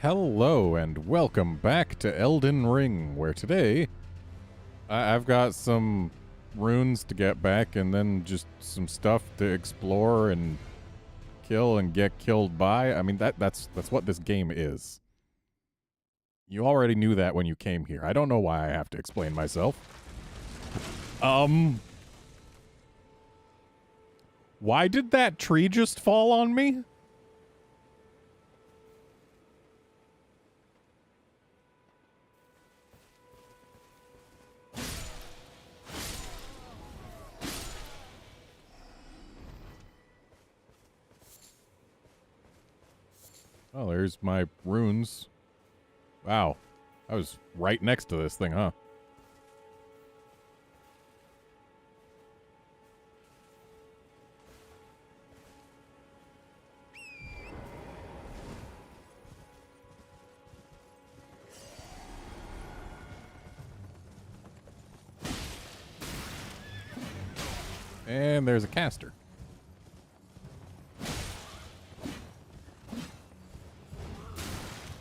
Hello and welcome back to Elden Ring, where today I've got some runes to get back and then just some stuff to explore and kill and get killed by. I mean, that's what this game is. You already knew that when you came here. I don't know why I have to explain myself. Why did that tree just fall on me? Oh, there's my runes. Wow. I was right next to this thing, huh? And there's a caster.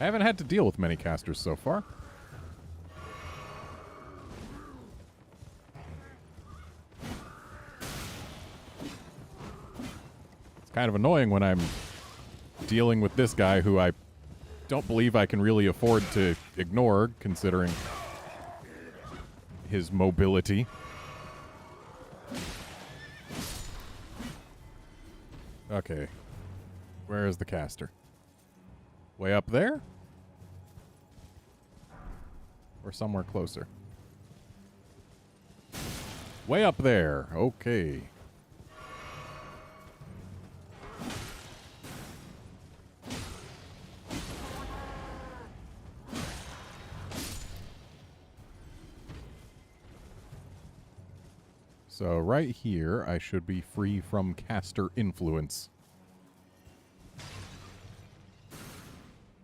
I haven't had to deal with many casters so far. It's kind of annoying when I'm dealing with this guy who I don't believe I can really afford to ignore, considering his mobility. Okay. Where is the caster? Way up there? Or somewhere closer? Way up there. Okay. So right here, I should be free from caster influence.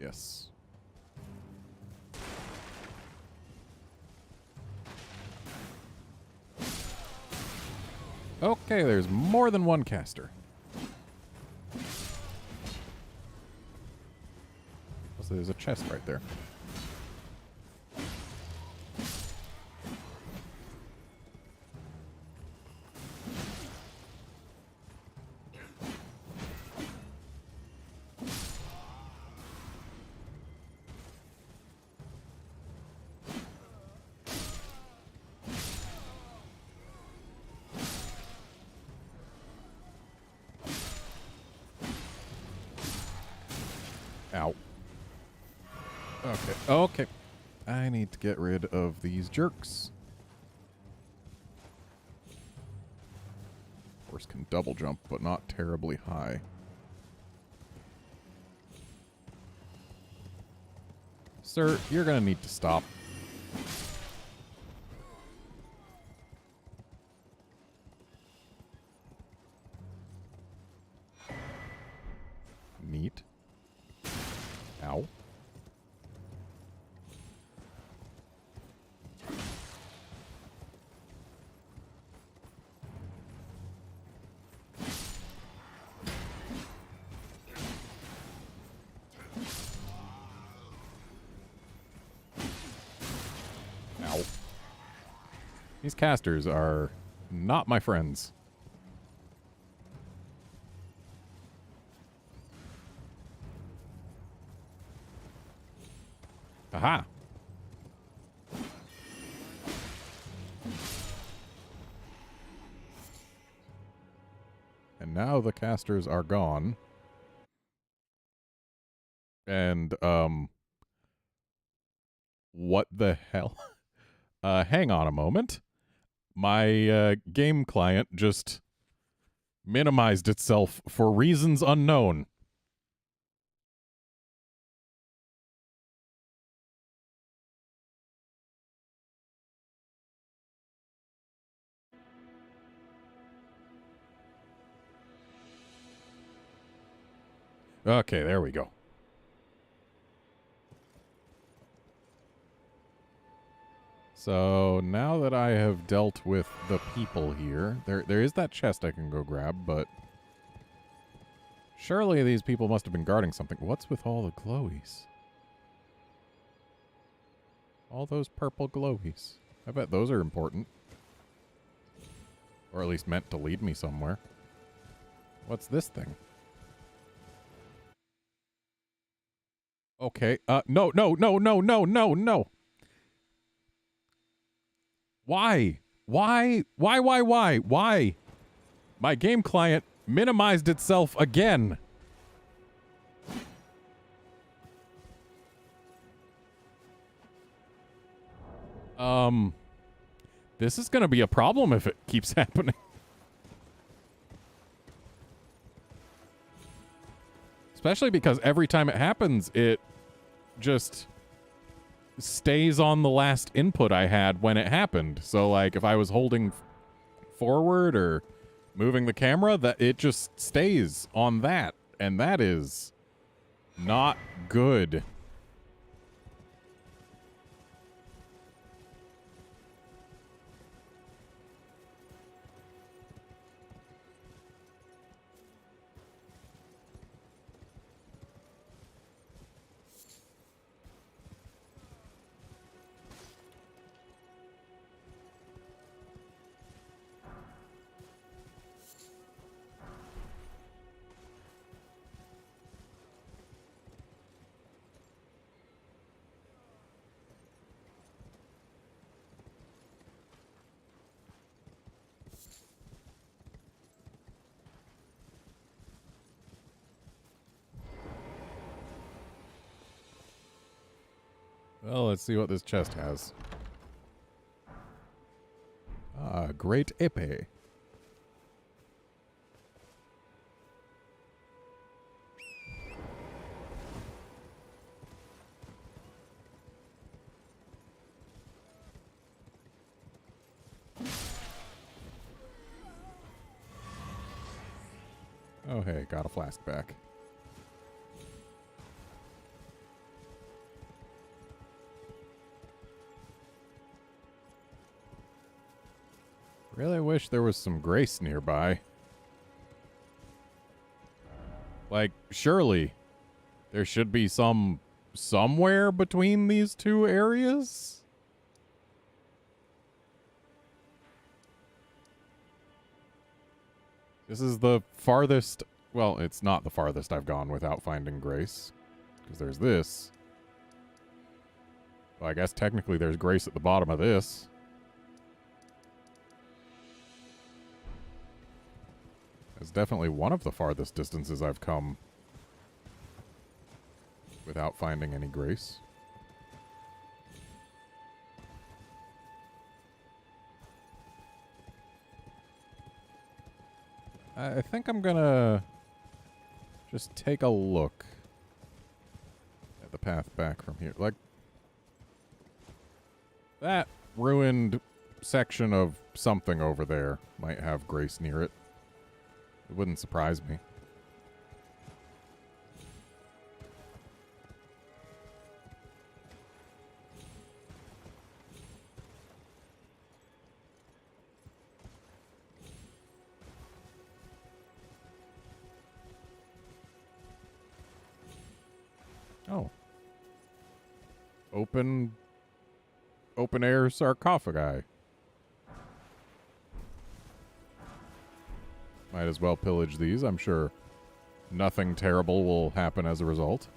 Yes. Okay, there's more than one caster. So there's a chest right there. Ow. Okay. Okay. I need to get rid of these jerks. Horse can double jump, but not terribly high. Sir, you're gonna need to stop. Neat. Ow. Ow. These casters are not my friends. Aha! And now the casters are gone. And, what the hell? Hang on a moment. My, game client just minimized itself for reasons unknown. Okay, there we go. So now that I have dealt with the people here, there is that chest I can go grab, but surely these people must have been guarding something. What's with all the glowies? All those purple glowies. I bet those are important. Or at least meant to lead me somewhere. What's this thing? Okay, no. Why? Why? My game client minimized itself again. This is gonna be a problem if it keeps happening. Especially because every time it happens, it just stays on the last input I had when it happened. So, like, if I was holding forward or moving the camera, that it just stays on that. And that is not good. Well, let's see what this chest has. Ah, great épée. Oh, hey, got a flask back. Really wish there was some grace nearby. Like, surely there should be some somewhere between these two areas? This is the farthest... Well, it's not the farthest I've gone without finding grace. Because there's this. Well, I guess technically there's grace at the bottom of this. It's definitely one of the farthest distances I've come without finding any grace. I think I'm gonna just take a look at the path back from here. Like, that ruined section of something over there might have grace near it. It wouldn't surprise me. Oh. Open air sarcophagi. Might as well pillage these. I'm sure nothing terrible will happen as a result.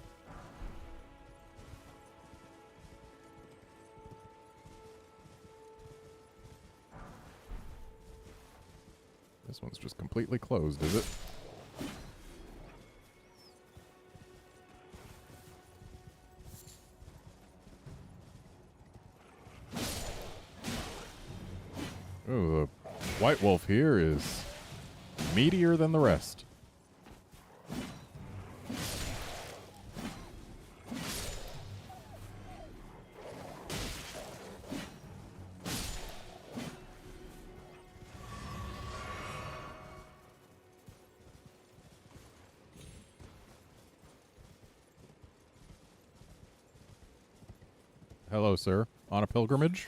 This one's just completely closed, is it? Ooh, the white wolf here is meatier than the rest. Hello, sir. On a pilgrimage?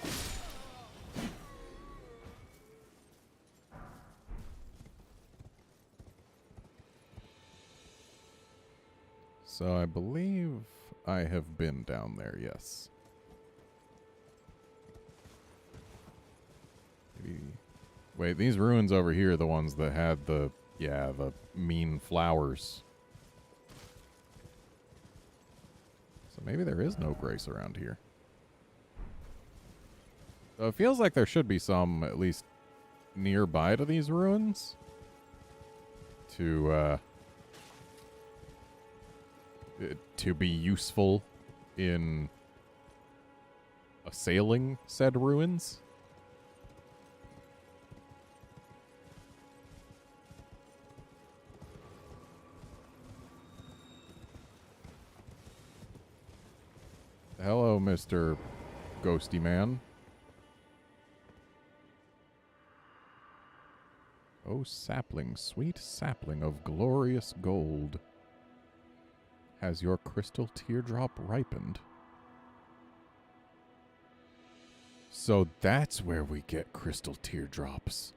So I believe I have been down there, yes. Wait, these ruins over here are the ones that had the, yeah, the mean flowers. So maybe there is no grace around here. So it feels like there should be some, at least nearby to these ruins, to be useful in assailing said ruins. Hello, Mr. Ghosty Man. Oh, sapling, sweet sapling of glorious gold. Has your crystal teardrop ripened? So that's where we get crystal teardrops.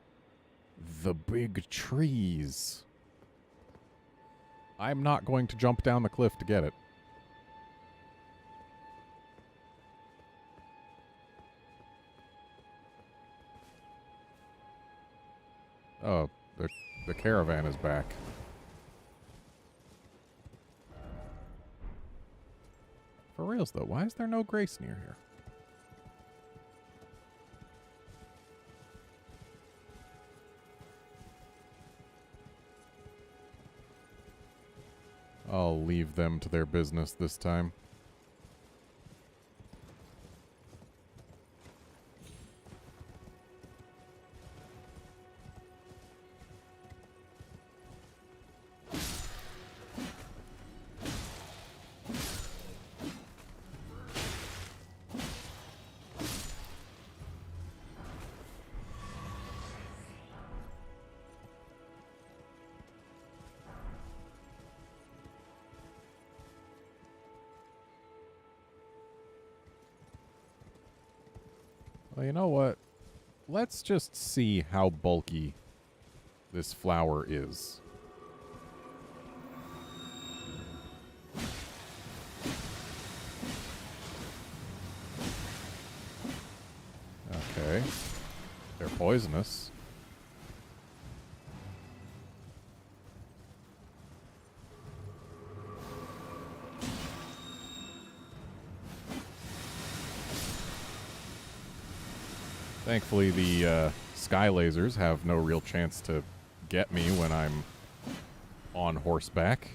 The big trees. I'm not going to jump down the cliff to get it. Oh, the caravan is back. For reals, though, why is there no grace near here? I'll leave them to their business this time. Well, you know what? Let's just see how bulky this flower is. Okay. They're poisonous. Thankfully, the sky lasers have no real chance to get me when I'm on horseback.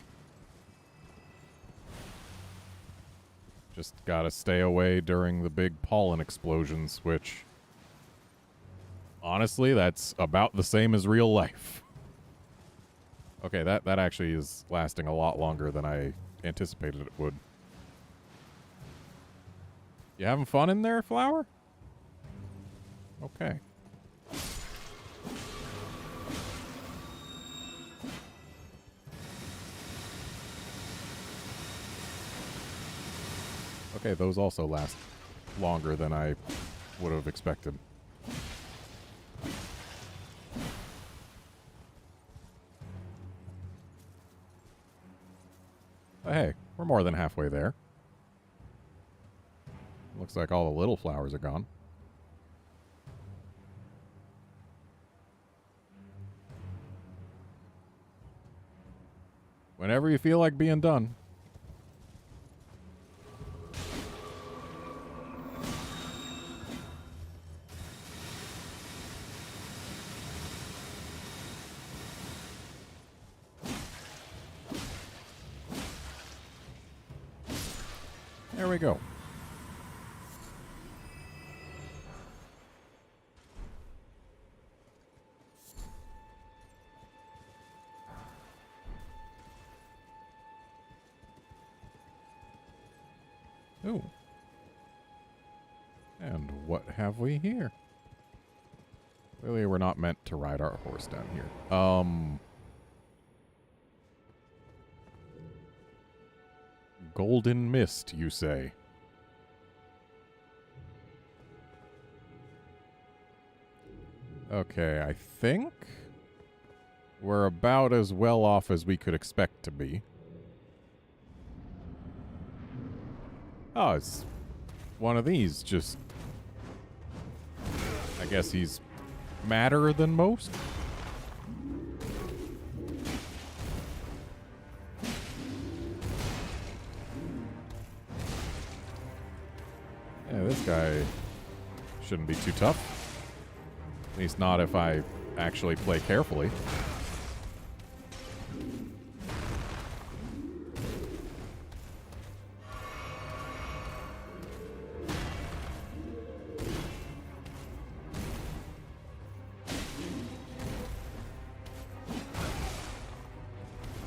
Just gotta stay away during the big pollen explosions, which, honestly, that's about the same as real life. Okay, that actually is lasting a lot longer than I anticipated it would. You having fun in there, Flower? Okay. Okay, those also last longer than I would have expected. But hey, we're more than halfway there. Looks like all the little flowers are gone. Whenever you feel like being done. There we go. Ooh. And what have we here? Clearly we're not meant to ride our horse down here. Golden mist, you say? Okay, I think we're about as well off as we could expect to be. Oh, it's one of these. Just, I guess he's madder than most. Yeah, this guy shouldn't be too tough. At least not if I actually play carefully.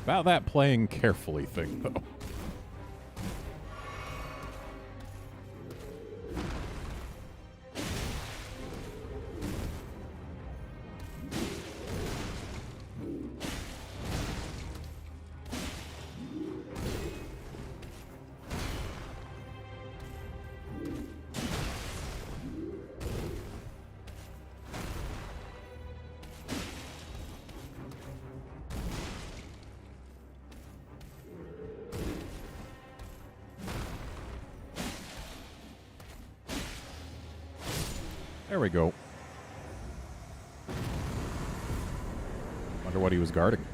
About that playing carefully thing, though. There we go. Wonder what he was guarding.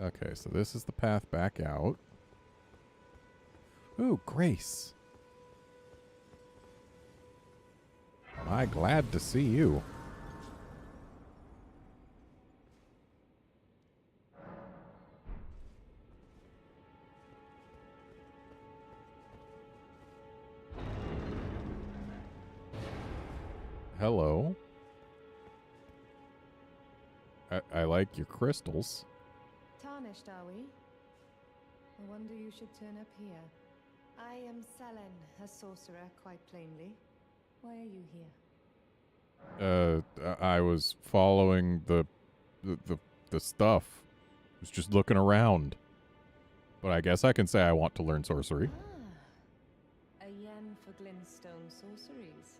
Okay, so this is the path back out. Ooh, Grace. Am I glad to see you? Hello. I like your crystals. Tarnished, are we? I wonder you should turn up here. I am Selen, a sorcerer, quite plainly. Why are you here? I was following the stuff. I was just looking around. But I guess I can say I want to learn sorcery. Ah, a yen for glintstone sorceries.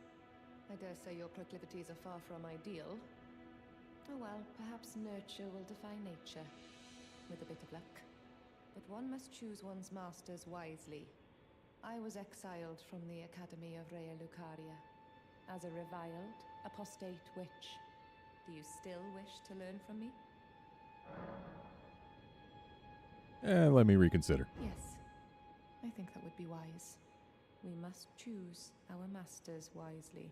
I dare say your proclivities are far from ideal. Oh well, perhaps nurture will defy nature, with a bit of luck. But one must choose one's masters wisely. I was exiled from the Academy of Rea Lucaria as a reviled, apostate witch. Do you still wish to learn from me? Let me reconsider. Yes, I think that would be wise. We must choose our masters wisely.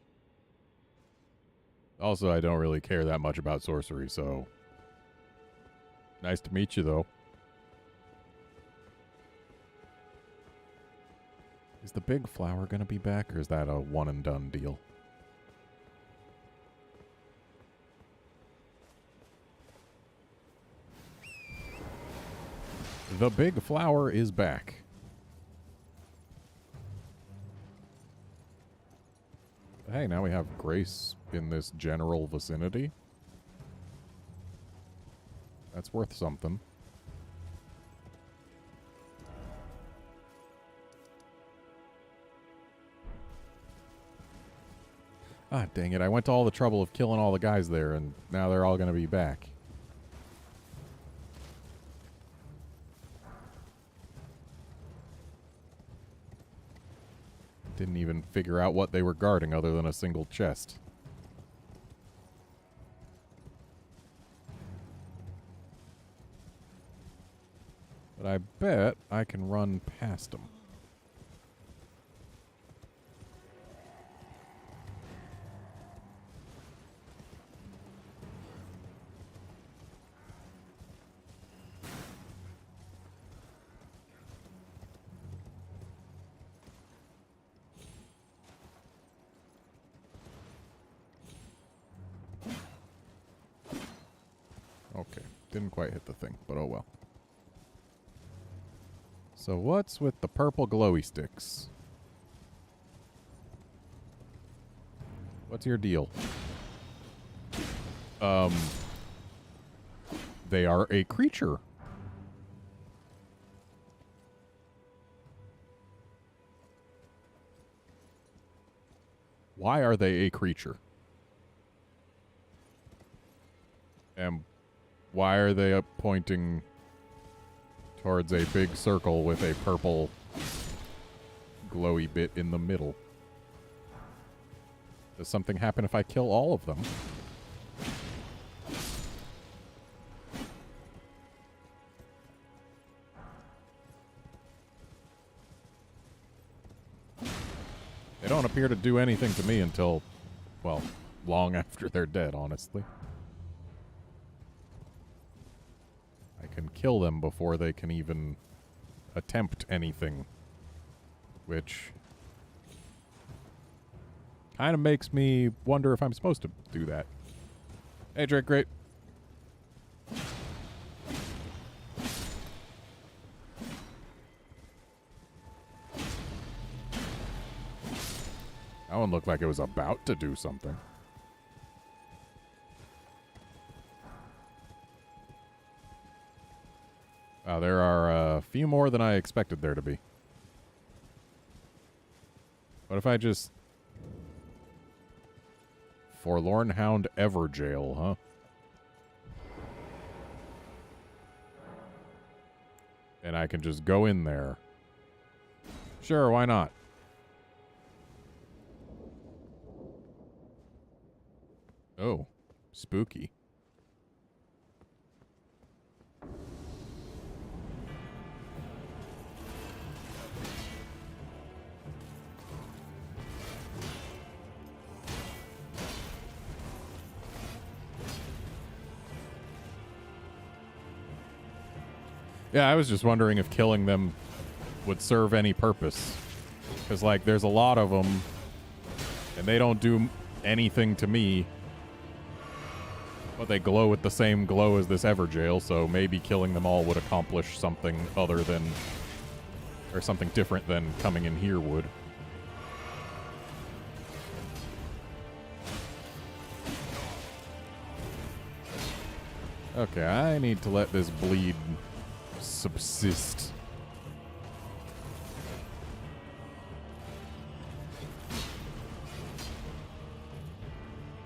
Also, I don't really care that much about sorcery, so... Nice to meet you, though. Is the big flower gonna be back, or is that a one-and-done deal? The big flower is back. Hey, now we have Grace in this general vicinity. That's worth something. Ah, dang it. I went to all the trouble of killing all the guys there, and now they're all going to be back. Didn't even figure out what they were guarding other than a single chest. But I bet I can run past them. Okay, didn't quite hit the thing, but oh well. So what's with the purple glowy sticks? What's your deal? They are a creature. Why are they a creature? And why are they pointing towards a big circle with a purple glowy bit in the middle. Does something happen if I kill all of them? They don't appear to do anything to me until, well, long after they're dead, honestly. I can kill them before they can even attempt anything, which kind of makes me wonder if I'm supposed to do that. Hey, Drake, great. That one looked like it was about to do something. Wow, there are a few more than I expected there to be. What if I just... Forlorn Hound Everjail, huh? And I can just go in there. Sure, why not? Oh, spooky. Yeah, I was just wondering if killing them would serve any purpose. Because, like, there's a lot of them, and they don't do anything to me. But they glow with the same glow as this Everjail, so maybe killing them all would accomplish something other than... or something different than coming in here would. Okay, I need to let this bleed subsist.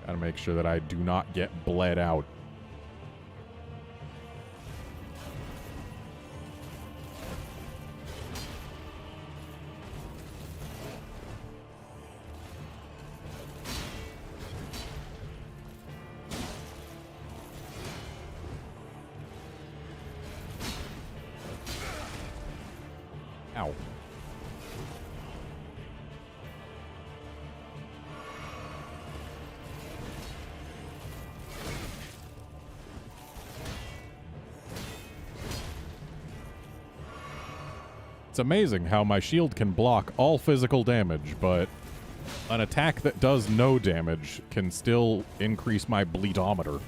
Gotta make sure that I do not get bled out. Ow. It's amazing how my shield can block all physical damage, but an attack that does no damage can still increase my bleedometer.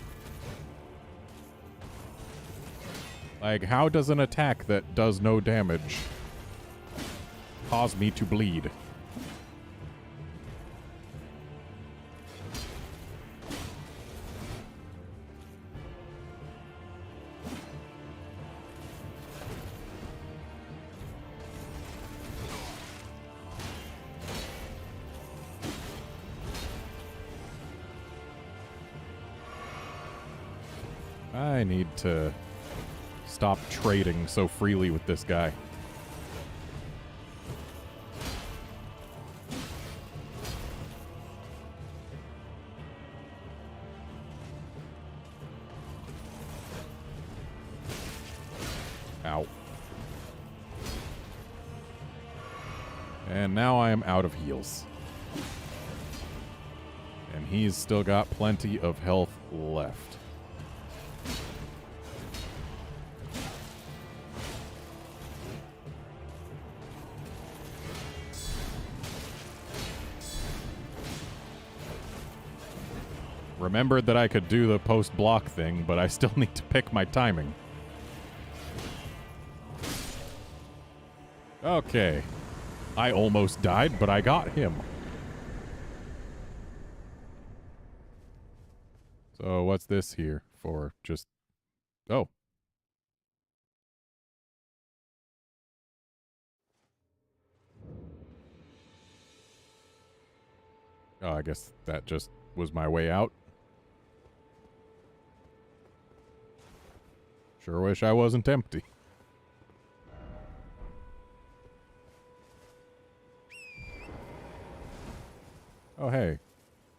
Like, how does an attack that does no damage cause me to bleed? I need to stop trading so freely with this guy. Ow. And now I am out of heals. And he's still got plenty of health left. Remembered that I could do the post-block thing, but I still need to pick my timing. Okay. I almost died, but I got him. So what's this here for? Just... oh. Oh, I guess that just was my way out. Sure wish I wasn't empty. Oh, hey.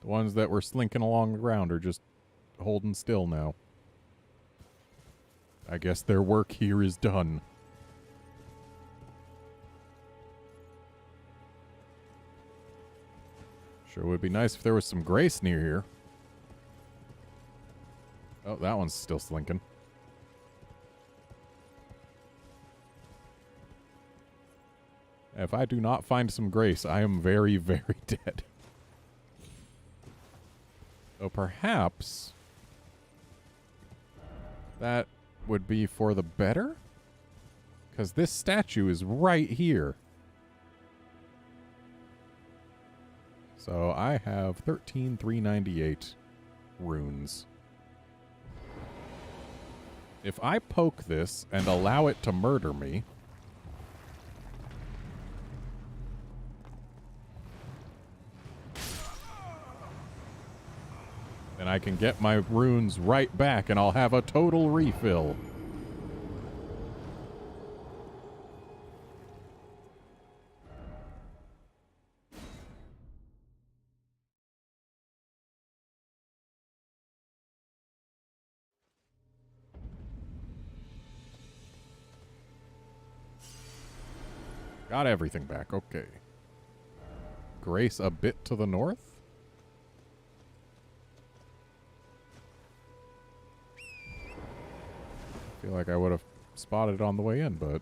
The ones that were slinking along the ground are just holding still now. I guess their work here is done. Sure would be nice if there was some grace near here. Oh, that one's still slinking. If I do not find some grace, I am very, very dead. So perhaps that would be for the better? Because this statue is right here. So I have 13,398 runes. If I poke this and allow it to murder me, then I can get my runes right back and I'll have a total refill. Got everything back. Okay. Grace a bit to the north? I feel like I would have spotted it on the way in, but...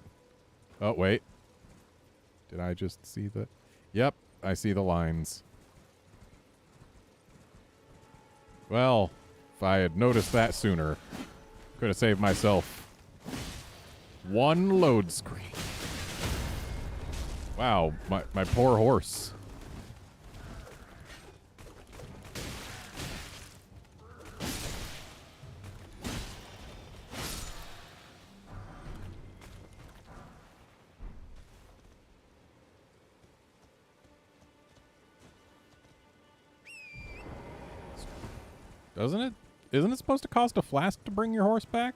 Oh, wait. Did I just see the... Yep, I see the lines. Well, if I had noticed that sooner, could have saved myself one load screen. Wow, my poor horse. Doesn't it? Isn't it supposed to cost a flask to bring your horse back?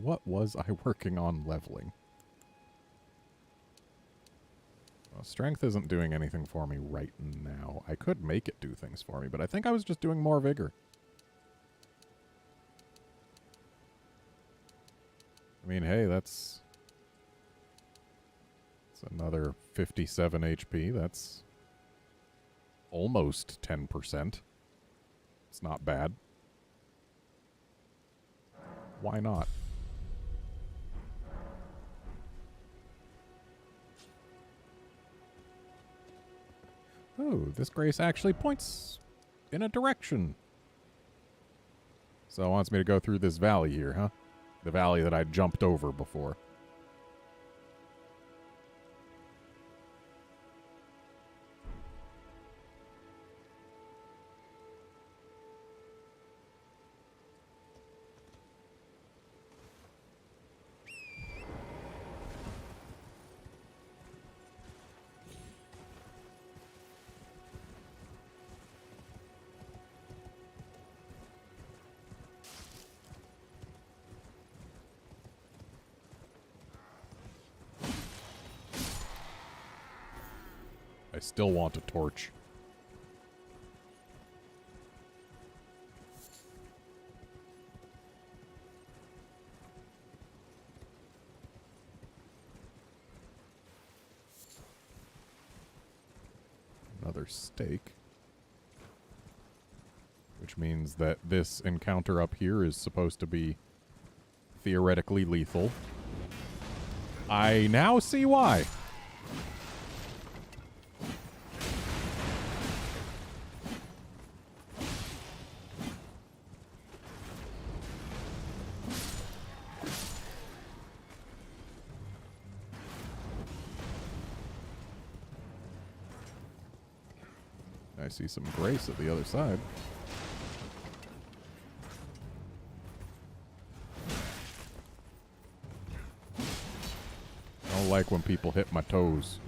What was I working on leveling? Well, strength isn't doing anything for me right now. I could make it do things for me, but I think I was just doing more vigor. I mean, hey, that's another 57 HP. That's almost 10%. It's not bad. Why not? Oh, this grace actually points in a direction. So it wants me to go through this valley here, huh? The valley that I jumped over before. I still want a torch. Another steak. Which means that this encounter up here is supposed to be theoretically lethal. I now see why. I see some grace at the other side. like when people hit my toes.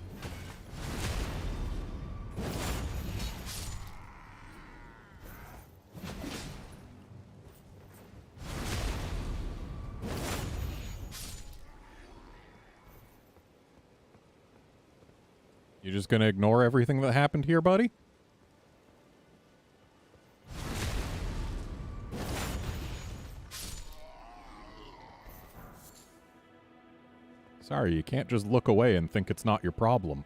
You just gonna ignore everything that happened here, buddy? Sorry, you can't just look away and think it's not your problem.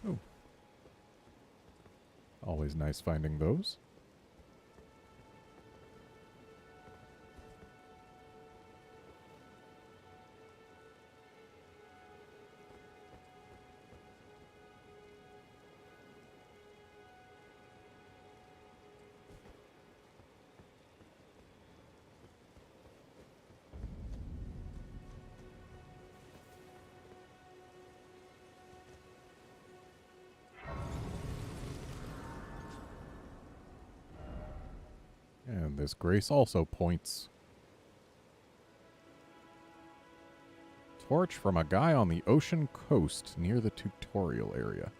Oh. Always nice finding those. And this grace also points. Torch from a guy on the ocean coast near the tutorial area.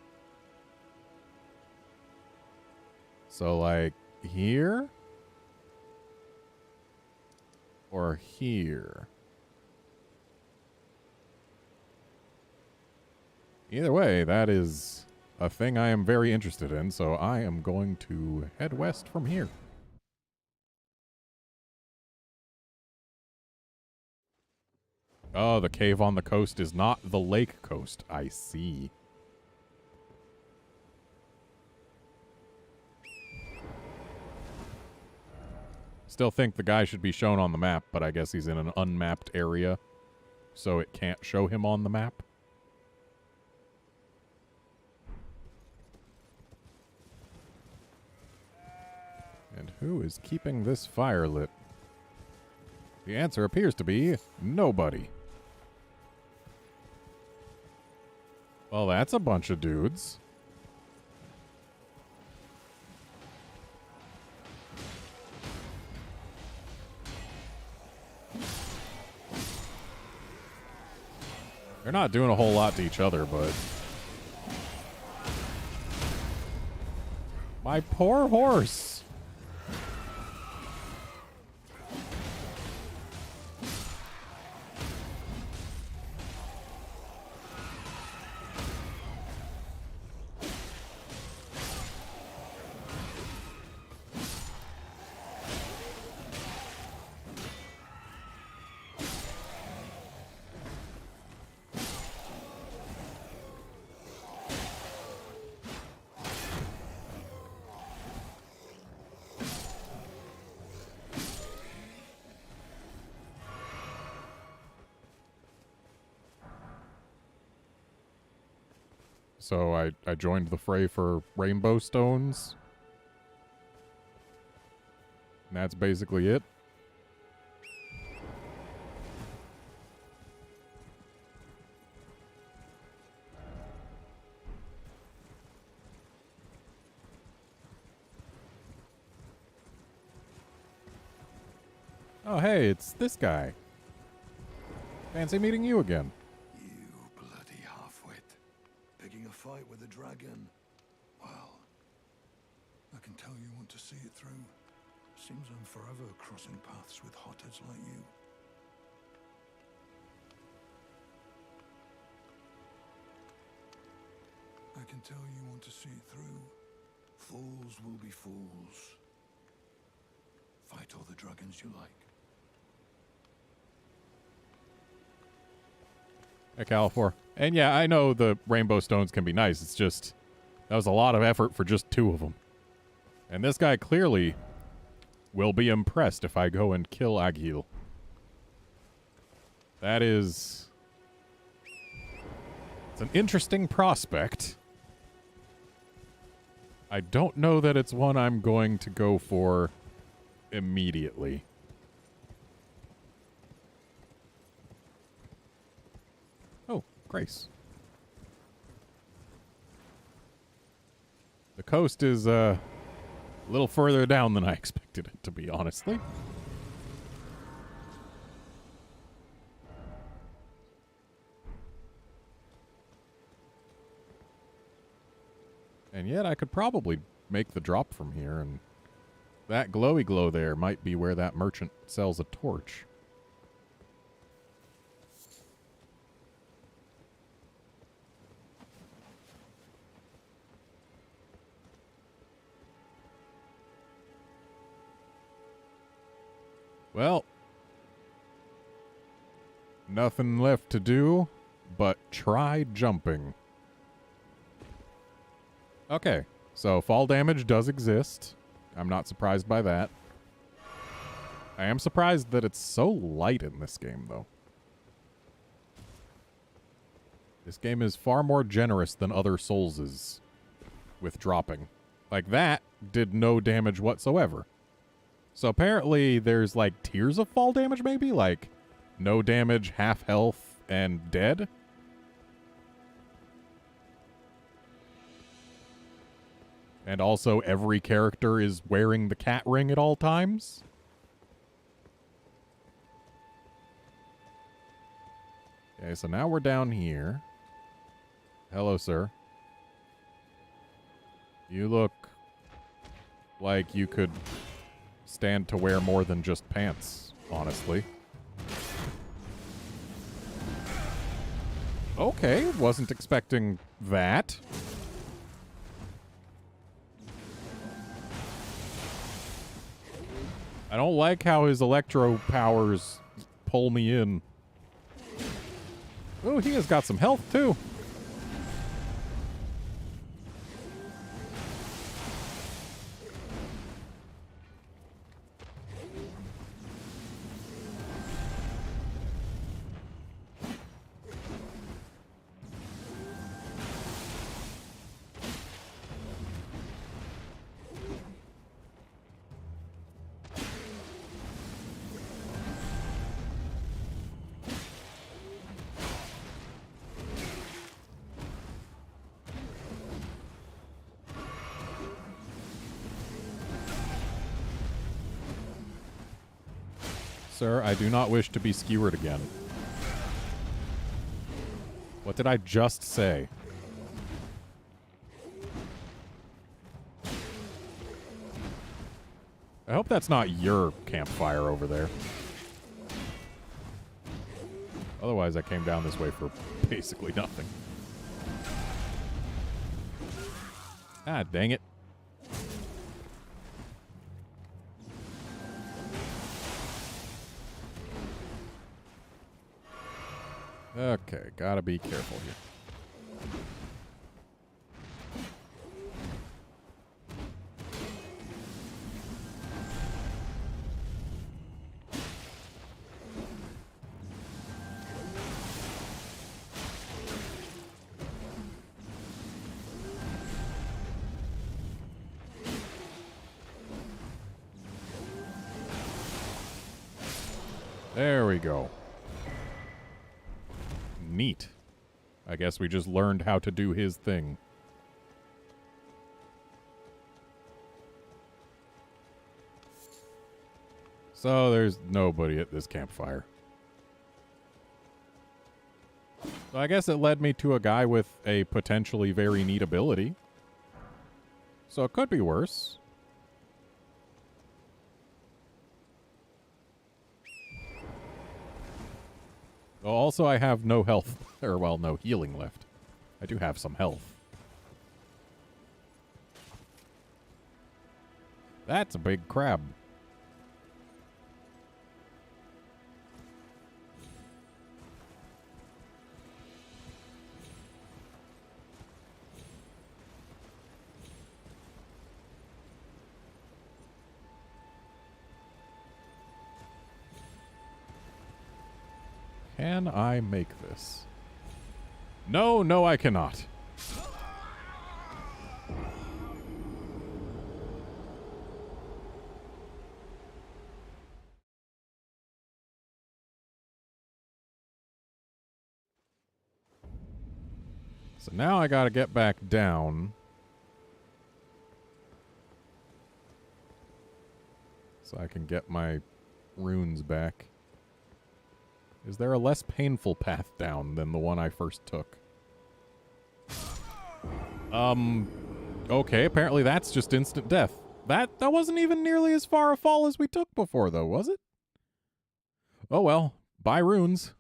So, like, here? Or here? Either way, that is a thing I am very interested in, so I am going to head west from here. Oh, the cave on the coast is not the lake coast. I see. Still think the guy should be shown on the map, but I guess he's in an unmapped area, so it can't show him on the map. And who is keeping this fire lit? The answer appears to be nobody. Well, that's a bunch of dudes. They're not doing a whole lot to each other, but... My poor horse! So I joined the fray for rainbow stones. And that's basically it. Oh, hey, it's this guy. Fancy meeting you again. You bloody half-wit. Picking a fight with a dragon. Well, I can tell you want to see it through. Seems I'm forever crossing paths with hotheads like you. I can tell you want to see it through. Fools will be fools. Fight all the dragons you like. Hey, Califor. And yeah, I know the rainbow stones can be nice. It's just, that was a lot of effort for just 2 of them. And this guy clearly will be impressed if I go and kill Aghil. That is... It's an interesting prospect. I don't know that it's one I'm going to go for immediately. Oh, Grace. The coast is a little further down than I expected it to be, honestly. And yet I could probably make the drop from here, and that glowy glow there might be where that merchant sells a torch. Well, nothing left to do but try jumping. Okay, so fall damage does exist. I'm not surprised by that. I am surprised that it's so light in this game, though. This game is far more generous than other Souls' with dropping. Like, that did no damage whatsoever. So apparently there's, like, tiers of fall damage, maybe? Like, no damage, half health, and dead? And also every character is wearing the cat ring at all times? Okay, so now we're down here. Hello, sir. You look like you could stand to wear more than just pants, honestly. Okay, wasn't expecting that. I don't like how his electro powers pull me in. Oh, he has got some health, too. Sir, I do not wish to be skewered again. What did I just say? I hope that's not your campfire over there. Otherwise, I came down this way for basically nothing. Ah, dang it. Okay, gotta be careful here. There we go. Neat. I guess we just learned how to do his thing. So there's nobody at this campfire. So I guess it led me to a guy with a potentially very neat ability. So it could be worse. Also, I have no health, or well, no healing left. I do have some health. That's a big crab. Can I make this? No, no, I cannot. So now I gotta get back down. So I can get my runes back. Is there a less painful path down than the one I first took? Okay, apparently that's just instant death. That wasn't even nearly as far a fall as we took before, though, was it? Oh well, bye runes.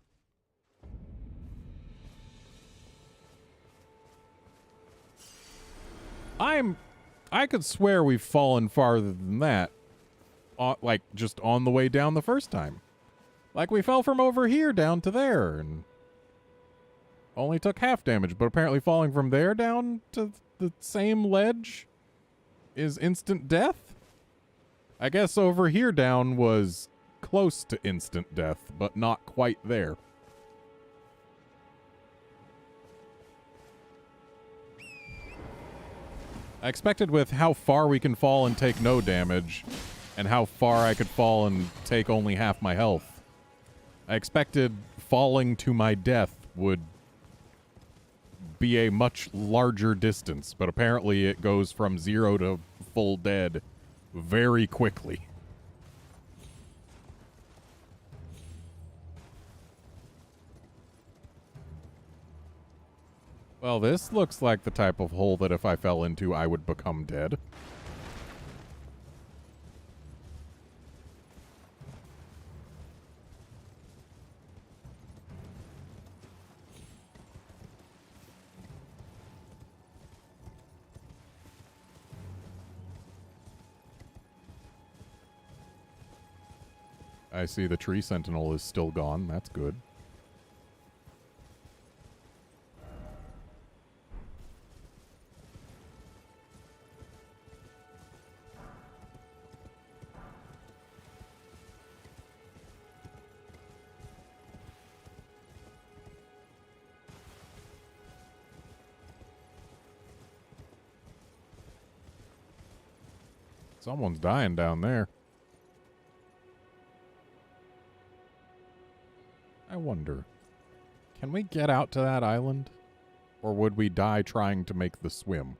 I could swear we've fallen farther than that. Like, just on the way down the first time. Like, we fell from over here down to there, and only took half damage, but apparently falling from there down to the same ledge is instant death? I guess over here down was close to instant death, but not quite there. I expected with how far we can fall and take no damage, and how far I could fall and take only half my health, I expected falling to my death would be a much larger distance, but apparently it goes from 0 to full dead very quickly. Well, this looks like the type of hole that if I fell into, I would become dead. I see the tree sentinel is still gone. That's good. Someone's dying down there. I wonder, can we get out to that island? Or would we die trying to make the swim?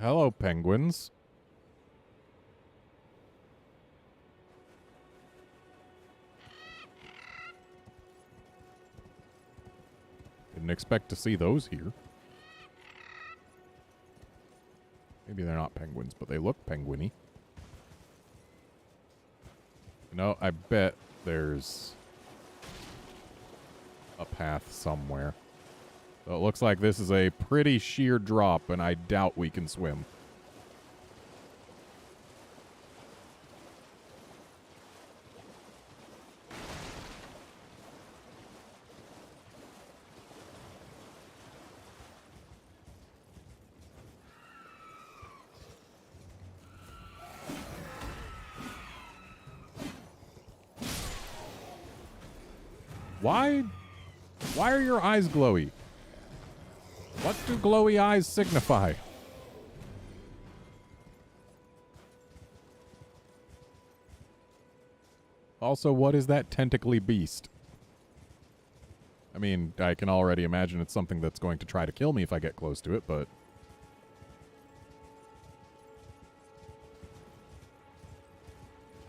Hello, penguins. Didn't expect to see those here. Maybe they're not penguins, but they look penguiny. You know, I bet there's a path somewhere. So it looks like this is a pretty sheer drop, and I doubt we can swim. Why are your eyes glowy? What do glowy eyes signify? Also, what is that tentacly beast? I mean, I can already imagine it's something that's going to try to kill me if I get close to it, but...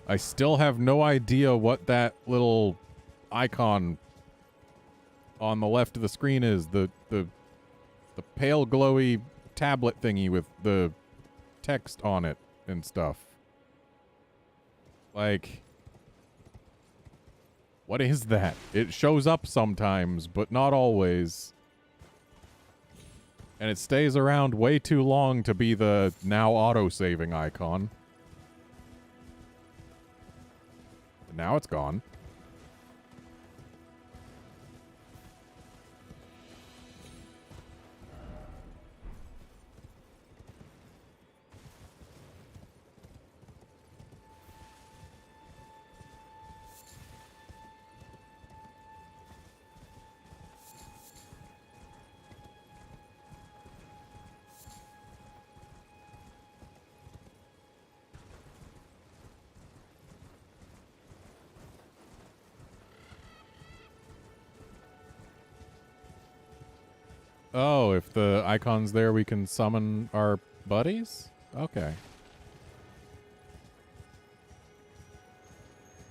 I still have no idea what that little icon on the left of the screen is. The pale glowy tablet thingy with the text on it and stuff. Like, what is that? It shows up sometimes, but not always. And it stays around way too long to be the now auto-saving icon. But now it's gone. Oh, if the icon's there, we can summon our buddies? Okay.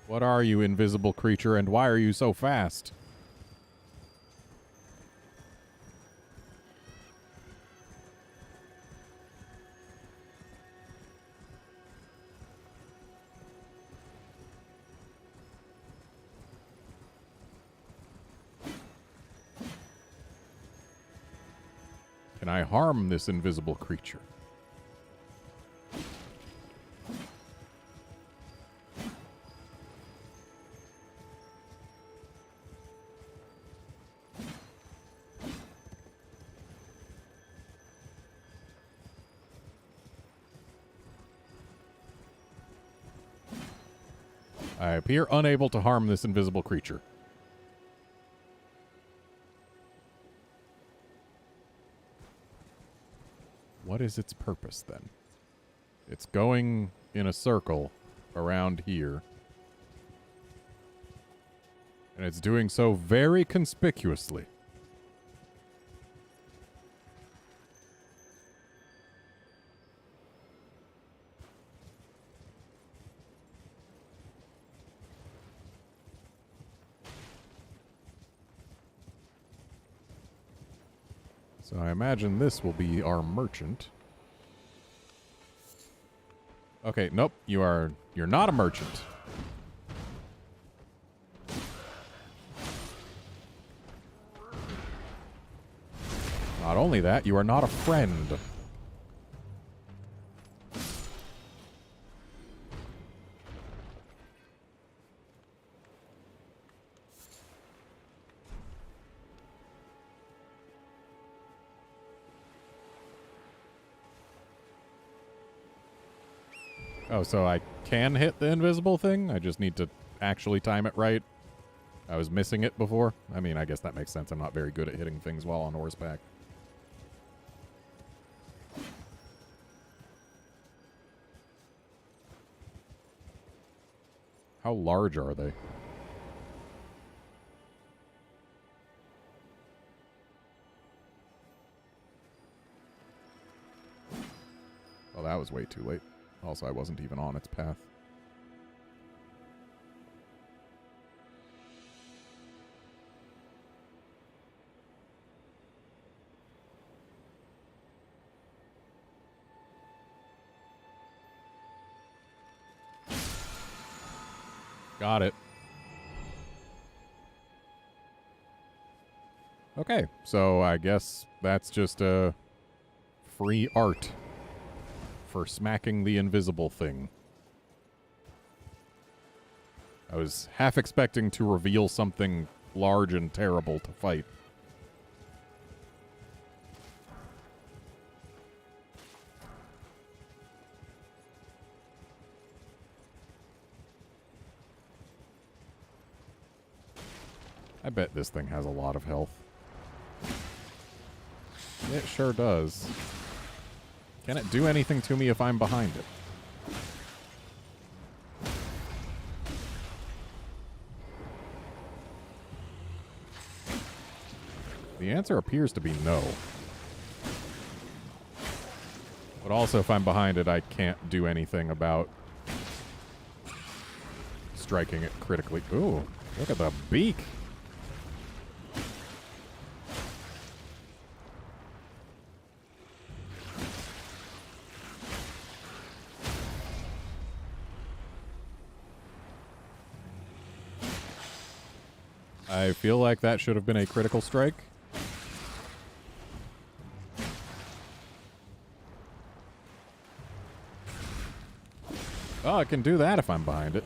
What are you, invisible creature, and why are you so fast? Can I harm this invisible creature? I appear unable to harm this invisible creature. What is its purpose, then? It's going in a circle around here. And it's doing so very conspicuously. So I imagine this will be our merchant. Okay, nope, you're not a merchant. Not only that, you are not a friend. Oh, so I can hit the invisible thing? I just need to actually time it right? I was missing it before? I mean, I guess that makes sense. I'm not very good at hitting things while on horseback. How large are they? Oh, that was way too late. Also, I wasn't even on its path. Got it. Okay, so I guess that's just a free art for smacking the invisible thing. I was half expecting to reveal something large and terrible to fight. I bet this thing has a lot of health. It sure does. Can it do anything to me if I'm behind it? The answer appears to be no. But also, if I'm behind it, I can't do anything about striking it critically. Ooh, look at the beak. I feel like that should have been a critical strike. Oh, I can do that if I'm behind it.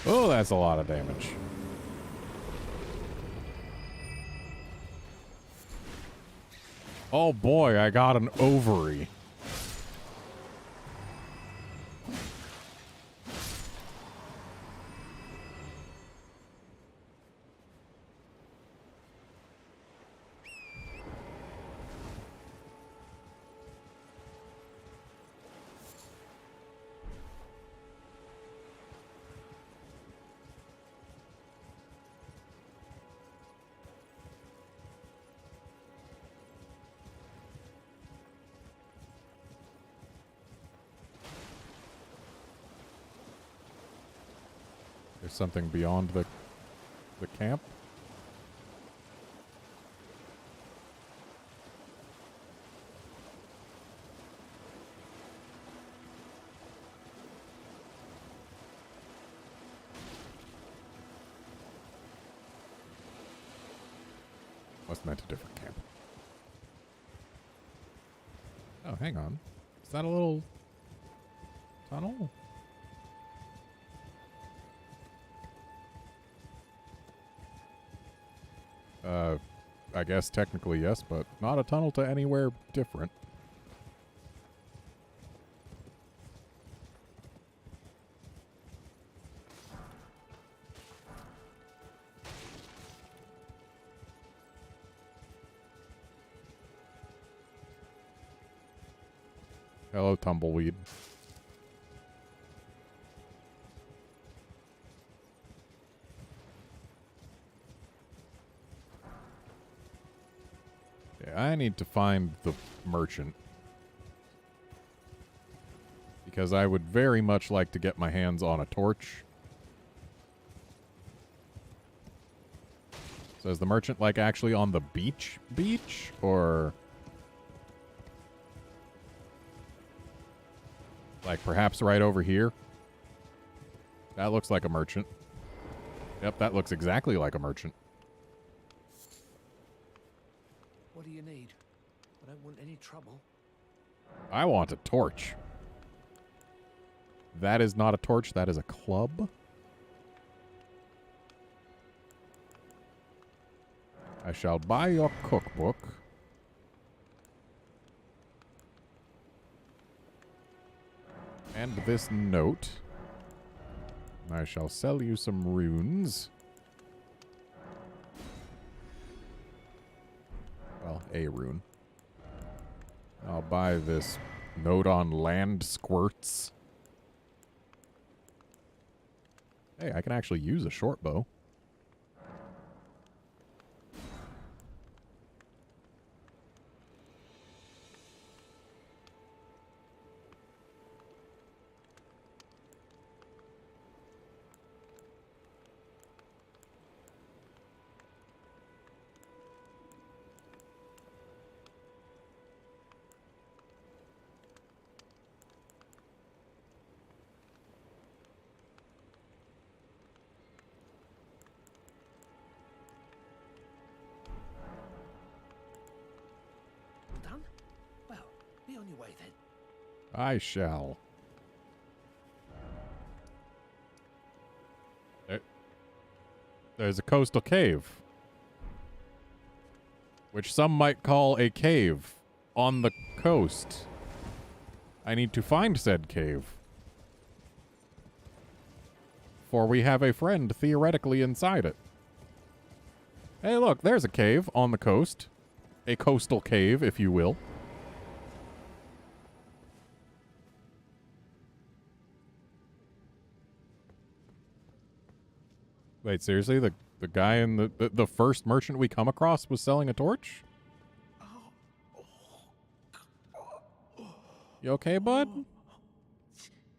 Oh, that's a lot of damage. Oh boy, I got an ovary. something beyond the camp. Must have meant a different camp. Oh, hang on. Is that a little tunnel? I guess technically yes, but not a tunnel to anywhere different. Hello, tumbleweed. Yeah, I need to find the merchant. Because I would very much like to get my hands on a torch. So is the merchant, like, actually on the beach? Or... like, perhaps right over here? That looks like a merchant. Yep, that looks exactly like a merchant. What do you need? I don't want any trouble. I want a torch. That is not a torch, that is a club. I shall buy your cookbook. And this note. I shall sell you some runes. Well, a rune. I'll buy this note on land squirts. Hey, I can actually use a short bow. All done? Well, be on your way then. I shall. There's a coastal cave. Which some might call a cave on the coast. I need to find said cave. For we have a friend theoretically inside it. Hey, look, there's a cave on the coast. A coastal cave, if you will. Wait, seriously? The guy in the first merchant we come across was selling a torch? You okay, bud?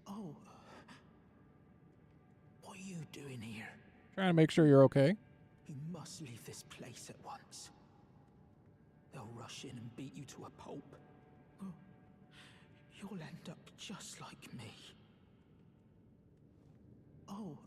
Oh. What are you doing here? Trying to make sure you're okay. You must leave this place at once. They'll rush in and beat you to a pulp. You'll end up just like me. Oh.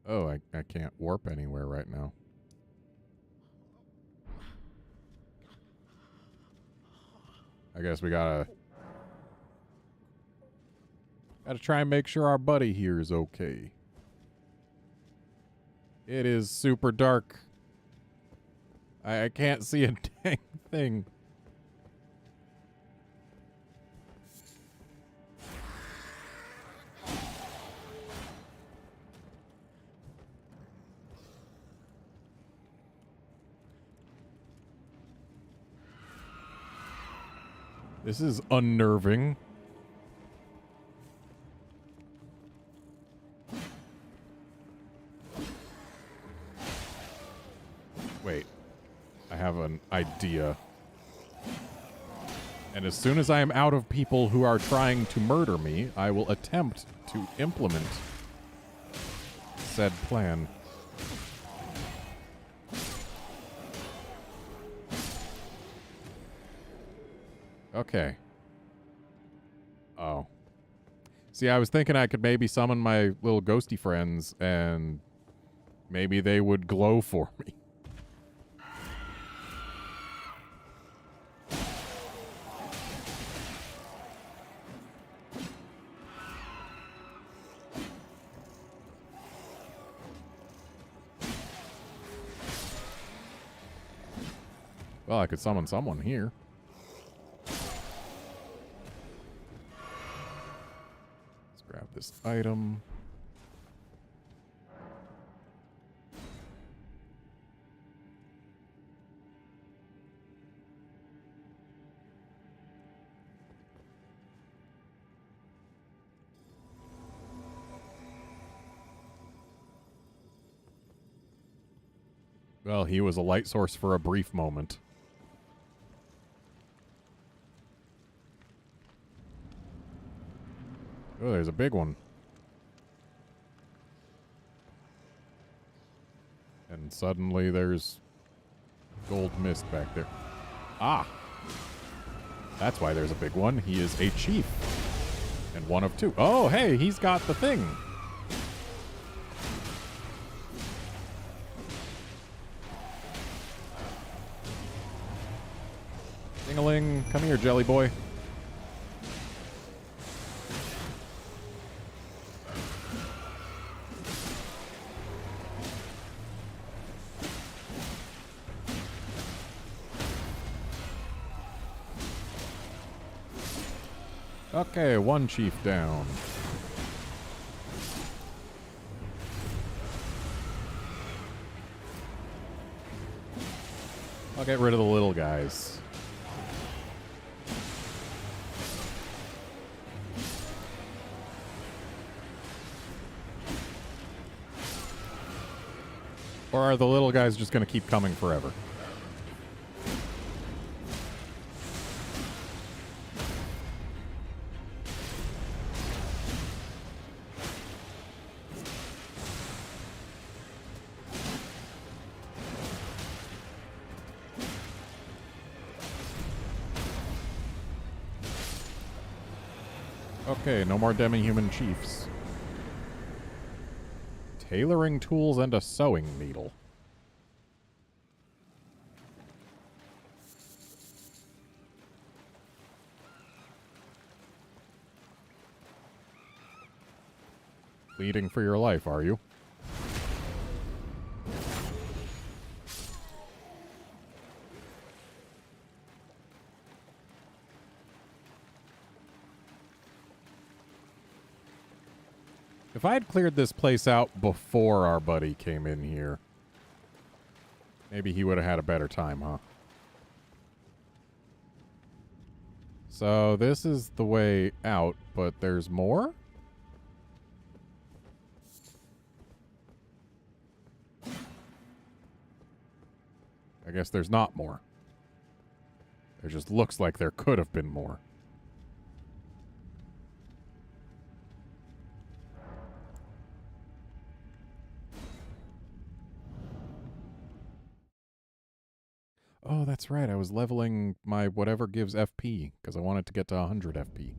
Oh, I can't warp anywhere right now. I guess we gotta try and make sure our buddy here is okay. It is super dark. I can't see a dang thing. This is unnerving. Wait. I have a idea. And as soon as I am out of people who are trying to murder me, I will attempt to implement said plan. Okay. Oh. See, I was thinking I could maybe summon my little ghosty friends and maybe they would glow for me. Well, I could summon someone here. Let's grab this item. Well, he was a light source for a brief moment. Oh, there's a big one. And suddenly there's gold mist back there. Ah! That's why there's a big one. He is a chief. And one of two. Oh, hey, he's got the thing. Ding-a-ling. Come here, jelly boy. Okay, one chief down. I'll get rid of the little guys. Or are the little guys just going to keep coming forever? Okay, no more demi-human chiefs. Tailoring tools and a sewing needle. Pleading for your life, are you? If I had cleared this place out before our buddy came in here, maybe he would have had a better time, huh? So this is the way out, but there's more? I guess there's not more. There just looks like there could have been more. Oh, that's right. I was leveling my whatever gives FP, because I wanted to get to 100 FP.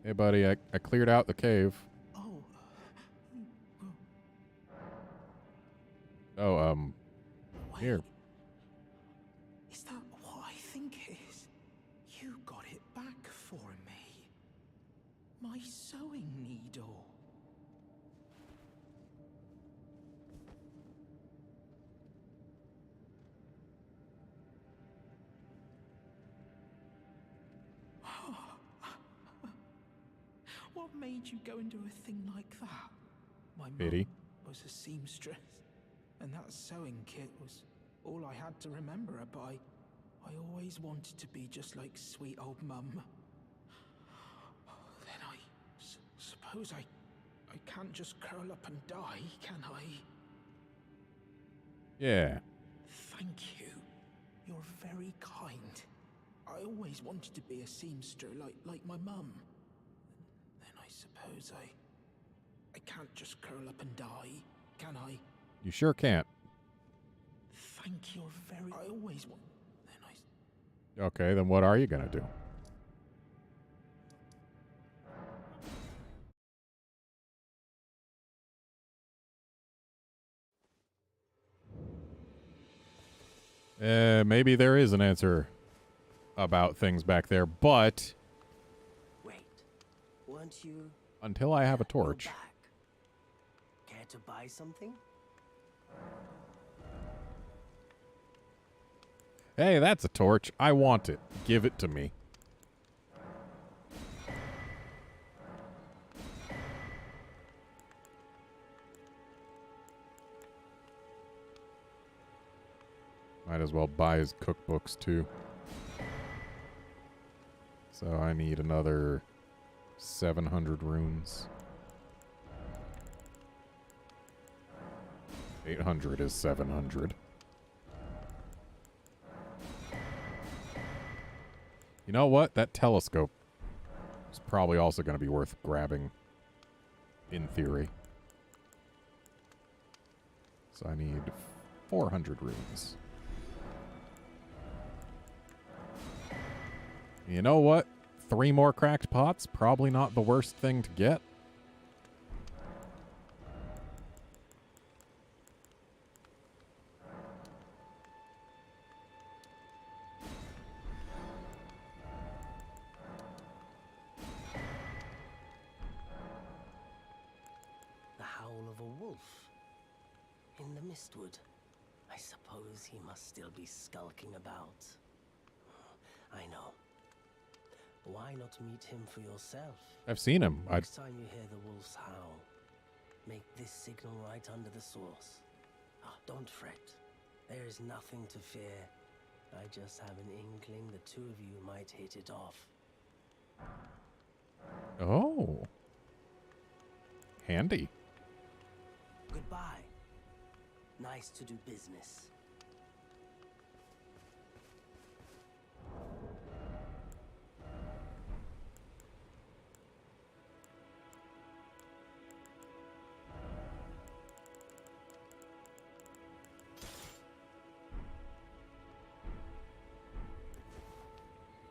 Hey, buddy, I cleared out the cave. Oh, Wait, here. is that what I think it is? You got it back for me. My sewing needle. What made you go and do a thing like that? My Pity. mum was a seamstress, and that sewing kit was all I had to remember her by. I always wanted to be just like sweet old mum. Then I suppose suppose I can't just curl up and die, can I? Yeah. Thank you. You're very kind. I always wanted to be a seamster like my mum. Then I suppose I can't just curl up and die, can I? You sure can't. Thank you very... I always want... Then I... Okay, then what are you gonna do? Maybe there is an answer about things back there, but Wait, weren't you until I have a you're torch. back? Care to buy something? Hey, that's a torch. I want it. Give it to me. Might as well buy his cookbooks too. So I need another 700 runes. 800 is 700. You know what? That telescope is probably also going to be worth grabbing, in theory. So I need 400 runes. You know what? 3 more cracked pots? Probably not the worst thing to get. The howl of a wolf in the mistwood. I suppose he must still be skulking about. I know. Why not meet him for yourself? I've seen him. Next time you hear the wolf's howl, make this signal right under the source. Oh, don't fret. There is nothing to fear. I just have an inkling the two of you might hit it off. Oh. Handy. Goodbye. Nice to do business.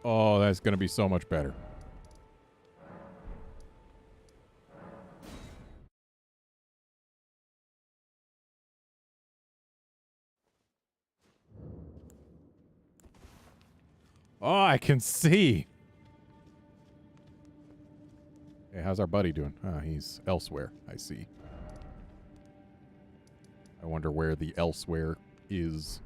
Oh, that's going to be so much better. Oh, I can see. Hey, how's our buddy doing? Ah, he's elsewhere. I see. I wonder where the elsewhere is.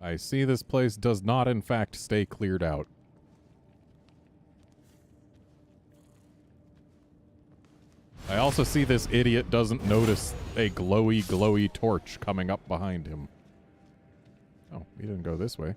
I see this place does not, in fact, stay cleared out. I also see this idiot doesn't notice a glowy, glowy torch coming up behind him. Oh, he didn't go this way.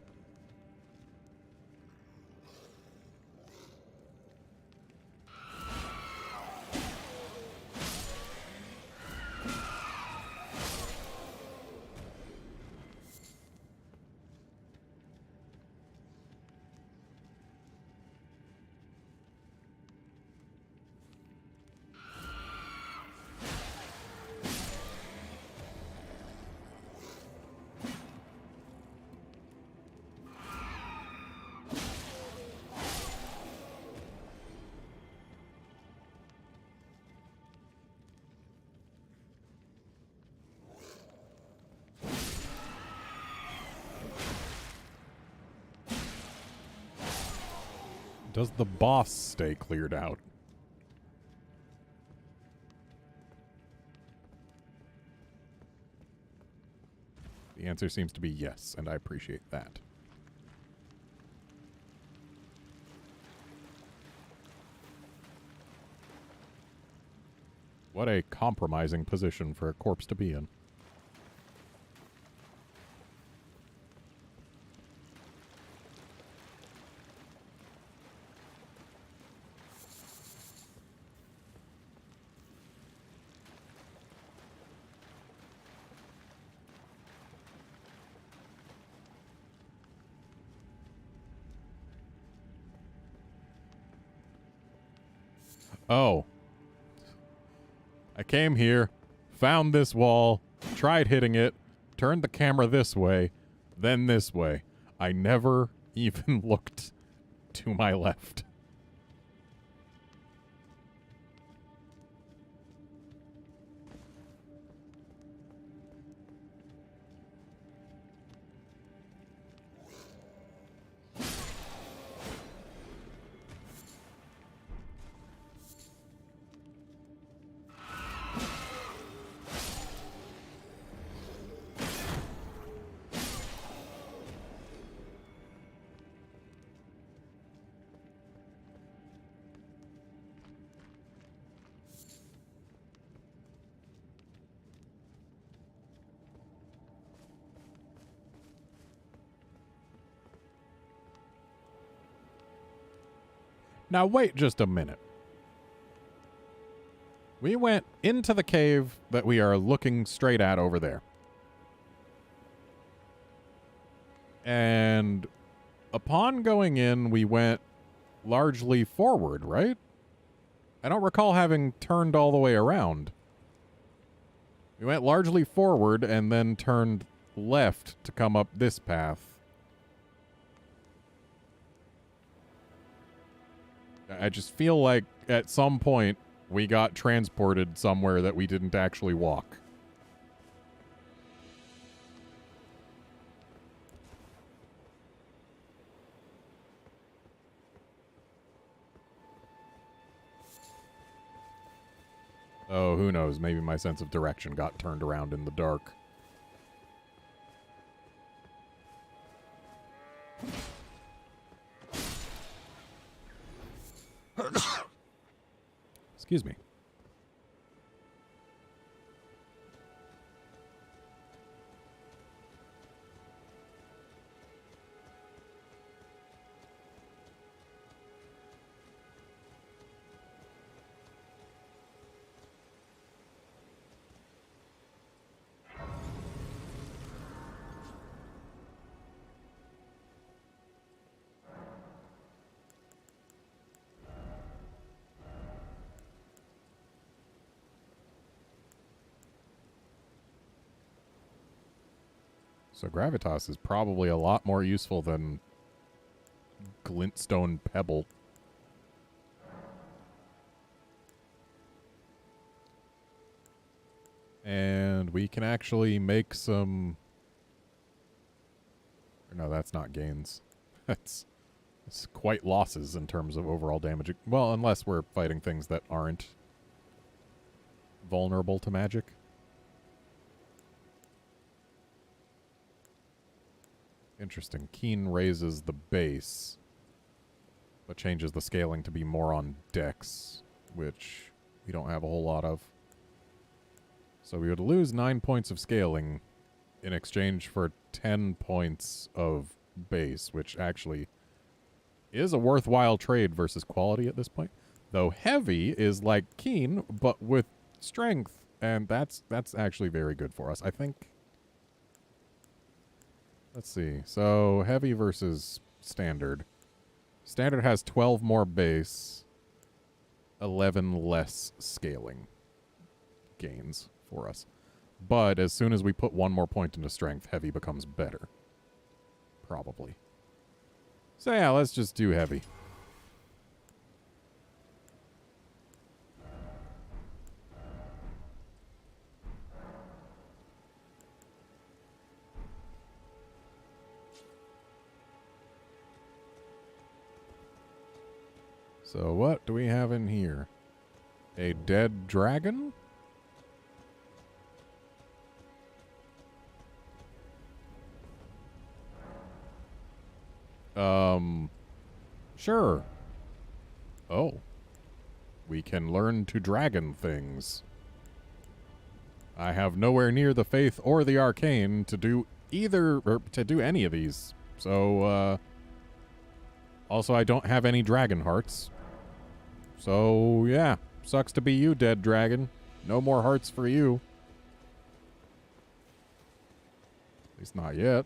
Does the boss stay cleared out? The answer seems to be yes, and I appreciate that. What a compromising position for a corpse to be in. Oh. I came here, found this wall, tried hitting it, turned the camera this way, then this way. I never even looked to my left. Now wait just a minute. We went into the cave that we are looking straight at over there. And upon going in, we went largely forward, right? I don't recall having turned all the way around. We went largely forward and then turned left to come up this path. I just feel like at some point we got transported somewhere that we didn't actually walk. Oh, who knows? Maybe my sense of direction got turned around in the dark. Excuse me. So gravitas is probably a lot more useful than glintstone pebble. And we can actually make some... No, that's not gains. It's quite losses in terms of overall damage. Well, unless we're fighting things that aren't vulnerable to magic. Interesting. Keen raises the base, but changes the scaling to be more on dex, which we don't have a whole lot of. So we would lose 9 points of scaling in exchange for 10 points of base, which actually is a worthwhile trade versus quality at this point. Though heavy is like keen, but with strength, and that's actually very good for us, I think. Let's see. So, heavy versus standard. Standard has 12 more base, 11 less scaling gains for us. But as soon as we put one more point into strength, heavy becomes better. Probably. So yeah, let's just do heavy. So what do we have in here? A dead dragon? Sure. Oh. We can learn to dragon things. I have nowhere near the faith or the arcane to do either, or to do any of these. So, also I don't have any dragon hearts. So, yeah. Sucks to be you, dead dragon. No more hearts for you. At least not yet.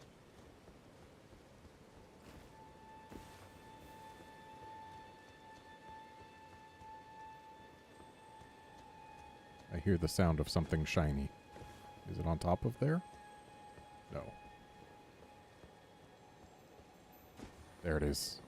I hear the sound of something shiny. Is it on top of there? No. There it is.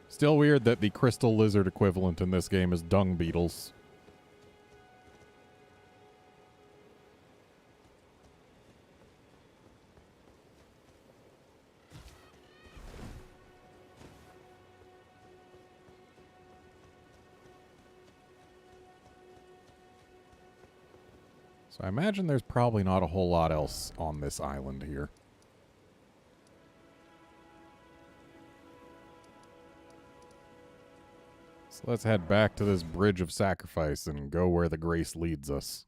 Still weird that the crystal lizard equivalent in this game is dung beetles. So I imagine there's probably not a whole lot else on this island here. So let's head back to this bridge of sacrifice and go where the grace leads us.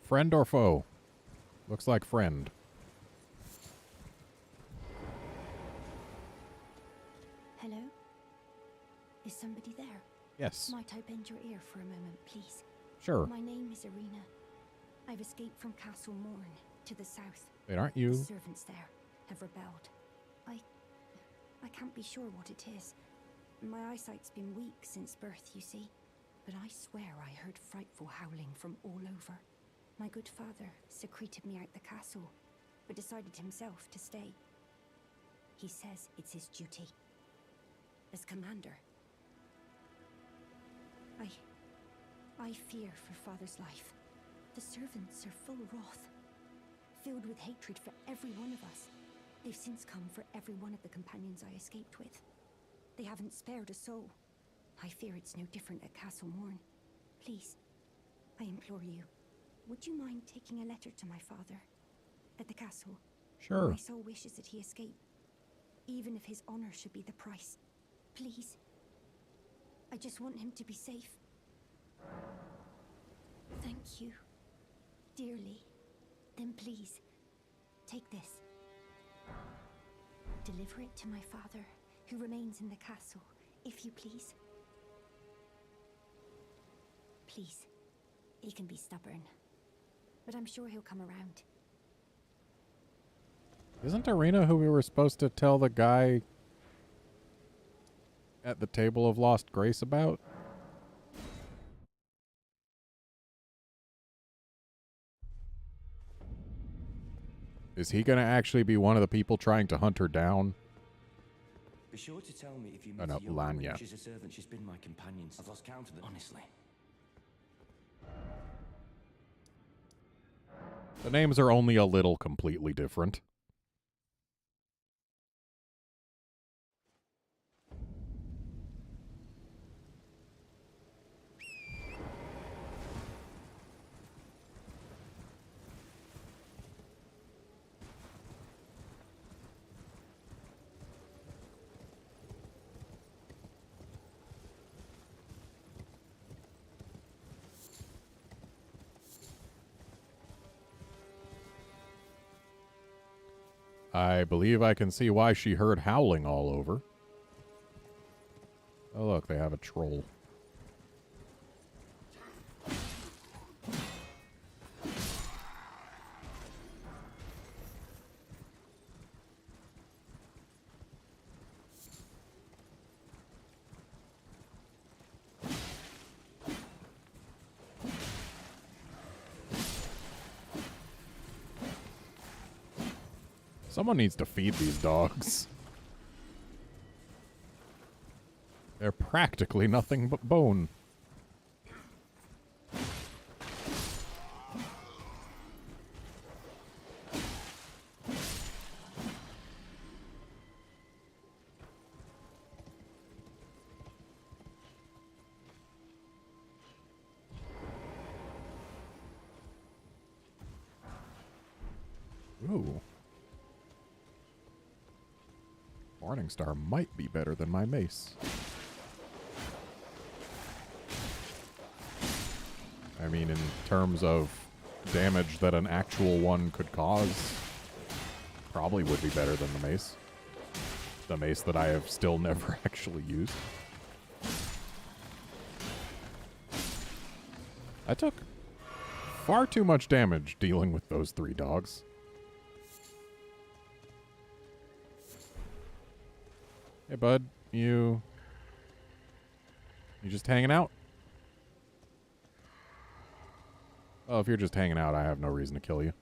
Friend or foe? Looks like friend. Hello? Is somebody there? Yes. Might I bend your ear for a moment, please? Sure. My name is Irina. I've escaped from Castle Morn to the south. Wait, aren't you? The servants there have rebelled. I can't be sure what it is. My eyesight's been weak since birth, you see. But I swear I heard frightful howling from all over. My good father secreted me out the castle, but decided himself to stay. He says it's his duty. As commander. I fear for father's life. The servants are full wrath, filled with hatred for every one of us. They've since come for every one of the companions I escaped with. They haven't spared a soul. I fear it's no different at Castle Morn. Please, I implore you, would you mind taking a letter to my father at the castle? Sure. My soul wishes that he escape, even if his honor should be the price. Please. I just want him to be safe. Thank you, dearly. Then please, take this. Deliver it to my father, who remains in the castle, if you please. Please. He can be stubborn, but I'm sure he'll come around. Isn't Irina who we were supposed to tell the guy at the Table of Lost Grace about? Is he going to actually be one of the people trying to hunt her down? Be sure to tell me if you Oh, meet no, a young Lanya. woman. She's a servant. She's been my companion. I've lost count of them, honestly. The names are only a little completely different. I believe I can see why she heard howling all over. Oh, look, they have a troll. Someone needs to feed these dogs. They're practically nothing but bone. Ooh. Morningstar might be better than my mace. I mean, in terms of damage that an actual one could cause, probably would be better than the mace. The mace that I have still never actually used. I took far too much damage dealing with those 3 dogs. Hey, bud, you just hanging out? Well, if you're just hanging out, I have no reason to kill you.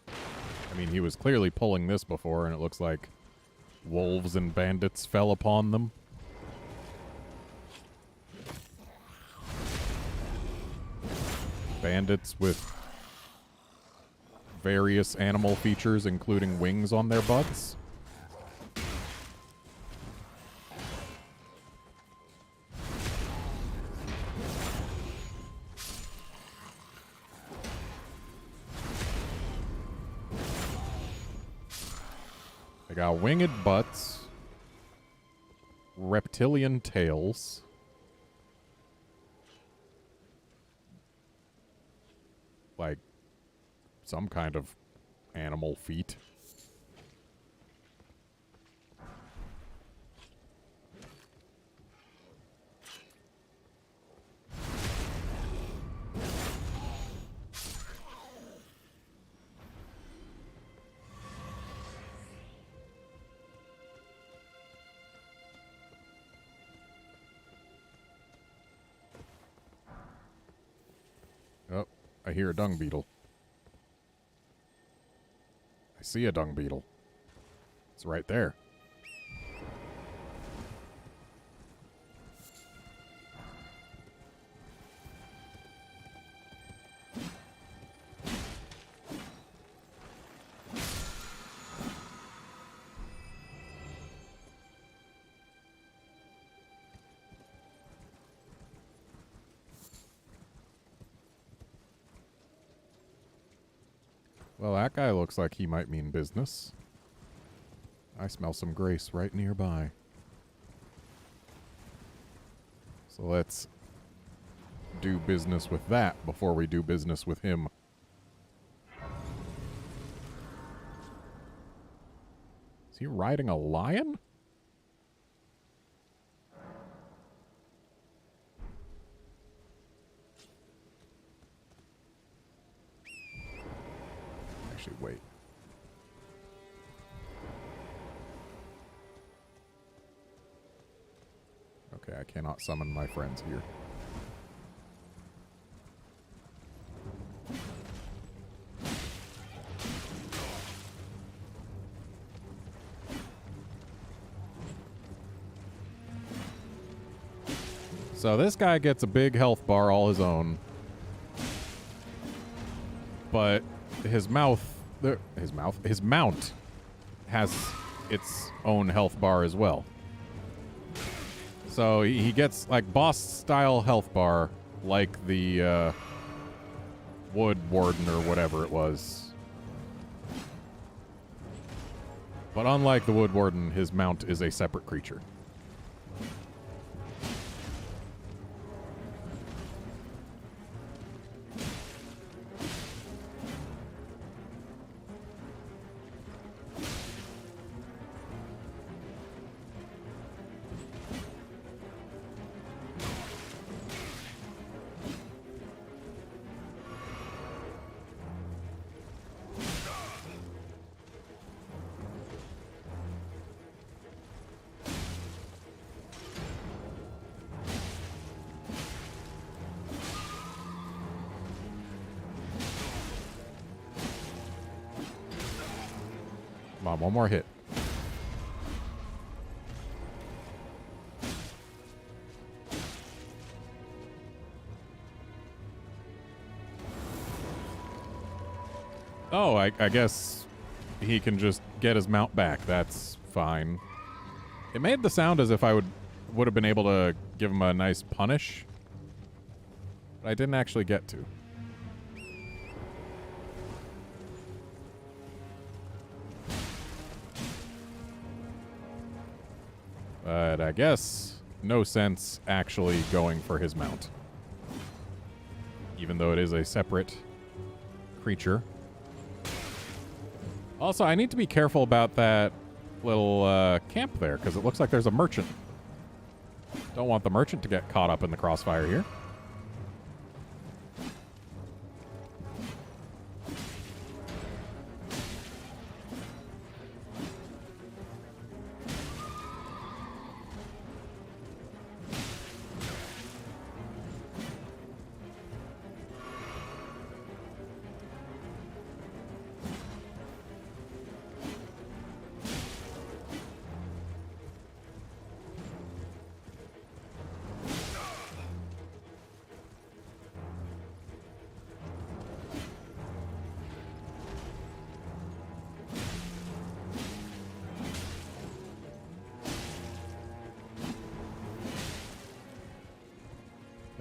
I mean, he was clearly pulling this before, and it looks like wolves and bandits fell upon them. Bandits with various animal features, including wings on their butts. They got winged butts, reptilian tails, like some kind of animal feet. Oh, I hear a dung beetle. I see a dung beetle. It's right there. Well, that guy looks like he might mean business. I smell some grace right nearby. So let's do business with that before we do business with him. Is he riding a lion? Actually, wait. Okay, I cannot summon my friends here. So this guy gets a big health bar all his own. But his mount has its own health bar as well. So he gets like boss style health bar like the wood warden or whatever it was. But unlike the wood warden, his mount is a separate creature. Come on, one more hit. Oh, I guess he can just get his mount back. That's fine. It made the sound as if I would have been able to give him a nice punish. But I didn't actually get to. But I guess no sense actually going for his mount. Even though it is a separate creature. Also, I need to be careful about that little camp there, because it looks like there's a merchant. Don't want the merchant to get caught up in the crossfire here.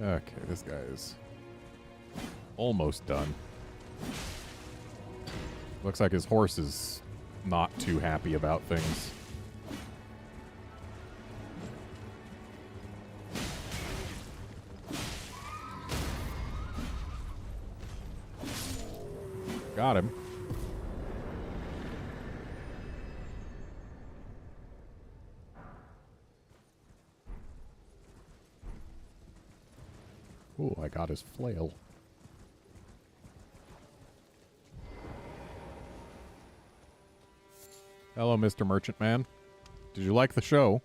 Okay, this guy is almost done. Looks like his horse is not too happy about things. Got him. Ooh, I got his flail. Hello, Mr. Merchant Man. Did you like the show?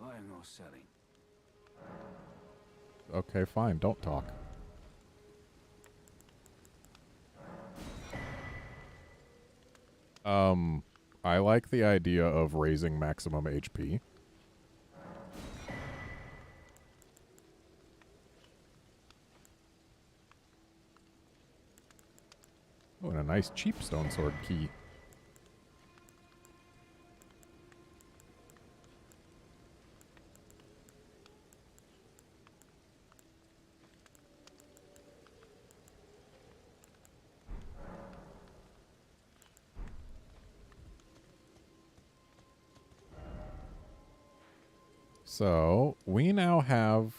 Buying or selling? Okay, fine. Don't talk. I like the idea of raising maximum HP. Oh, and a nice cheap stone sword key. So, we now have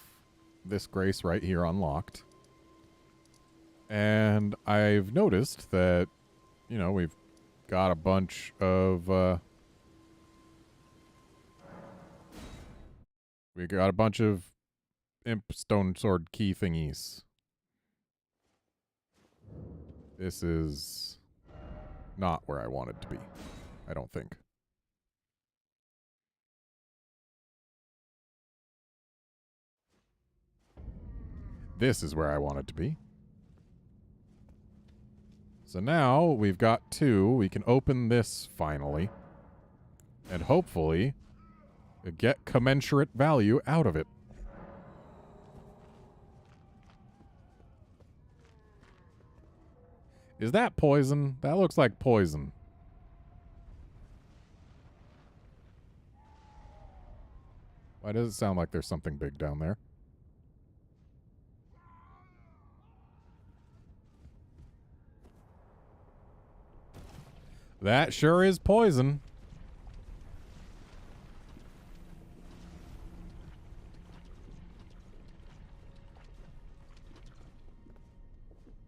this grace right here unlocked. And I've noticed that, you know, we've got a bunch of, imp stone sword key thingies. This is not where I wanted to be, I don't think. This is where I wanted to be. So now we've got 2. We can open this finally. And hopefully get commensurate value out of it. Is that poison? That looks like poison. Why does it sound like there's something big down there? That sure is poison.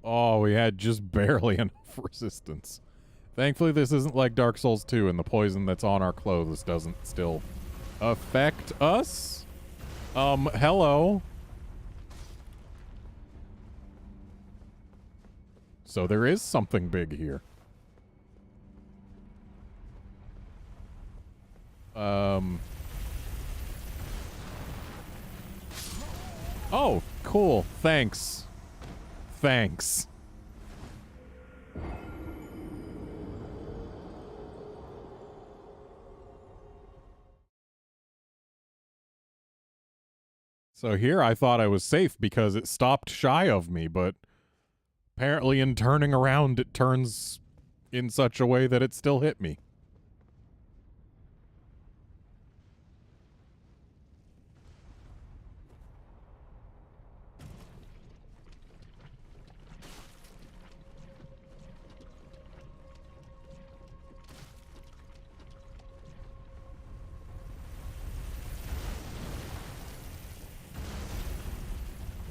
Oh, we had just barely enough resistance. Thankfully, this isn't like Dark Souls 2 and the poison that's on our clothes doesn't still affect us. Hello. So there is something big here. Oh, cool. Thanks. Thanks. So here I thought I was safe because it stopped shy of me, but apparently in turning around it turns in such a way that it still hit me.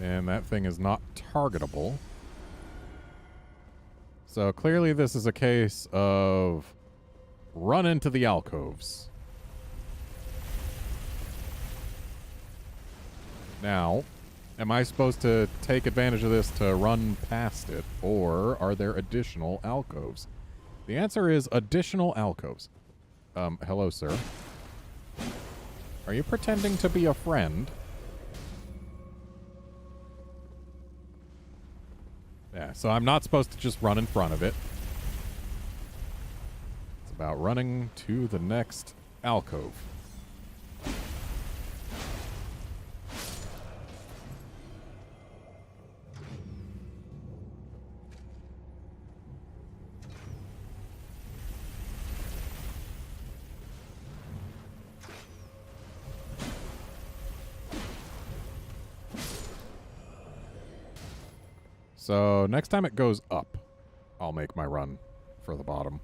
And that thing is not targetable. So clearly this is a case of run into the alcoves. Now, am I supposed to take advantage of this to run past it, or are there additional alcoves? The answer is additional alcoves. Hello, sir. Are you pretending to be a friend? Yeah, so I'm not supposed to just run in front of it. It's about running to the next alcove. So next time it goes up, I'll make my run for the bottom.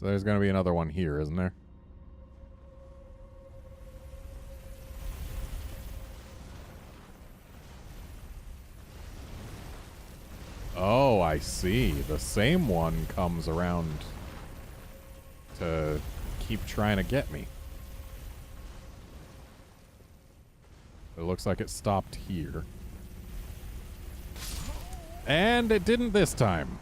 So there's going to be another one here, isn't there? Oh, I see. The same one comes around to keep trying to get me. It looks like it stopped here. And it didn't this time.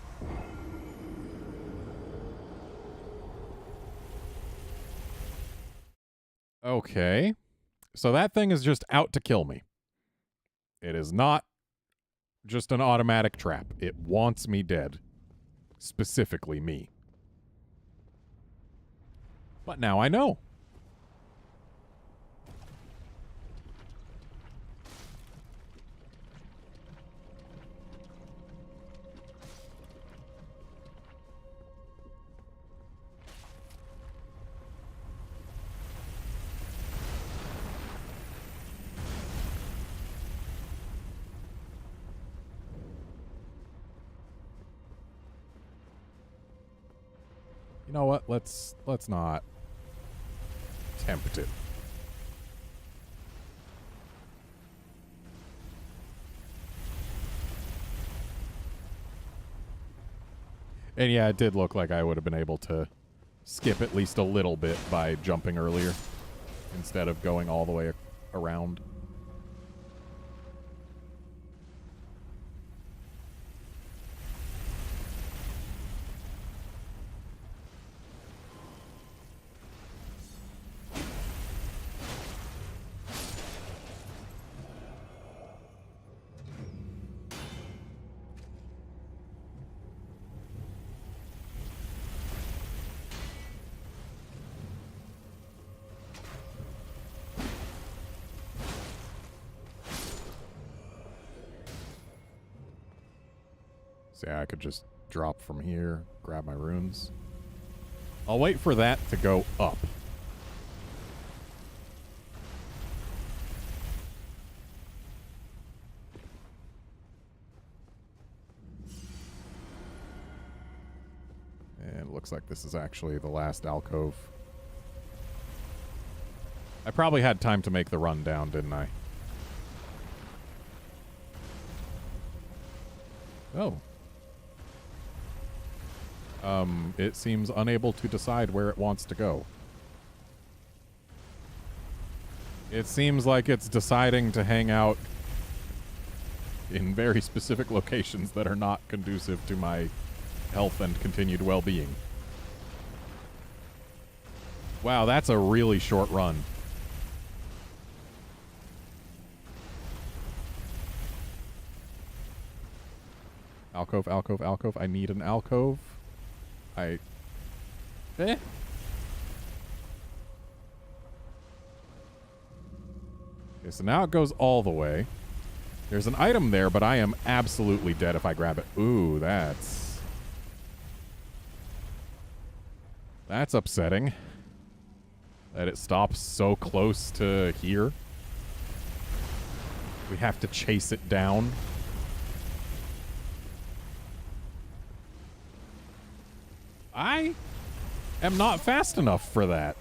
Okay. So that thing is just out to kill me. It is not just an automatic trap. It wants me dead. Specifically me. But now I know. You know what? Let's not tempt it. And yeah, it did look like I would have been able to skip at least a little bit by jumping earlier instead of going all the way around. See, I could just drop from here, grab my runes. I'll wait for that to go up. And it looks like this is actually the last alcove. I probably had time to make the run down, didn't I? Oh. It seems unable to decide where it wants to go. It seems like it's deciding to hang out in very specific locations that are not conducive to my health and continued well-being. Wow, that's a really short run. Alcove, alcove, alcove. I need an alcove. Eh? Okay, so now it goes all the way. There's an item there, but I am absolutely dead if I grab it. Ooh, that's upsetting. That it stops so close to here. We have to chase it down. I am not fast enough for that.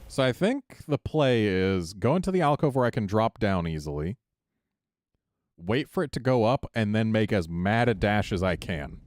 So I think the play is go into the alcove where I can drop down easily, wait for it to go up, and then make as mad a dash as I can.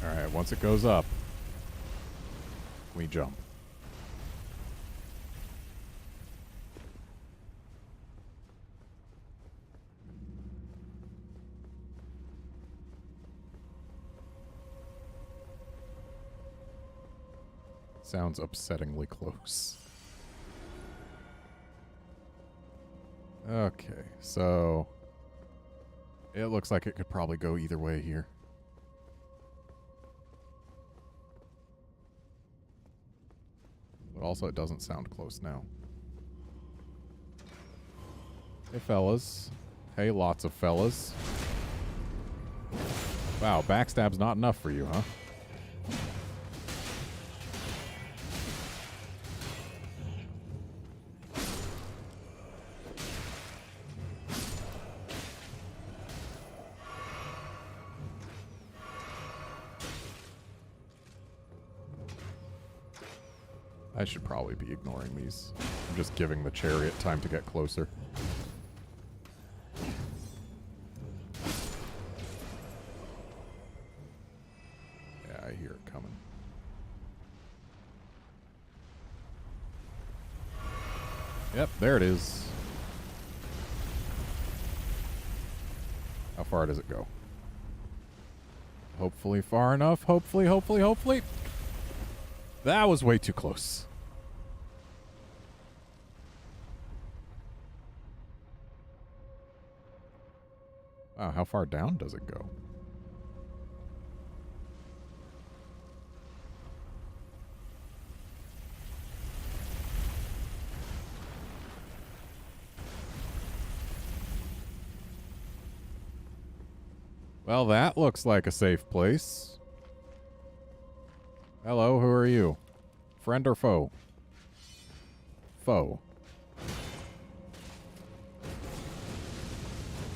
Alright, once it goes up, we jump. Sounds upsettingly close. Okay, so it looks like it could probably go either way here. But also it doesn't sound close now. Hey, fellas. Hey, lots of fellas. Wow, backstab's not enough for you, huh? I should probably be ignoring these. I'm just giving the chariot time to get closer. Yeah, I hear it coming. Yep, there it is. How far does it go? Hopefully far enough. Hopefully, hopefully, hopefully. That was way too close. Wow, how far down does it go? Well, that looks like a safe place. Hello, who are you? Friend or foe? Foe.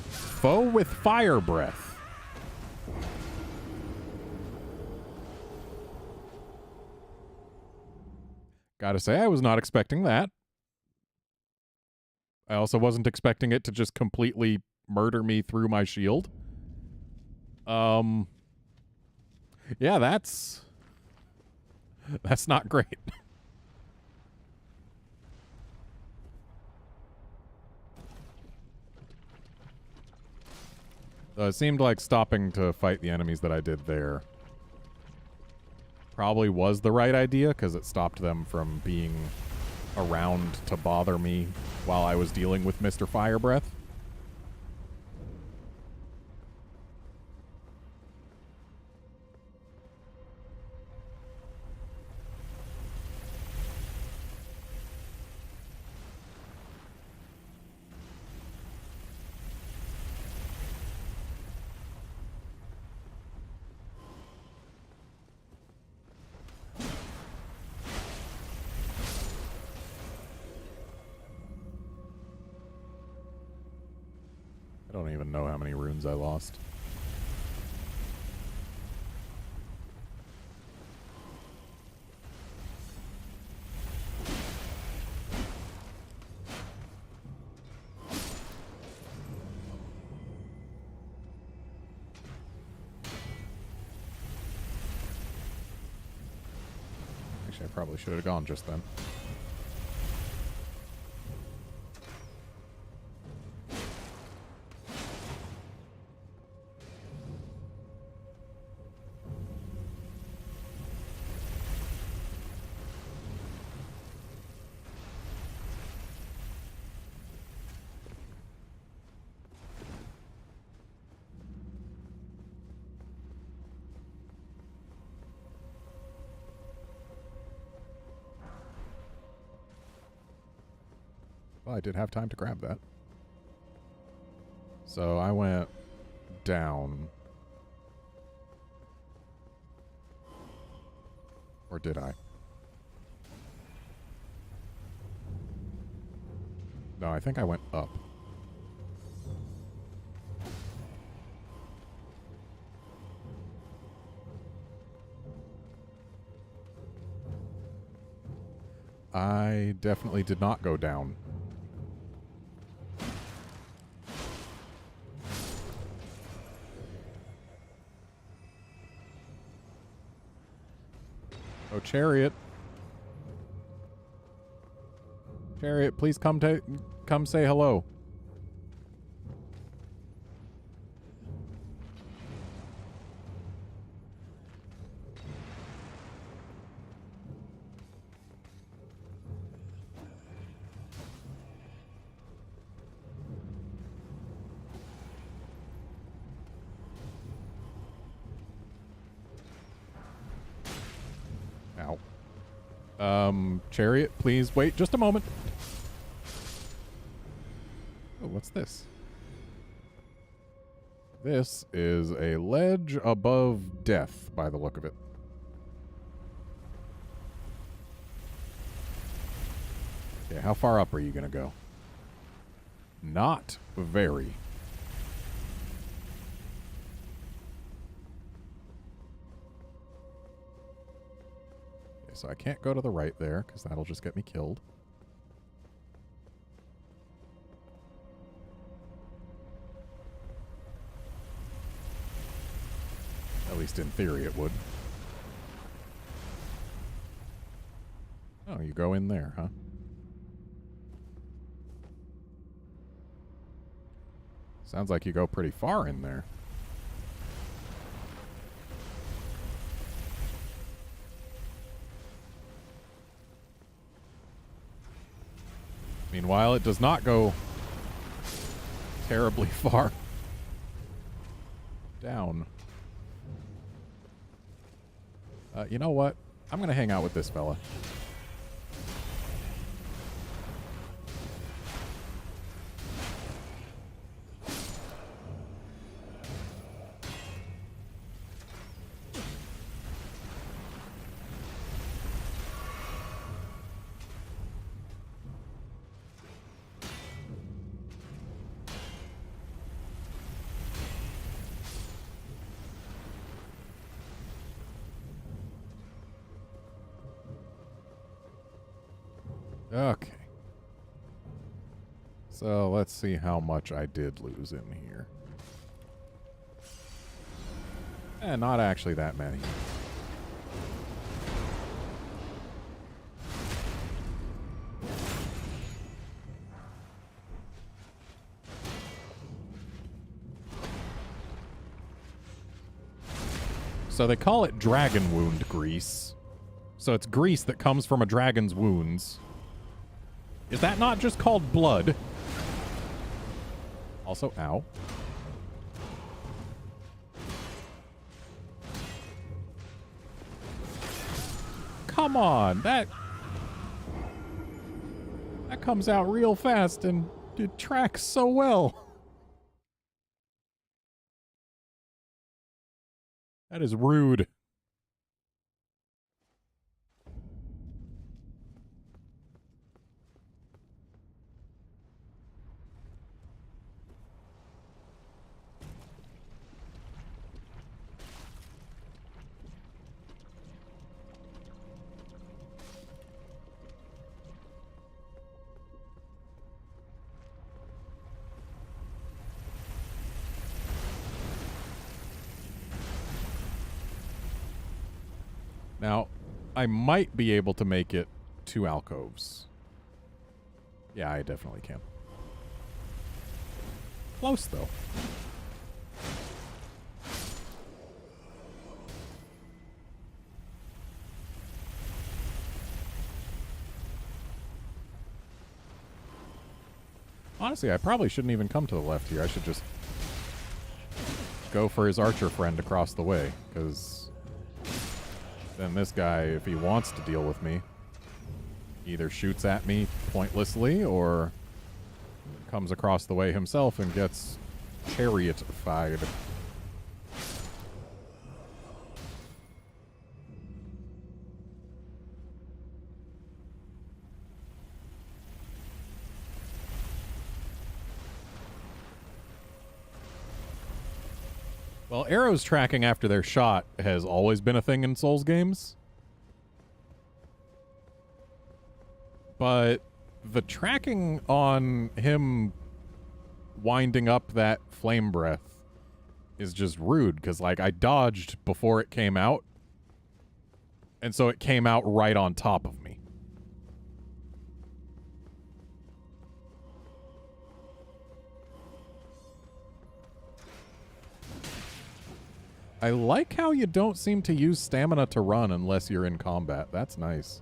Foe with fire breath. Gotta say, I was not expecting that. I also wasn't expecting it to just completely murder me through my shield. Yeah, that's not great. It seemed like stopping to fight the enemies that I did there probably was the right idea, because it stopped them from being around to bother me while I was dealing with Mr. Firebreath. I don't even know how many runes I lost. Actually, I probably should have gone just then. Well, I did have time to grab that. So I went down. Or did I? No, I think I went up. I definitely did not go down. Oh, Chariot. Chariot, please come say hello. Ow. Chariot, please wait just a moment. Oh, what's this? This is a ledge above death, by the look of it. Okay, how far up are you gonna go? Not very. Okay, so I can't go to the right there, because that'll just get me killed. At least in theory it would. Oh, you go in there, huh? Sounds like you go pretty far in there. Meanwhile, it does not go terribly far down. You know what? I'm going to hang out with this fella. Okay. So let's see how much I did lose in here. Not actually that many. So they call it dragon wound grease. So it's grease that comes from a dragon's wounds. Is that not just called blood? Also, ow. Come on, that comes out real fast and it tracks so well. That is rude. Now, I might be able to make it 2 alcoves. Yeah, I definitely can. Close, though. Honestly, I probably shouldn't even come to the left here. I should just go for his archer friend across the way, because then this guy, if he wants to deal with me, either shoots at me pointlessly or comes across the way himself and gets chariot-fied. Well, arrows tracking after their shot has always been a thing in Souls games. But the tracking on him winding up that flame breath is just rude, because, like, I dodged before it came out, and so it came out right on top of me. I like how you don't seem to use stamina to run unless you're in combat. That's nice.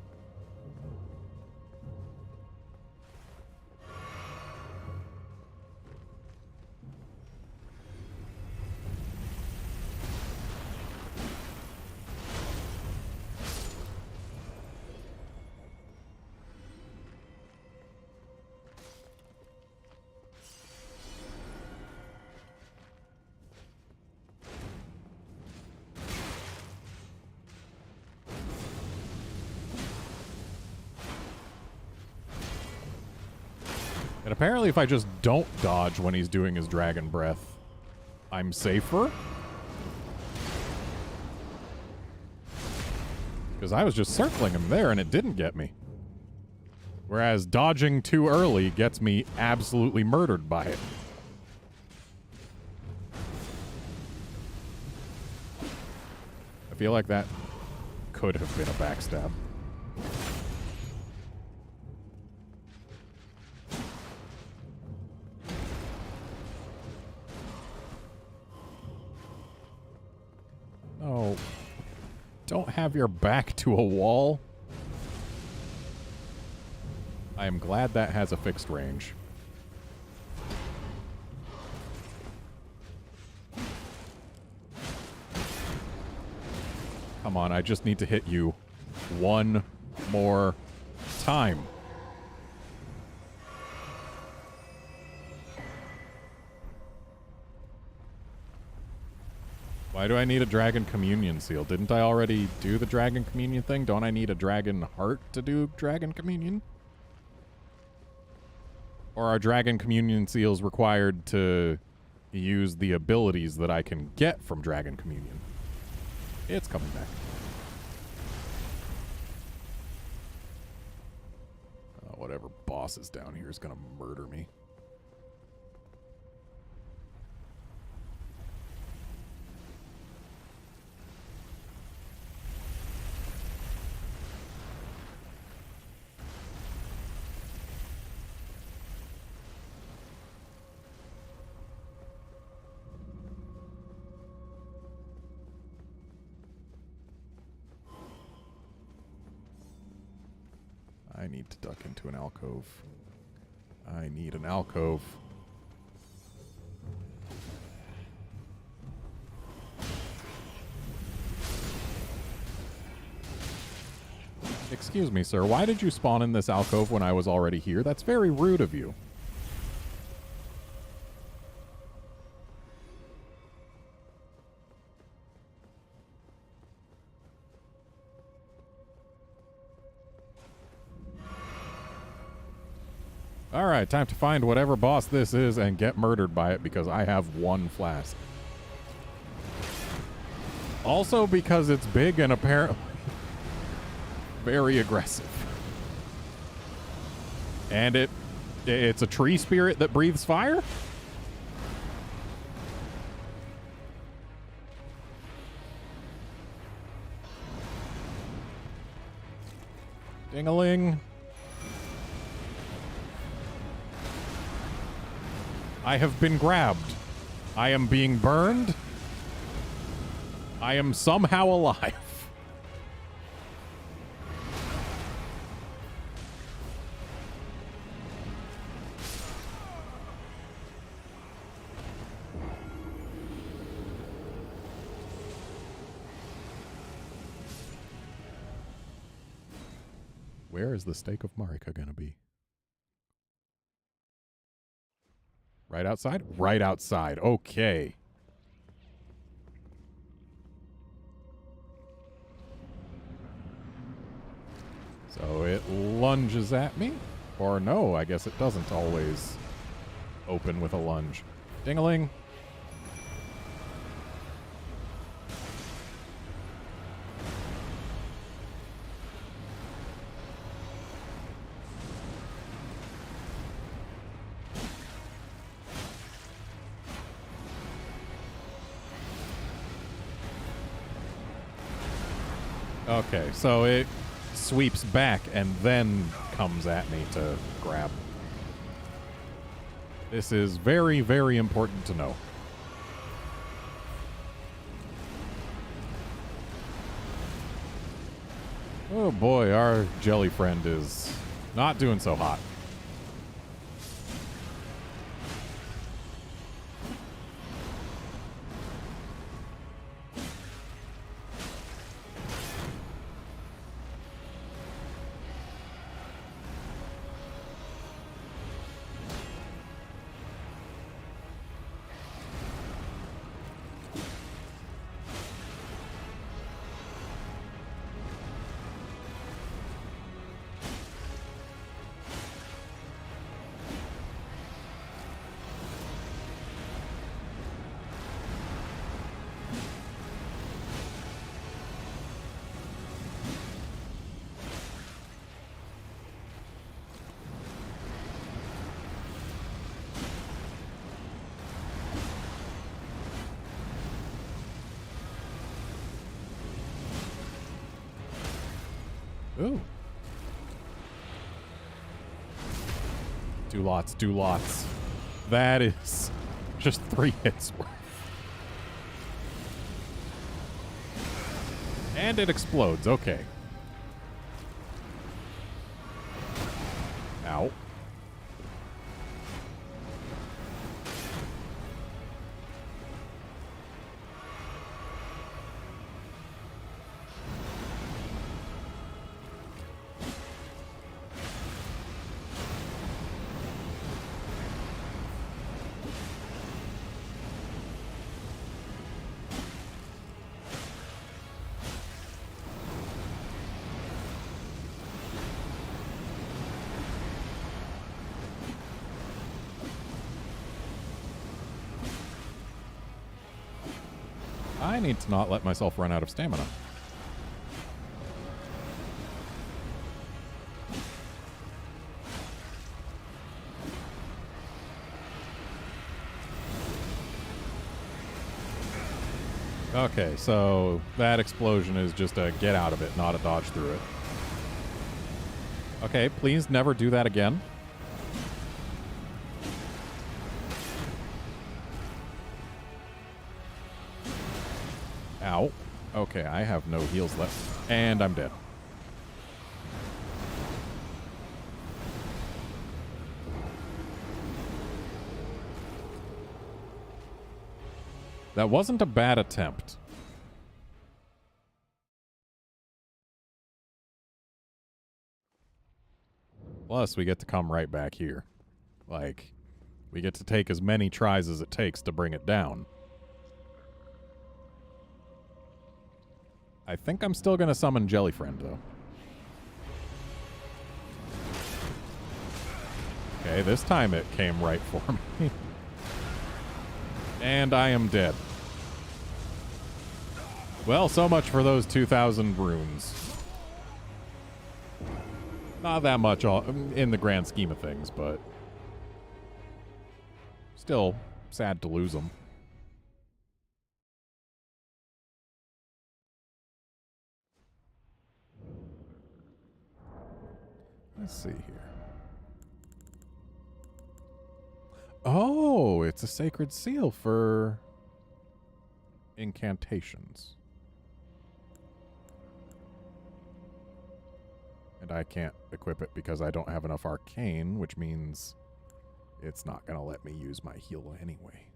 And apparently if I just don't dodge when he's doing his dragon breath, I'm safer. Because I was just circling him there and it didn't get me. Whereas dodging too early gets me absolutely murdered by it. I feel like that could have been a backstab. Oh, don't have your back to a wall. I am glad that has a fixed range. Come on, I just need to hit you one more time. Why do I need a dragon communion seal? Didn't I already do the dragon communion thing? Don't I need a dragon heart to do dragon communion? Or are dragon communion seals required to use the abilities that I can get from dragon communion? It's coming back. Whatever boss is down here is gonna murder me. I need to duck into an alcove. I need an alcove. Excuse me, sir. Why did you spawn in this alcove when I was already here? That's very rude of you. Alright, time to find whatever boss this is and get murdered by it because I have one flask. Also because it's big and apparently very aggressive. And it's a tree spirit that breathes fire? Ding-a-ling. I have been grabbed. I am being burned. I am somehow alive. Where is the stake of Marika gonna be? Right outside? Right outside. Okay. So it lunges at me. Or no, I guess it doesn't always open with a lunge. Ding-a-ling. Okay, so it sweeps back and then comes at me to grab. This is very, very important to know. Oh boy, our jelly friend is not doing so hot. Ooh. Do lots, do lots. That is just 3 hits worth. And it explodes, okay. Ow. I need to not let myself run out of stamina. Okay, so that explosion is just a get out of it, not a dodge through it. Okay, please never do that again. Ow. Okay, I have no heals left. And I'm dead. That wasn't a bad attempt. Plus, we get to come right back here. Like, we get to take as many tries as it takes to bring it down. I think I'm still going to summon Jellyfriend, though. Okay, this time it came right for me. And I am dead. Well, so much for those 2,000 runes. Not that much in the grand scheme of things, but still sad to lose them. Let's see here. Oh, it's a sacred seal for incantations. And I can't equip it because I don't have enough arcane, which means it's not going to let me use my heal anyway.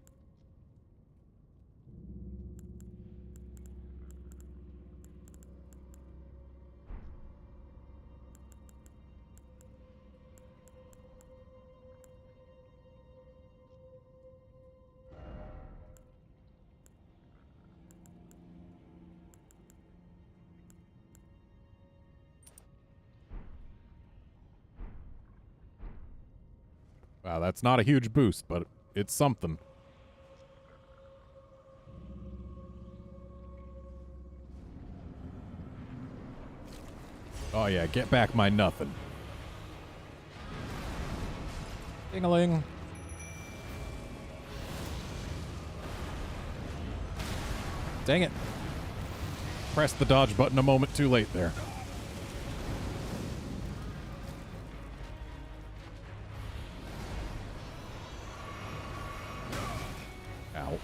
Wow, that's not a huge boost, but it's something. Oh yeah, get back my nothing. Ding-a-ling. Dang it. Pressed the dodge button a moment too late there. Ow.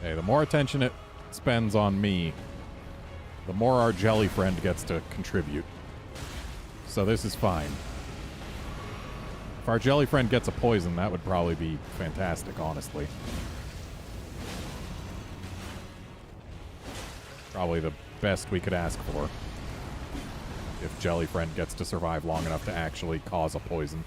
Hey, the more attention it spends on me, the more our jelly friend gets to contribute. So this is fine. If our jelly friend gets a poison, that would probably be fantastic, honestly. Probably the best we could ask for. If jelly friend gets to survive long enough to actually cause a poison.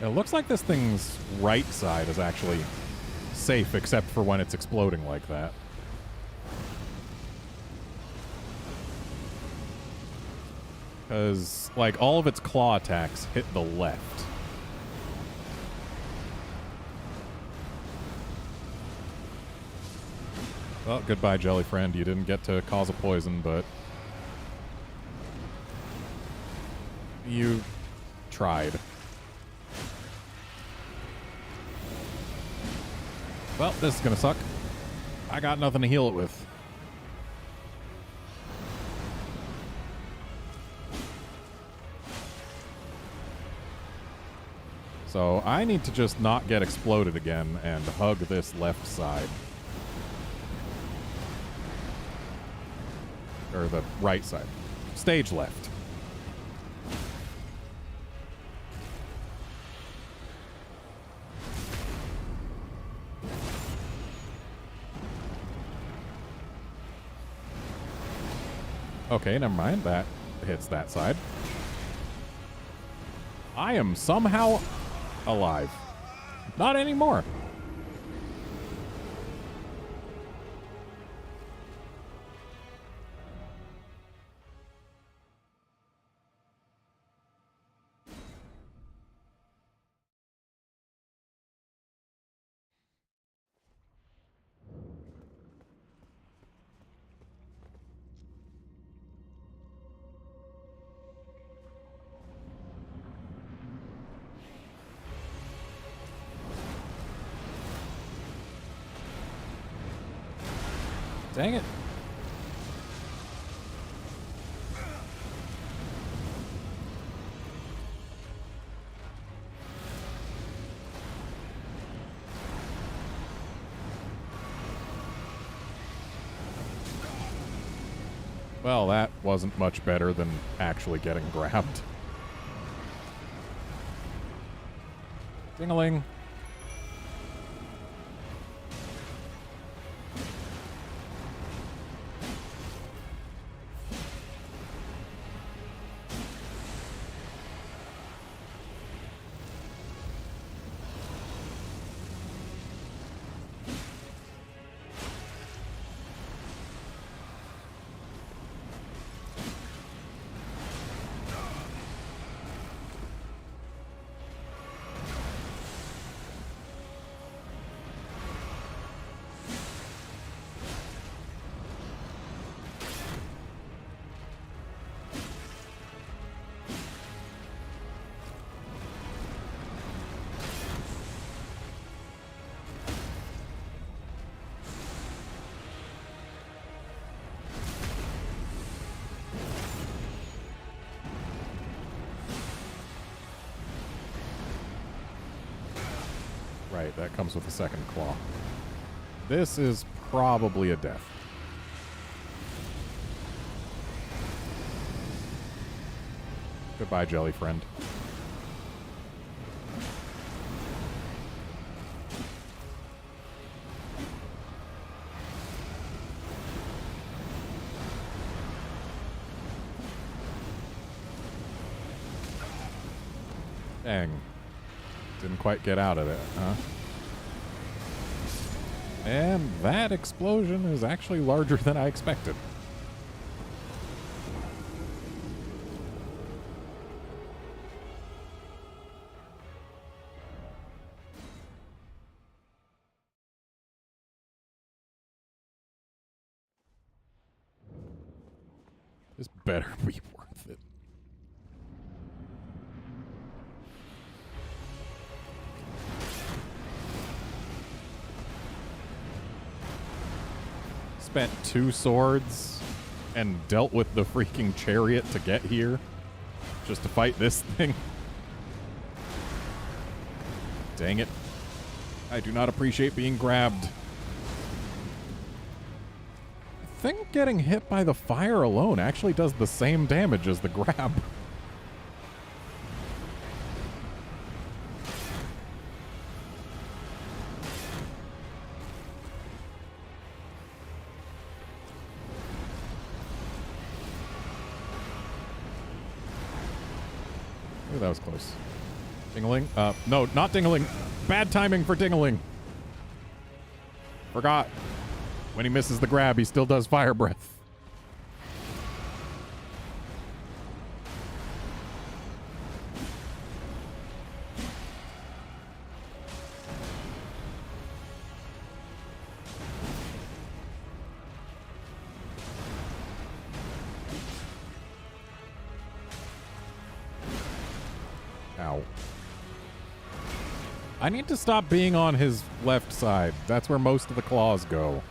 It looks like this thing's right side is actually safe, except for when it's exploding like that. Because, like, all of its claw attacks hit the left. Well, goodbye, jelly friend. You didn't get to cause a poison, but you tried. Well, this is gonna suck. I got nothing to heal it with. So I need to just not get exploded again and hug this left side. Or the right side. Stage left. Okay, never mind. That hits that side. I am somehow alive. Not anymore. Dang it. Well, that wasn't much better than actually getting grabbed. Ding-a-ling. Alright, that comes with a second claw. This is probably a death. Goodbye, jelly friend. Dang. Didn't quite get out of it, huh? And that explosion is actually larger than I expected. This better be worth it. Spent 2 swords and dealt with the freaking chariot to get here just to fight this thing. Dang it. I do not appreciate being grabbed. I think getting hit by the fire alone actually does the same damage as the grab. Ooh, that was close. Dingling? No, not dingling. Bad timing for dingling. Forgot. When he misses the grab, he still does fire breath. Ow. I need to stop being on his left side. That's where most of the claws go.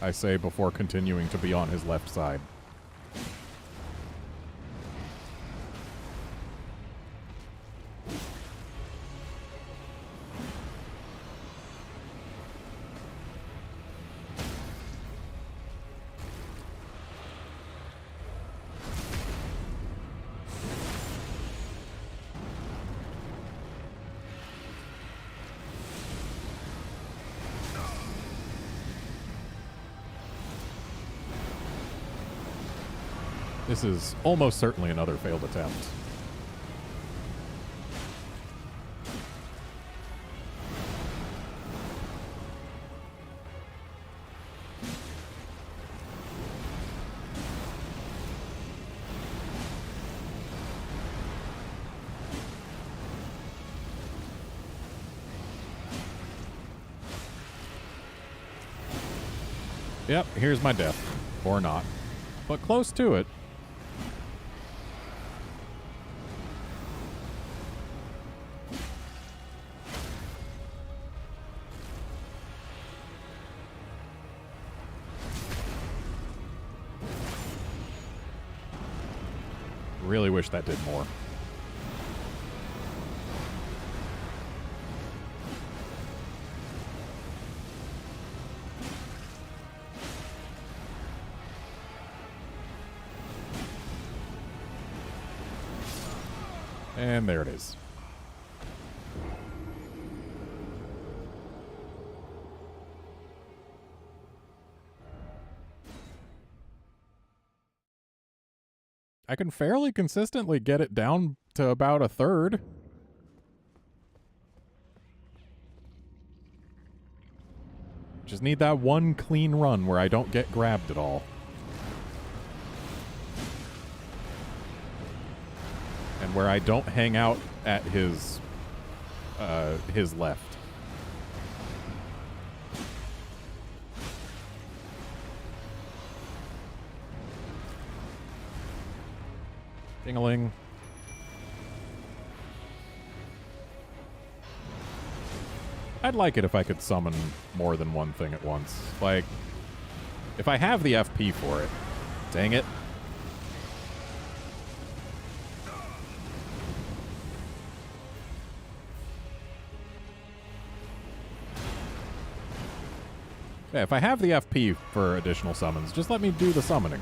I say before continuing to be on his left side. This is almost certainly another failed attempt. Yep, here's my death. Or not. But close to it. Really wish that did more. And there it is. I can fairly consistently get it down to about a third. Just need that one clean run where I don't get grabbed at all. And where I don't hang out at his left. Ding-a-ling. I'd like it if I could summon more than one thing at once. Like, If I have the FP for it. Dang it. Yeah, if I have the FP for additional summons, just let me do the summoning.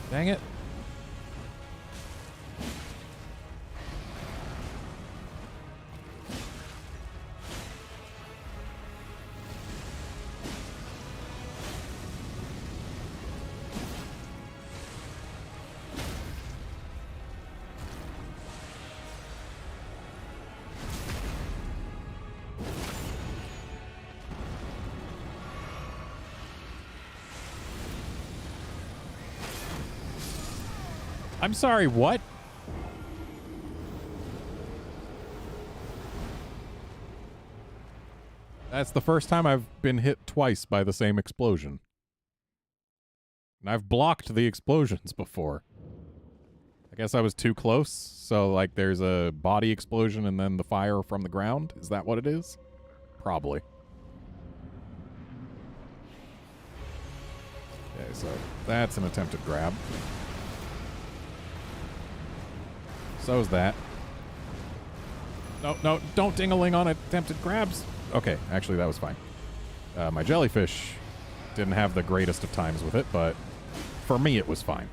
Dang it. I'm sorry, what? That's the first time I've been hit twice by the same explosion. And I've blocked the explosions before. I guess I was too close, so like there's a body explosion and then the fire from the ground? Is that what it is? Probably. Okay, so that's an attempted grab. So's that. No, no, don't ding-a-ling on attempted grabs. Okay, actually that was fine. My jellyfish didn't have the greatest of times with it, but for me it was fine.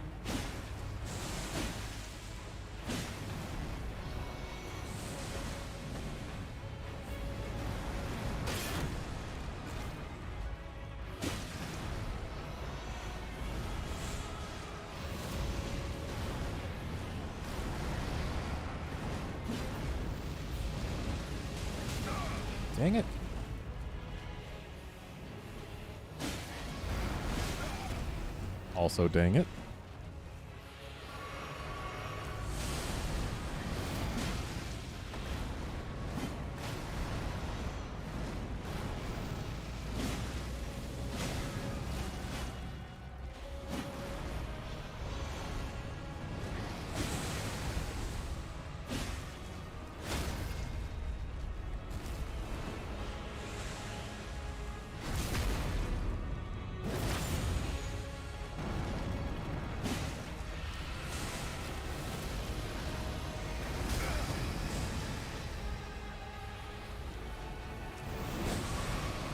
Dang it. Also, dang it.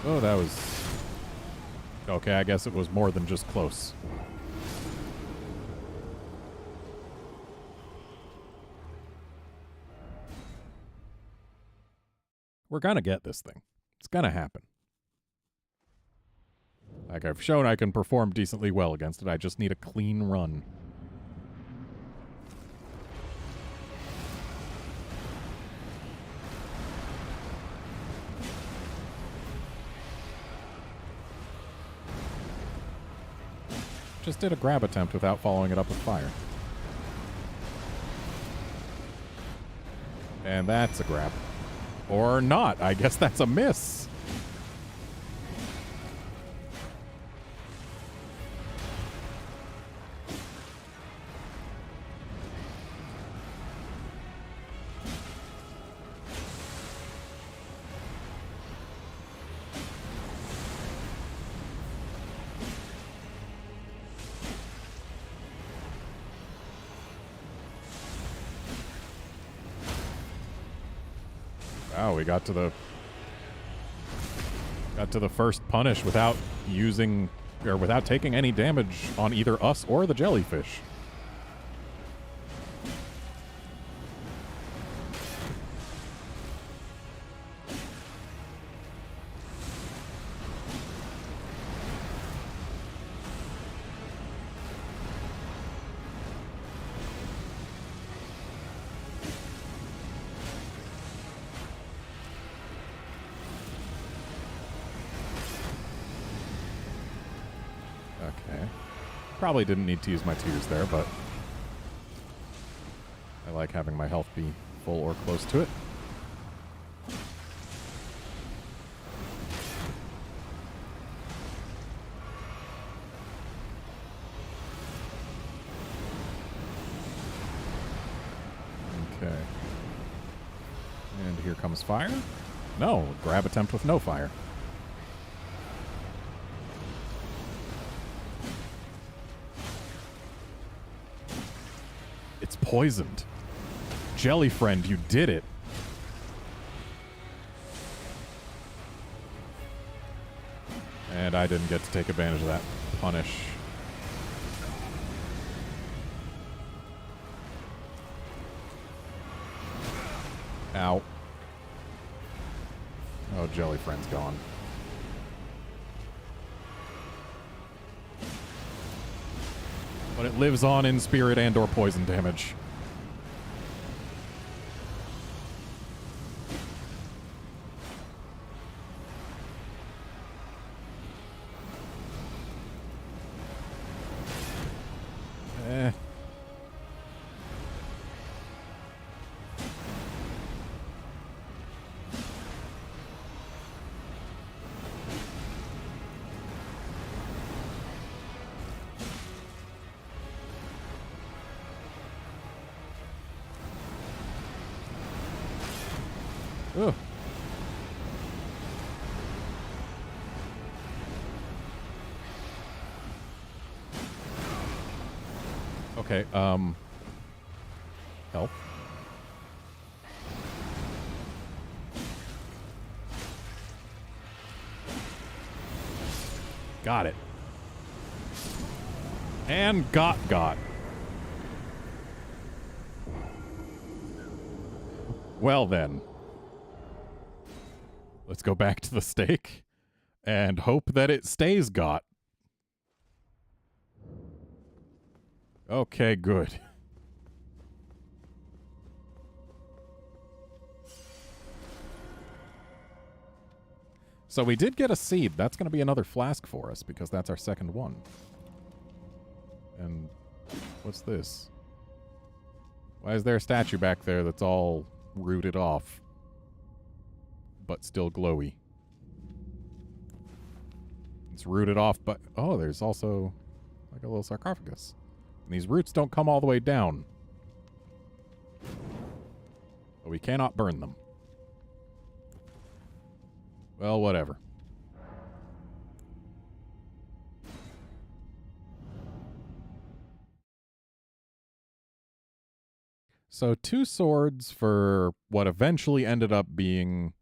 Oh, that was... Okay, I guess it was more than just close. We're gonna get this thing. It's gonna happen. Like I've shown I can perform decently well against it. I just need a clean run. Just did a grab attempt without following it up with fire. And that's a grab. Or not. I guess that's a miss. Wow, we got to the first punish without using or without taking any damage on either us or the jellyfish. Probably didn't need to use my tears there, but I like having my health be full or close to it. Okay. And here comes fire. No, grab attempt with no fire. It's poisoned. Jelly friend, you did it. And I didn't get to take advantage of that punish. Ow. Oh, Jelly friend's gone. But it lives on in spirit and or poison damage. Ugh. Okay, help. Got it. And got. Well then. Let's go back to the stake and hope that it stays got. Okay, good. So we did get a seed. That's going to be another flask for us because that's our second one. And what's this? Why is there a statue back there that's all rooted off, but still glowy? It's rooted off, but... Oh, there's also like a little sarcophagus. And these roots don't come all the way down. But we cannot burn them. Well, whatever. So 2 swords for what eventually ended up being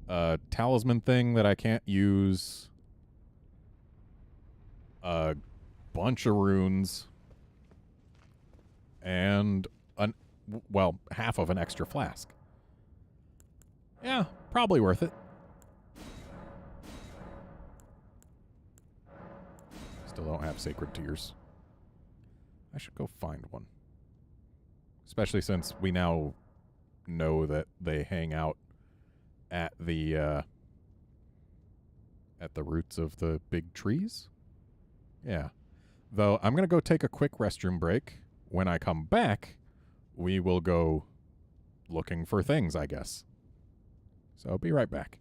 a talisman thing that I can't use. A bunch of runes. And well, half of an extra flask. Yeah, probably worth it. Still don't have sacred tears. I should go find one. Especially since we now know that they hang out at the roots of the big trees. Yeah. Though I'm going to go take a quick restroom break. When I come back, we will go looking for things, I guess. So I'll be right back.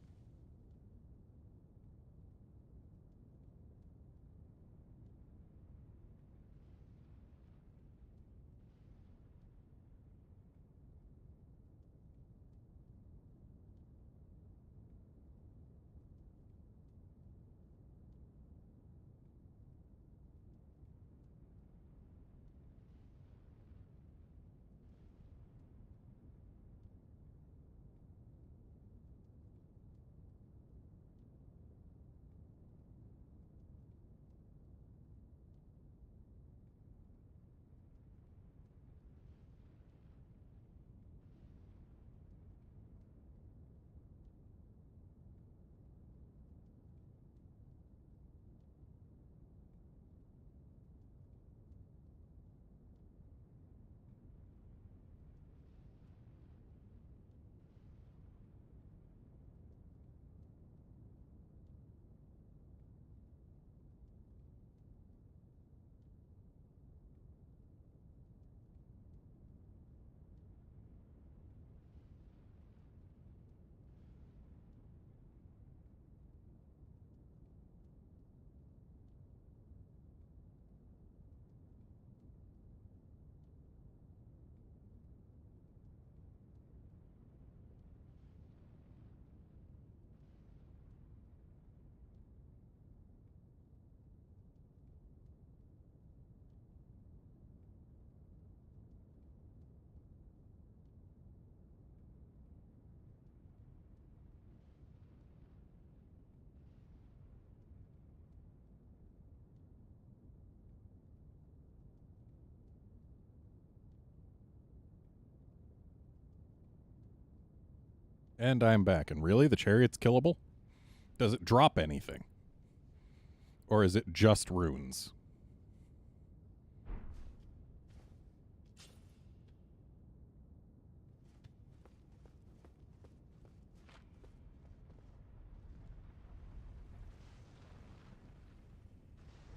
And I'm back. And really, the chariot's killable? Does it drop anything? Or is it just runes?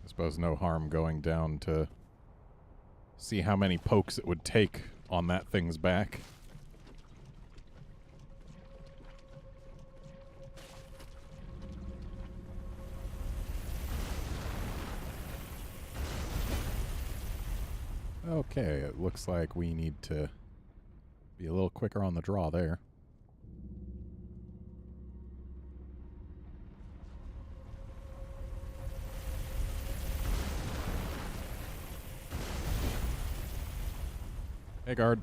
I suppose no harm going down to see how many pokes it would take on that thing's back. Okay, it looks like we need to be a little quicker on the draw there. Hey, guard.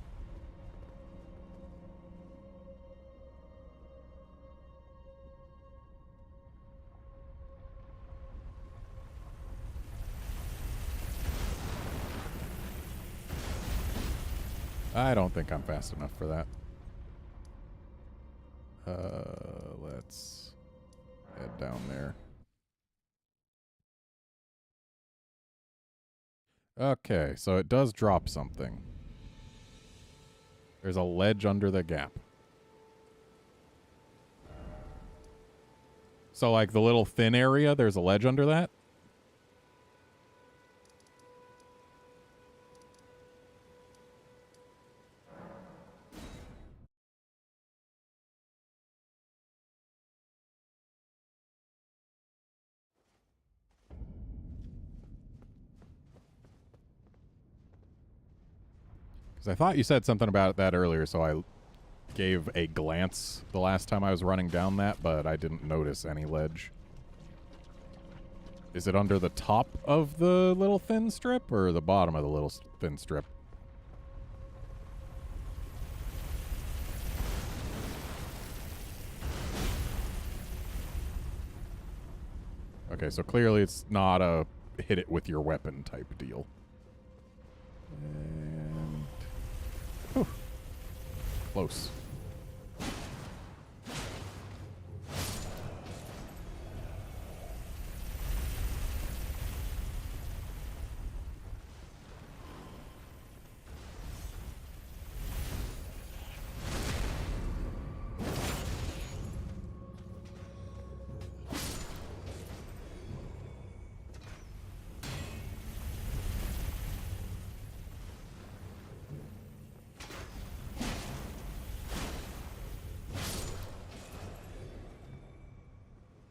I don't think I'm fast enough for that. Let's head down there. Okay, so it does drop something. There's a ledge under the gap. So, like, the little thin area, there's a ledge under that? Because I thought you said something about that earlier, so I gave a glance the last time I was running down that, but I didn't notice any ledge. Is it under the top of the little thin strip or the bottom of the little thin strip? Okay, so clearly it's not a hit it with your weapon type deal. And... whew, close.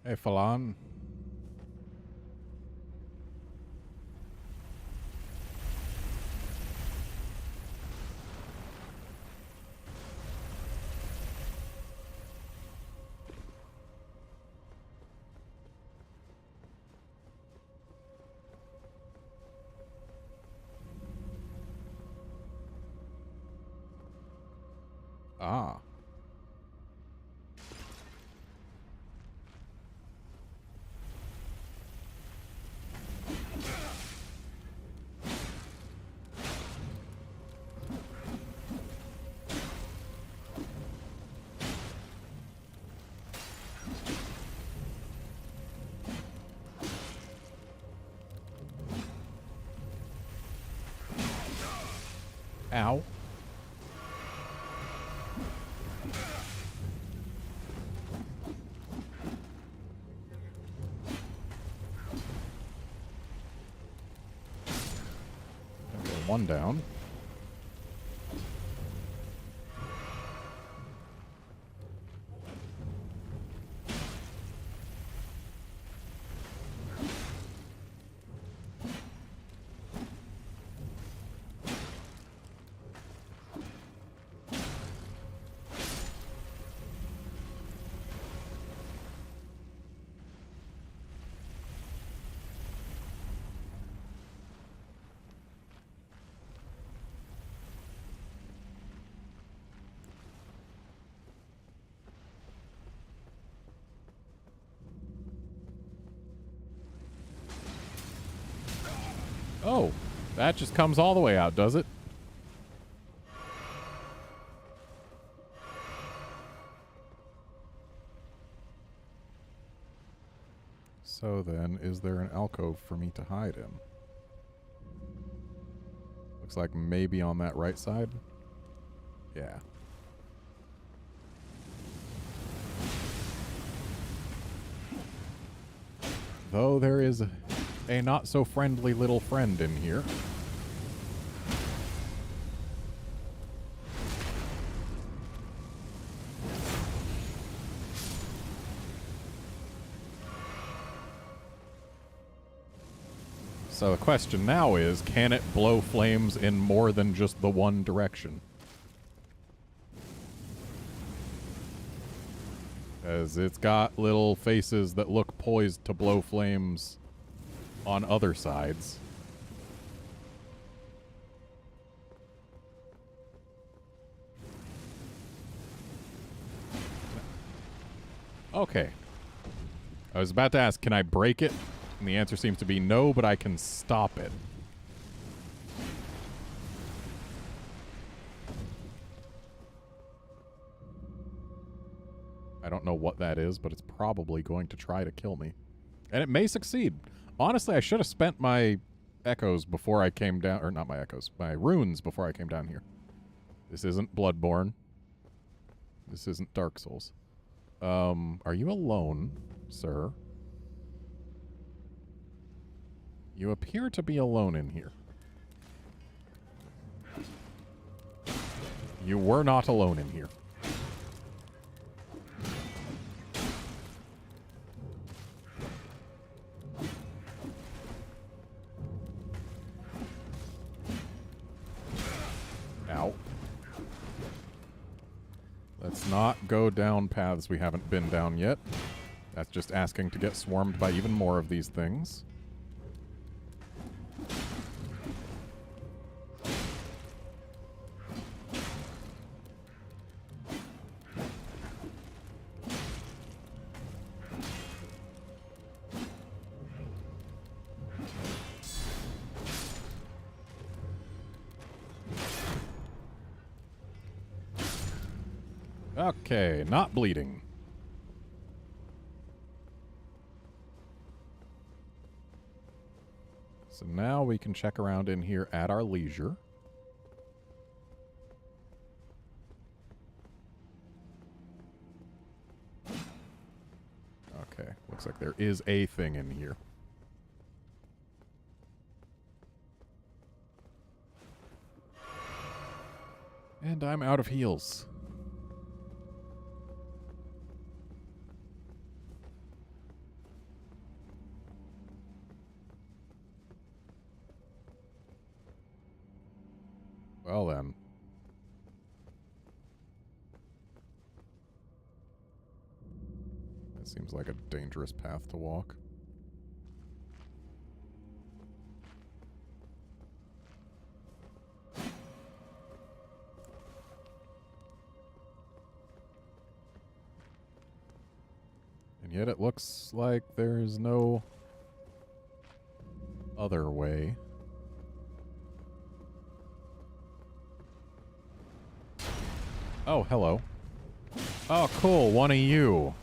Hey, Falan. Ah. Ow. Okay, one down. Oh, that just comes all the way out, does it? So then, is there an alcove for me to hide in? Looks like maybe on that right side. Yeah. Though there is a not-so-friendly little friend in here. So the question now is, can it blow flames in more than just the one direction? As it's got little faces that look poised to blow flames on other sides. Okay. I was about to ask, can I break it? And the answer seems to be no, but I can stop it. I don't know what that is, but it's probably going to try to kill me. And it may succeed. Honestly, I should have spent my echoes before I came down, or not my echoes, my runes before I came down here. This isn't Bloodborne. This isn't Dark Souls. Are you alone, sir? You appear to be alone in here. You were not alone in here. Ow. Let's not go down paths we haven't been down yet. That's just asking to get swarmed by even more of these things. Okay, not bleeding. So now we can check around in here at our leisure. Okay, looks like there is a thing in here. And I'm out of heals. Well then. That seems like a dangerous path to walk. And yet it looks like there's no other way. Oh, hello. Oh, cool. One of you.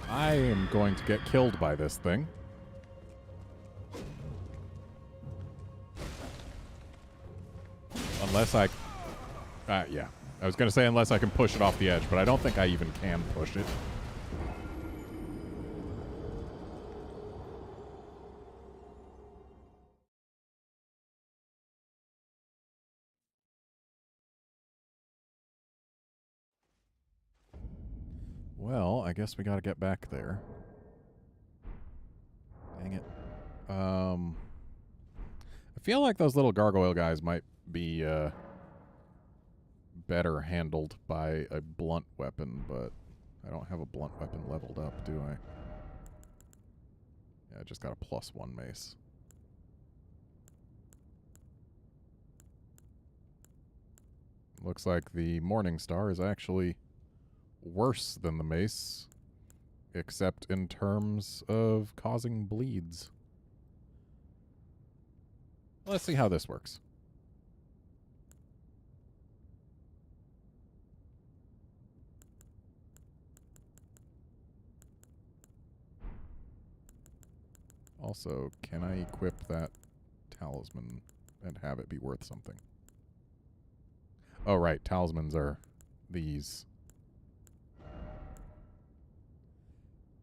I am going to get killed by this thing. Unless I... yeah. I was going to say unless I can push it off the edge, but I don't think I even can push it. Well, I guess we got to get back there. Dang it. I feel like those little gargoyle guys might be, better handled by a blunt weapon, but I don't have a blunt weapon leveled up, do I? Yeah, I just got a +1 mace. Looks like the Morning Star is actually worse than the mace, except in terms of causing bleeds. Let's see how this works. Also, can I equip that talisman and have it be worth something? Oh, right. Talismans are these.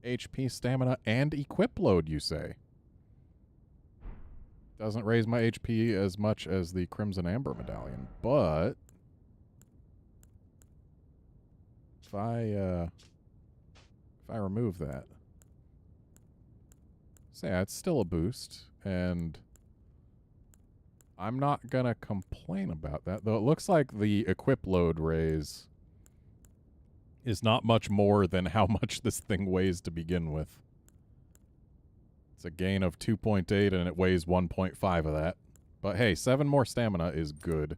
HP, stamina, and equip load, you say? Doesn't raise my HP as much as the Crimson Amber Medallion, but if I remove that, so yeah, it's still a boost, and I'm not gonna complain about that, though it looks like the equip load raise is not much more than how much this thing weighs to begin with. It's a gain of 2.8 and it weighs 1.5 of that. But hey, 7 more stamina is good.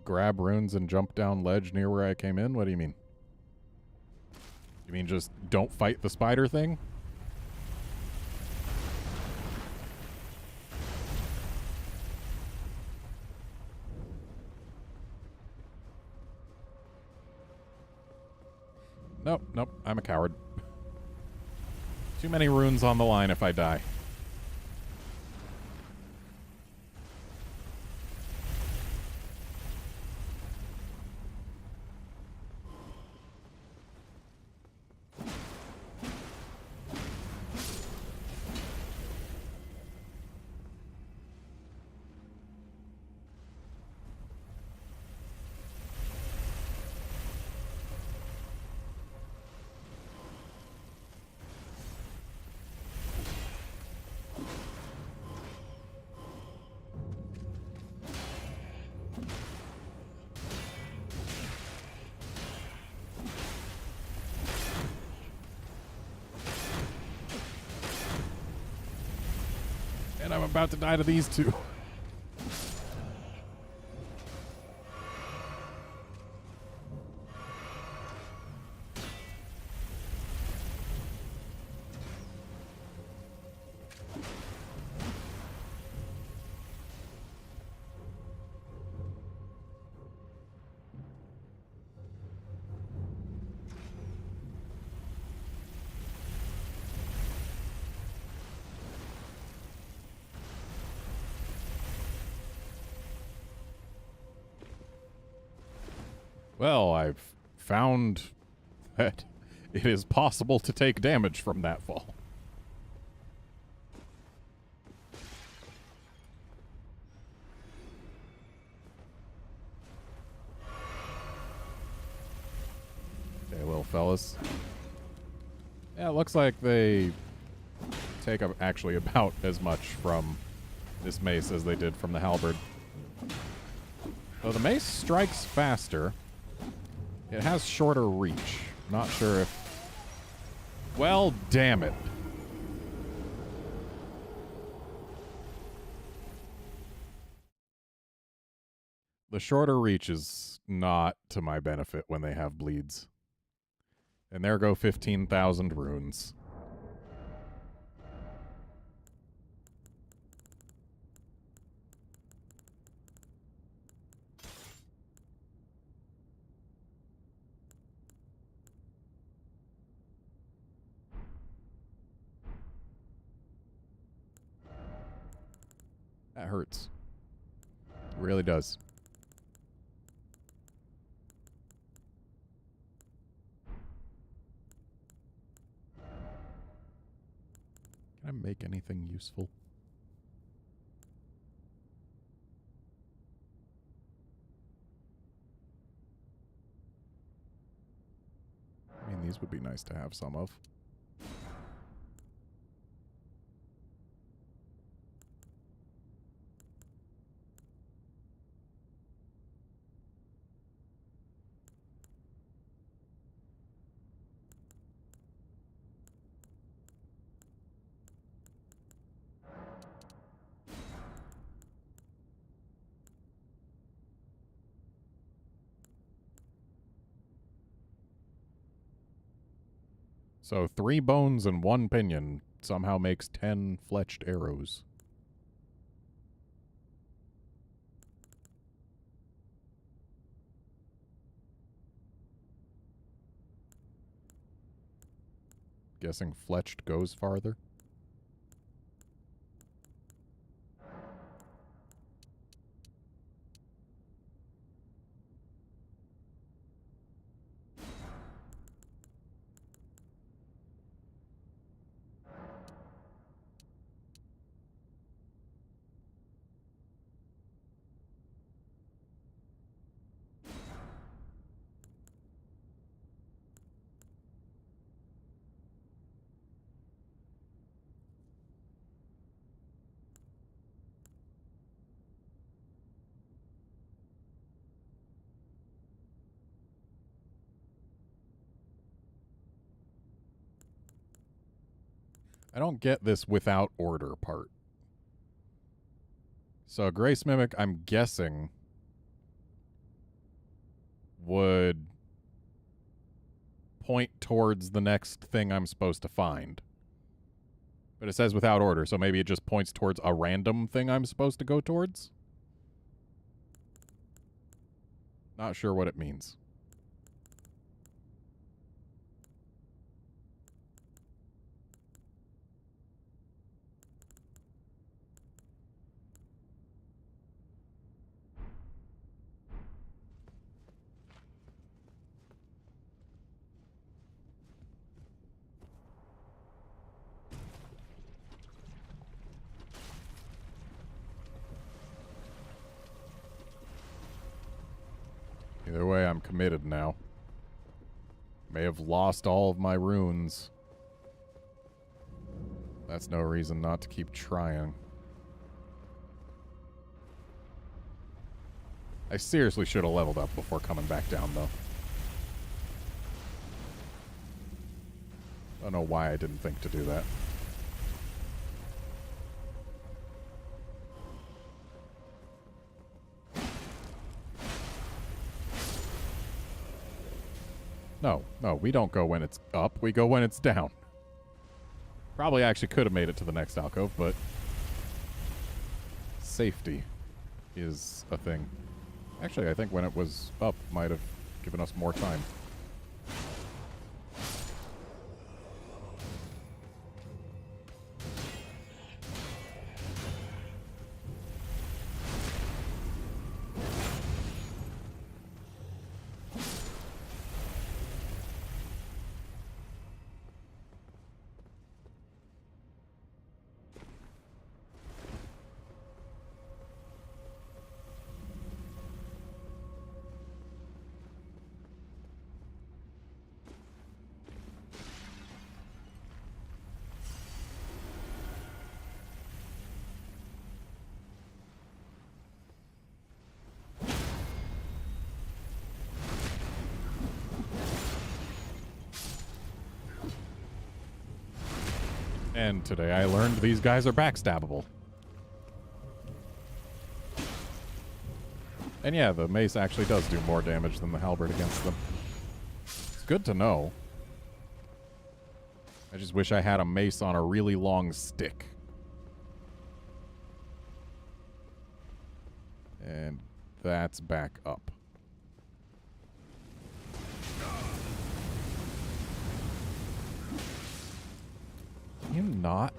Grab runes and jump down ledge near where I came in? What do you mean? You mean just don't fight the spider thing? Nope, nope, I'm a coward. Too many runes on the line if I die. And I'm about to die to these two. Well, I've found that it is possible to take damage from that fall. Okay, little fellas. Yeah, it looks like they take up actually about as much from this mace as they did from the halberd. So the mace strikes faster. It has shorter reach. Not sure if... Well, damn it. The shorter reach is not to my benefit when they have bleeds. And there go 15,000 runes. That hurts. It really does. Can I make anything useful? These would be nice to have some of. So 3 bones and 1 pinion somehow makes 10 fletched arrows. Guessing fletched goes farther. I don't get this without order part. So Grace Mimic, I'm guessing, would point towards the next thing I'm supposed to find. But it says without order, so maybe it just points towards a random thing I'm supposed to go towards? Not sure what it means. Either way, I'm committed now. May have lost all of my runes. That's no reason not to keep trying. I seriously should have leveled up before coming back down, though. I don't know why I didn't think to do that. No, we don't go when it's up. We go when it's down. Probably actually could have made it to the next alcove, but safety is a thing. Actually, I think when it was up might have given us more time. And today I learned these guys are backstabbable. And yeah, the mace actually does do more damage than the halberd against them. It's good to know. I just wish I had a mace on a really long stick. And that's back up. Can you not?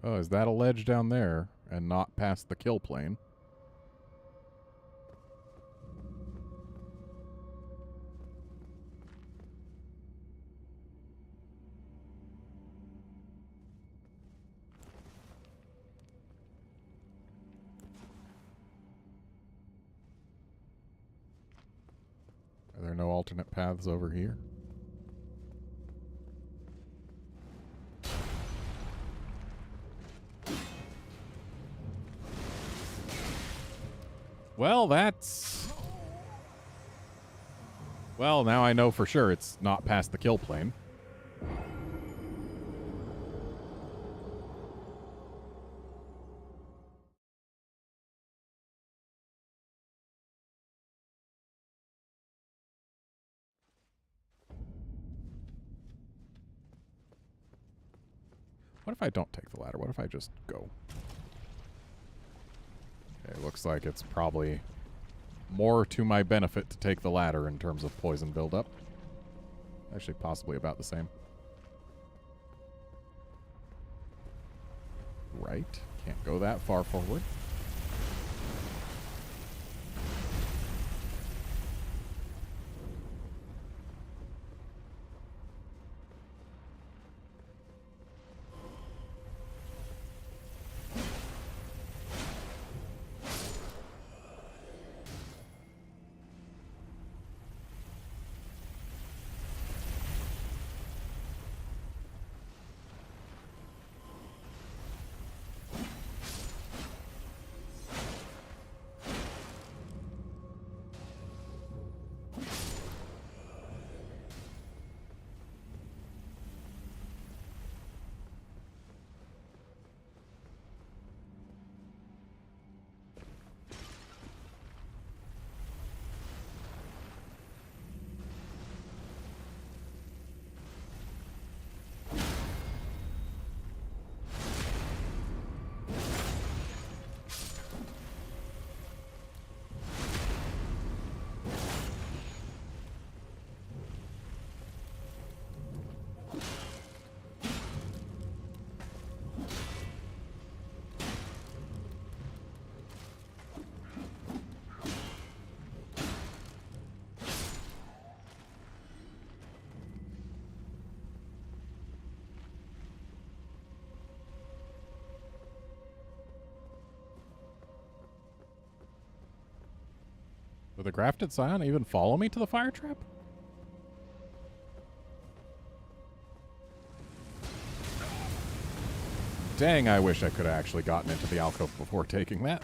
Oh, is that a ledge down there and not past the kill plane? Are there no alternate paths over here? Well, that's... Well, now I know for sure it's not past the kill plane. What if I don't take the ladder? What if I just go? Okay, looks like it's probably more to my benefit to take the ladder in terms of poison buildup. Actually, possibly about the same. Right. Can't go that far forward. Will the grafted scion even follow me to the fire trap? Dang, I wish I could have actually gotten into the alcove before taking that.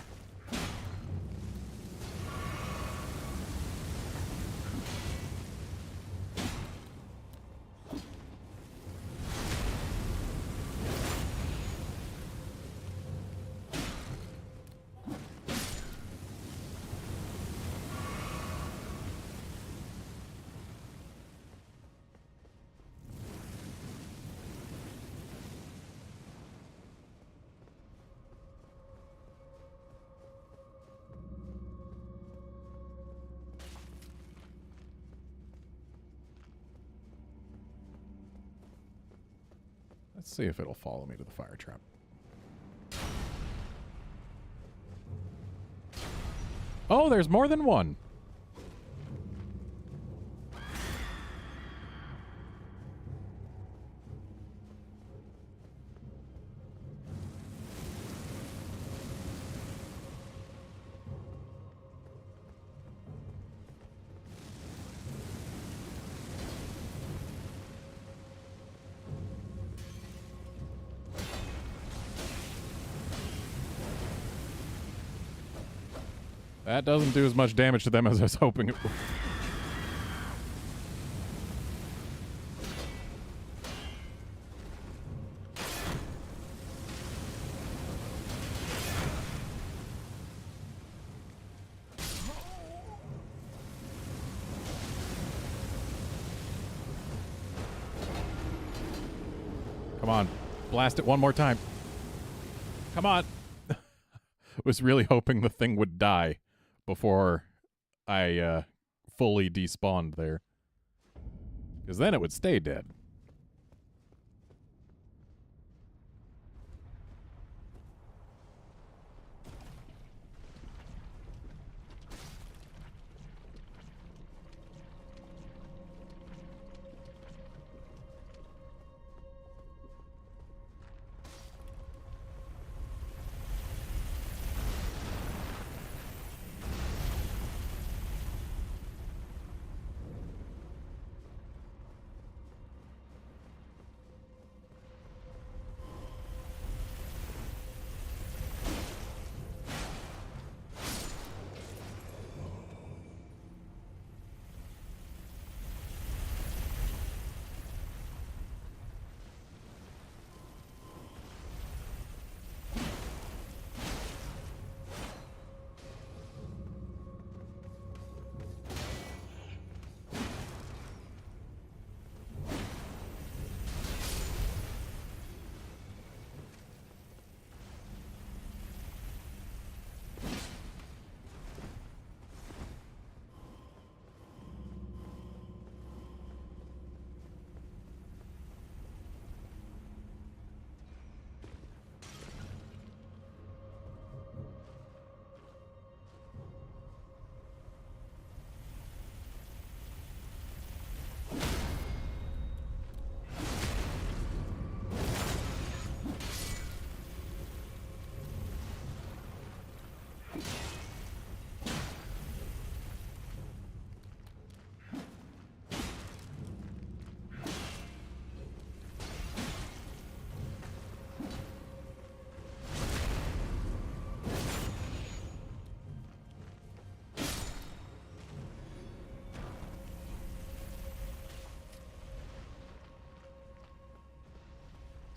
Let's see if it'll follow me to the fire trap. Oh, there's more than one. That doesn't do as much damage to them as I was hoping it would. Come on. Blast it one more time. Come on. Was really hoping the thing would die before I fully despawned there. Because then it would stay dead.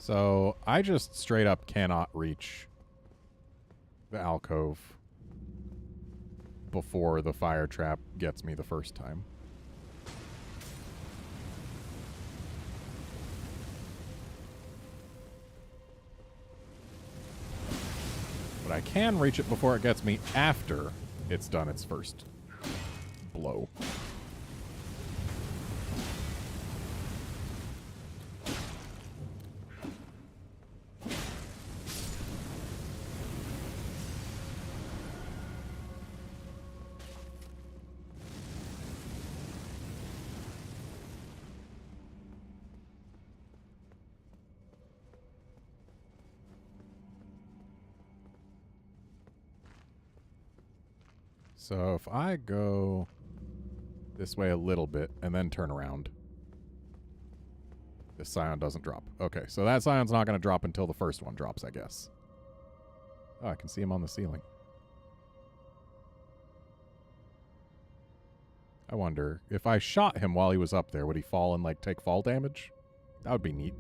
So I just straight up cannot reach the alcove before the fire trap gets me the first time. But I can reach it before it gets me after it's done its first blow. So if I go this way a little bit and then turn around, this scion doesn't drop. Okay, so that scion's not going to drop until the first one drops, I guess. Oh, I can see him on the ceiling. I wonder, if I shot him while he was up there, would he fall and, like, take fall damage? That would be neat.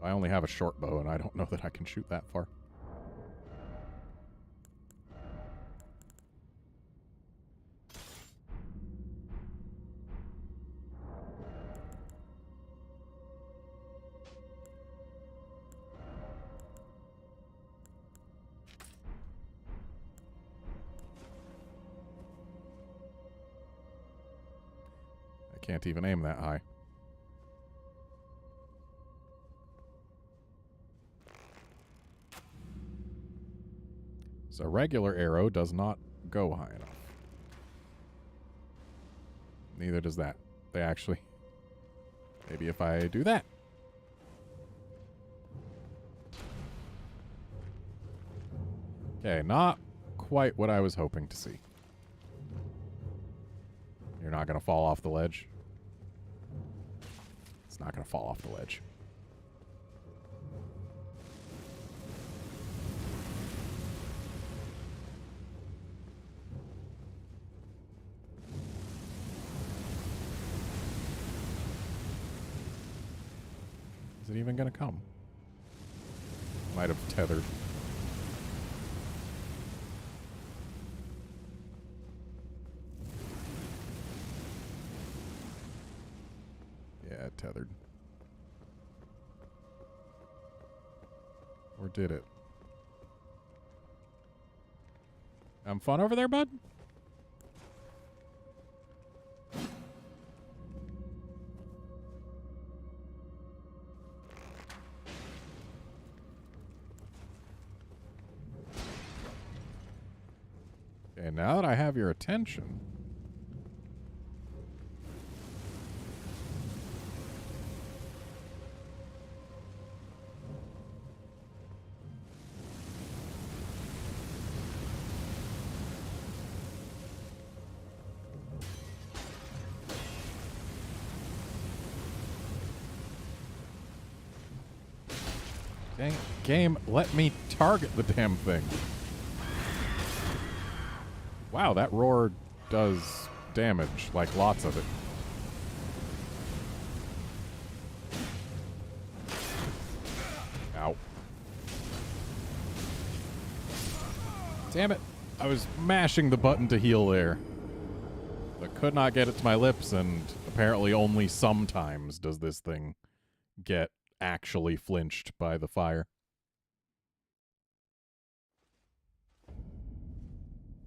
I only have a short bow, and I don't know that I can shoot that far. Can't even aim that high. So regular arrow does not go high enough. Neither does that. They actually... Maybe if I do that. Okay, not quite what I was hoping to see. You're not going to fall off the ledge. It's not going to fall off the ledge. Is it even going to come? Might have tethered. Yeah, it tethered. Or did it? Having fun over there, bud? Okay, now that I have your attention... Dang it. Game, let me target the damn thing. Wow, that roar does damage, like lots of it. Ow. Damn it. I was mashing the button to heal there. But could not get it to my lips, and apparently only sometimes does this thing get actually flinched by the fire.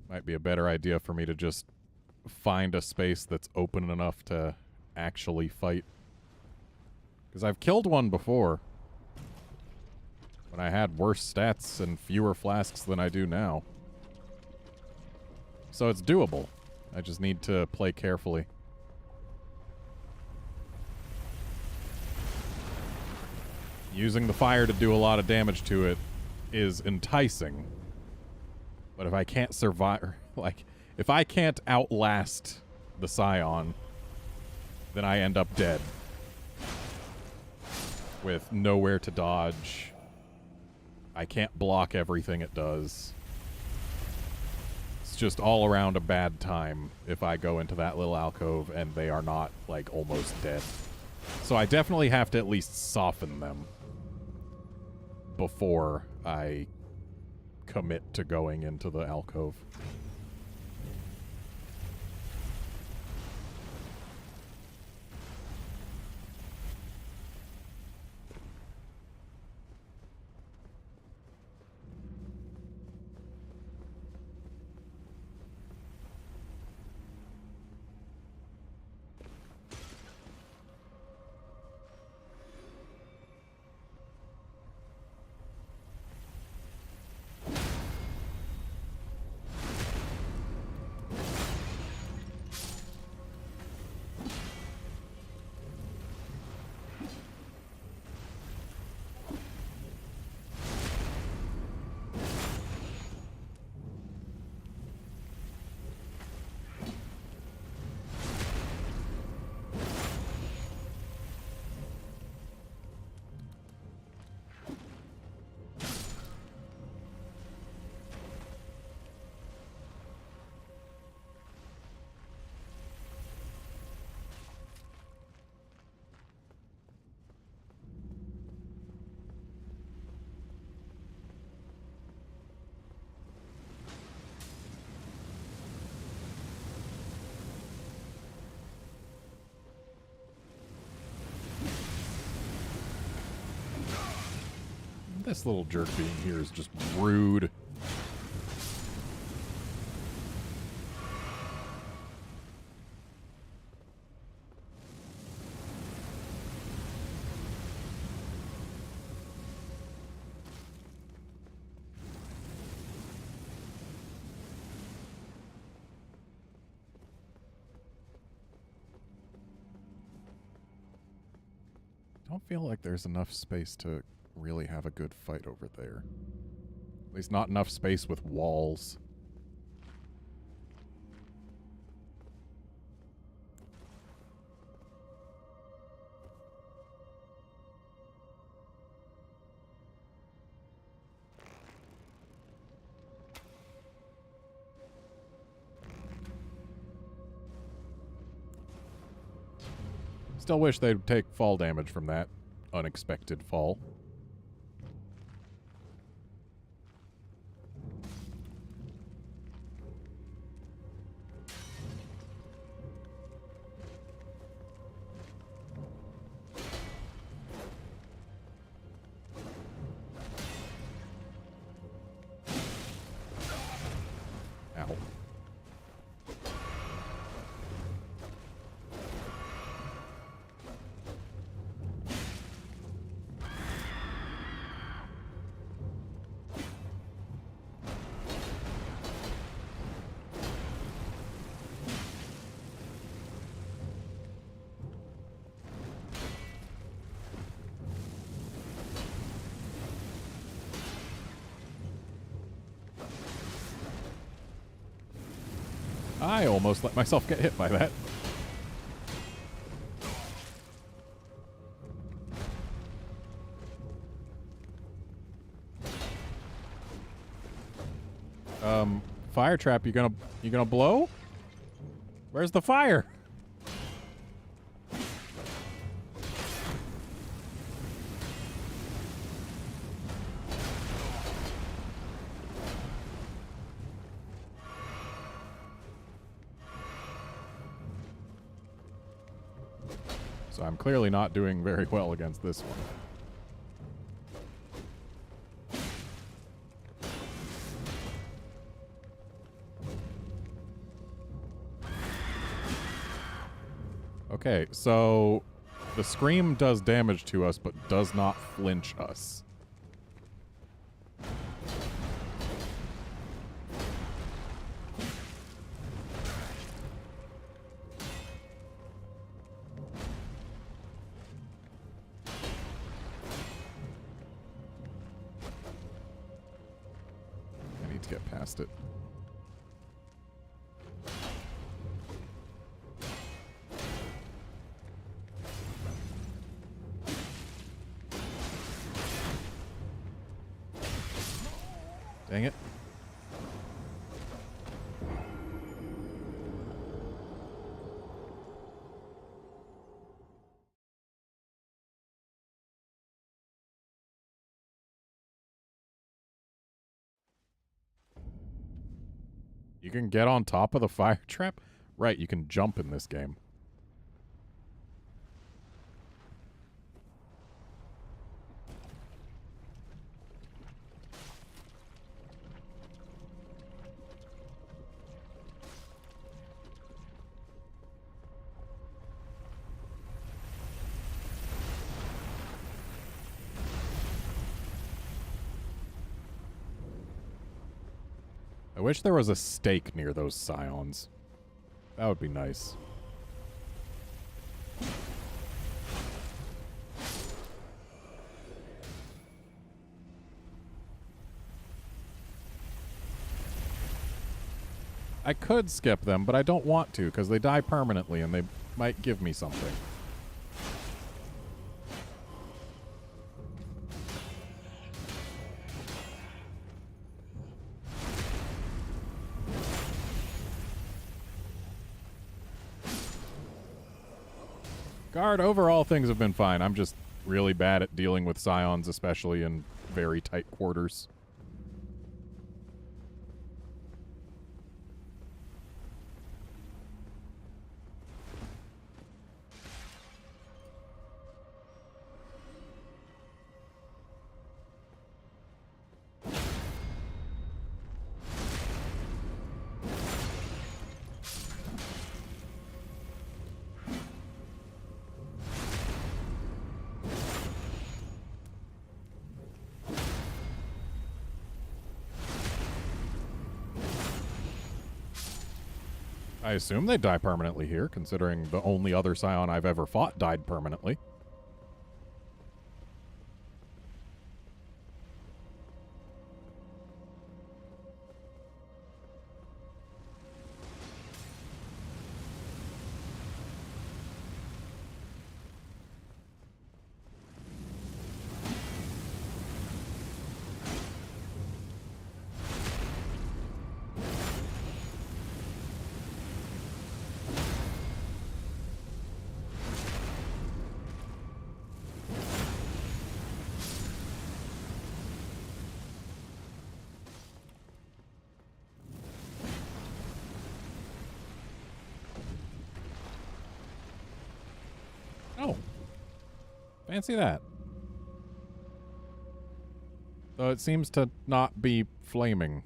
Might be a better idea for me to just find a space that's open enough to actually fight. Because I've killed one before. When I had worse stats and fewer flasks than I do now. So it's doable. I just need to play carefully. Using the fire to do a lot of damage to it is enticing. But if I can't survive, like, if I can't outlast the Scion, then I end up dead. With nowhere to dodge. I can't block everything it does. It's just all around a bad time if I go into that little alcove and they are not, like, almost dead. So I definitely have to at least soften them before I commit to going into the alcove. This little jerk being here is just rude. Don't feel like there's enough space to really have a good fight over there. At least not enough space with walls. Still wish they'd take fall damage from that unexpected fall. Ow. I almost let myself get hit by that. Fire trap, you gonna blow? Where's the fire? So I'm clearly not doing very well against this one. Okay, so the scream does damage to us, but does not flinch us. I need to get past it. Dang it. You can get on top of the fire trap? Right, you can jump in this game. I wish there was a stake near those scions. That would be nice. I could skip them, but I don't want to because they die permanently and they might give me something. Guard, overall things have been fine. I'm just really bad at dealing with scions, especially in very tight quarters. I assume they die permanently here, considering the only other scion I've ever fought died permanently. Oh. Fancy that. Though it seems to not be flaming.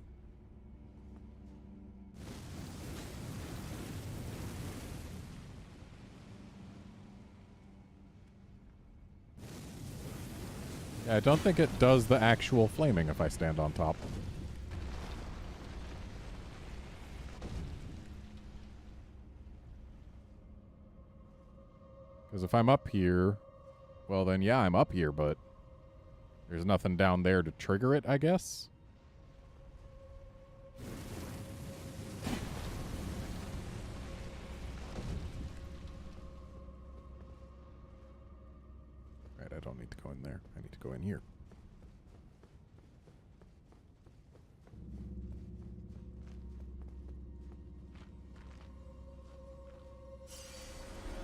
Yeah, I don't think it does the actual flaming if I stand on top. Because if I'm up here, well then yeah, I'm up here, but there's nothing down there to trigger it, I guess? Right, I don't need to go in there. I need to go in here.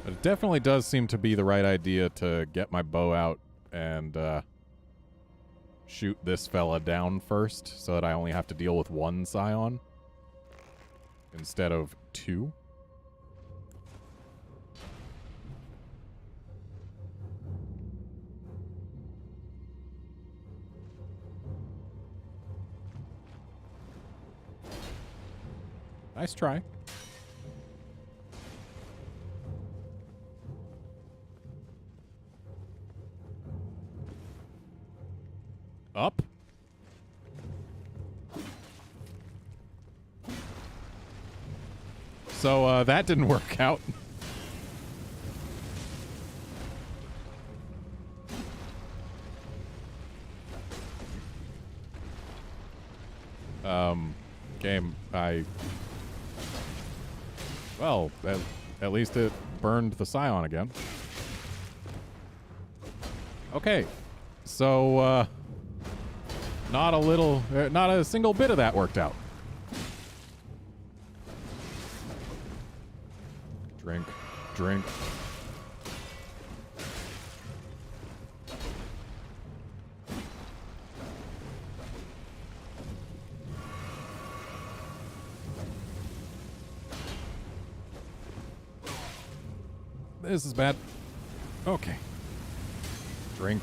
But it definitely does seem to be the right idea to get my bow out and shoot this fella down first so that I only have to deal with one scion instead of two. Nice try. Up. So that didn't work out. Game, well, at least it burned the scion again. Okay, so not a single bit of that worked out. Drink, drink. This is bad. Okay. Drink.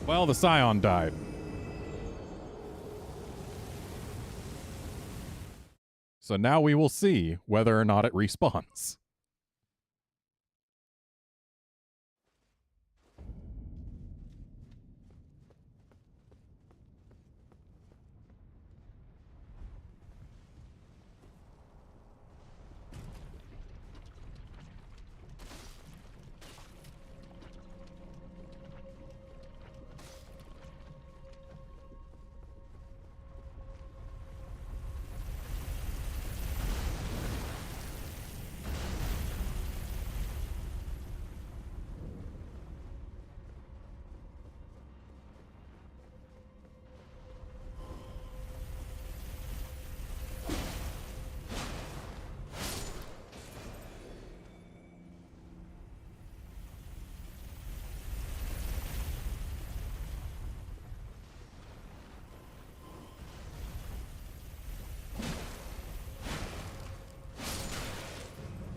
Well, the Scion died. So now we will see whether or not it respawns.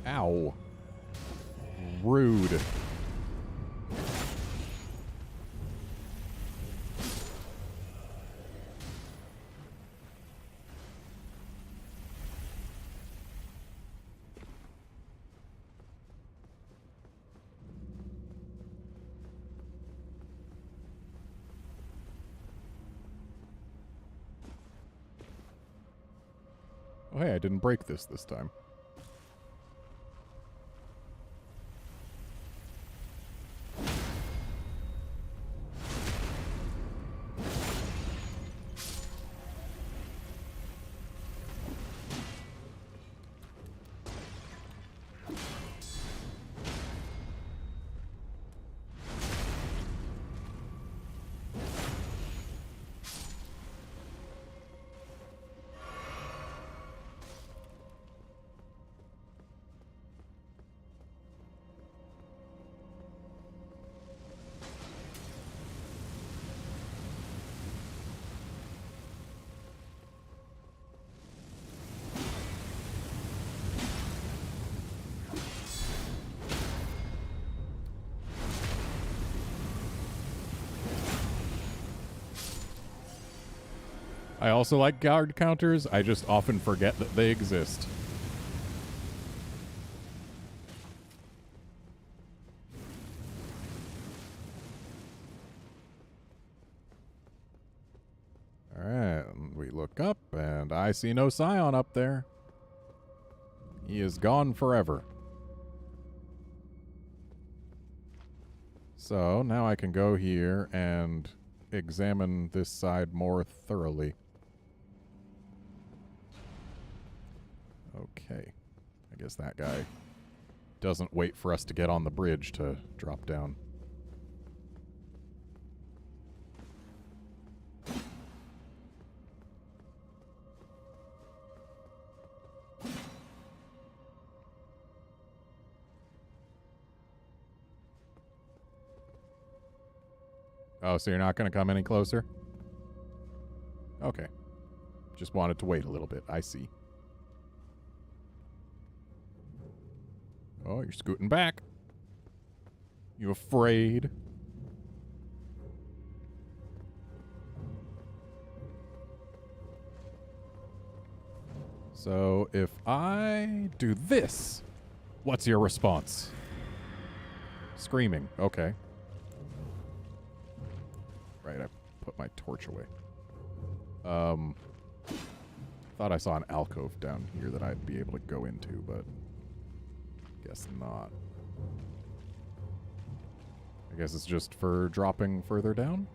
Ow. Rude. Oh, hey, I didn't break this time. I also like guard counters. I just often forget that they exist. Alright, we look up, and I see no Scion up there. He is gone forever. So, now I can go here and examine this side more thoroughly. Okay. I guess that guy doesn't wait for us to get on the bridge to drop down. Oh, so you're not going to come any closer? Okay. Just wanted to wait a little bit. I see. Oh, you're scooting back. You afraid? So, if I do this, what's your response? Screaming. Okay. Right, I put my torch away. Thought I saw an alcove down here that I'd be able to go into, but guess not. I guess it's just for dropping further down?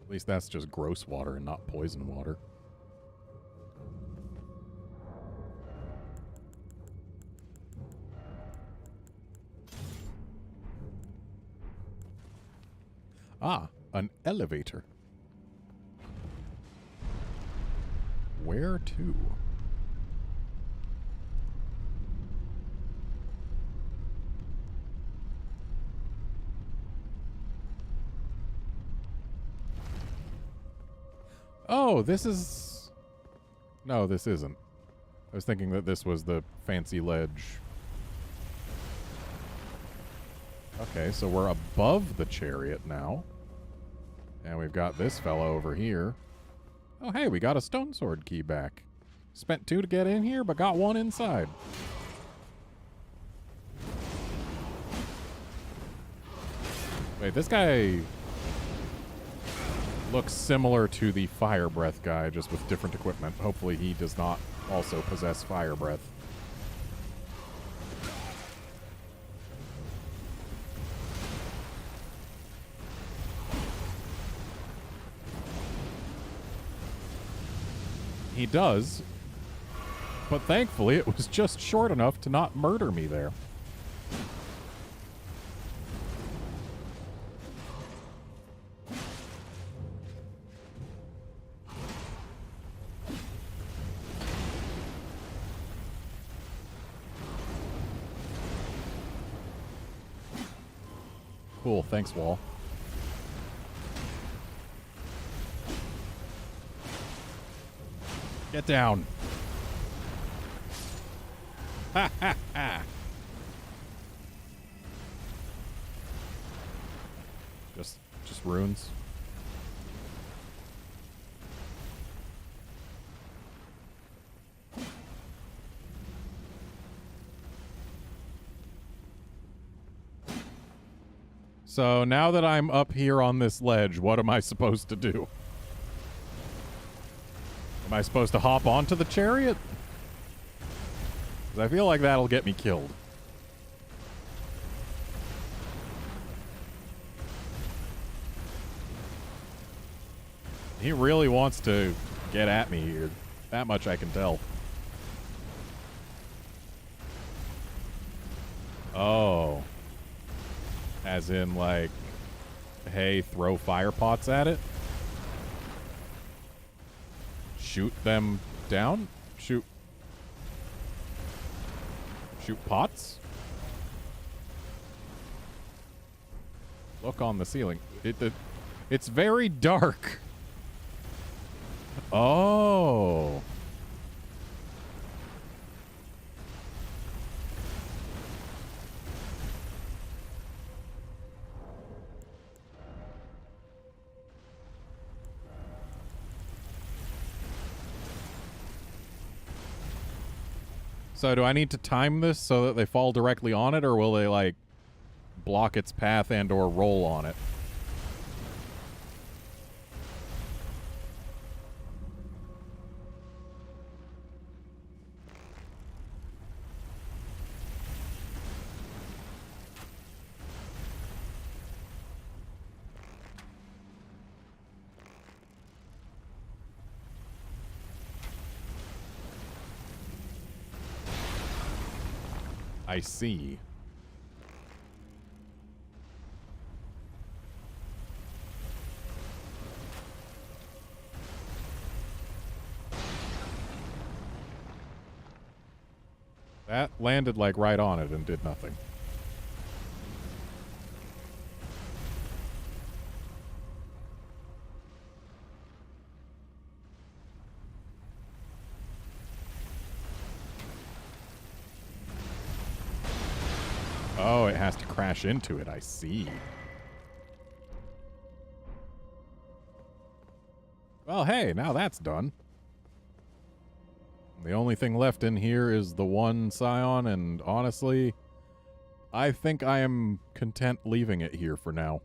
At least that's just gross water and not poison water. Ah, an elevator. Where to? Oh, this is... No, this isn't. I was thinking that this was the fancy ledge. Okay, so we're above the chariot now. And we've got this fella over here. Oh, hey, we got a stone sword key back. Spent 2 to get in here, but got 1 inside. Wait, this guy looks similar to the fire breath guy, just with different equipment. Hopefully he does not also possess fire breath. He does, but thankfully it was just short enough to not murder me there. Cool, thanks, Wall. Get down. Ha ha ha. Just runes. So now that I'm up here on this ledge, what am I supposed to do? Am I supposed to hop onto the chariot? Because I feel like that'll get me killed. He really wants to get at me here. That much I can tell. Oh. As in, like, hey, throw fire pots at it? Shoot them down? Shoot pots? Look on the ceiling. It's very dark. Oh. So do I need to time this so that they fall directly on it, or will they, like, block its path and or roll on it? I see. That landed, like, right on it and did nothing. Oh, it has to crash into it. I see. Well, hey, now that's done. The only thing left in here is the one scion, and honestly, I think I am content leaving it here for now.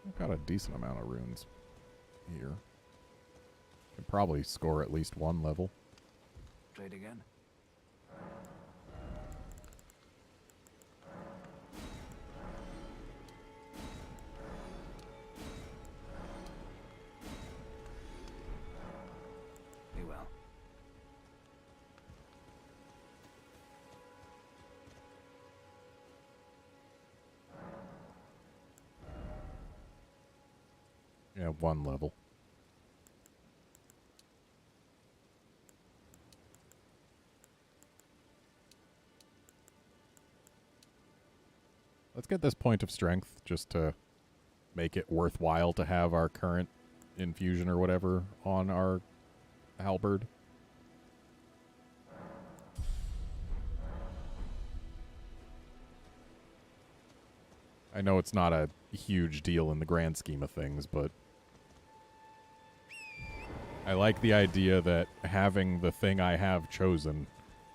I've got a decent amount of runes here. Could probably score at least one level. Trade again. Be well. Yeah, one level. Let's get this point of strength just to make it worthwhile to have our current infusion or whatever on our halberd. I know it's not a huge deal in the grand scheme of things, but I like the idea that having the thing I have chosen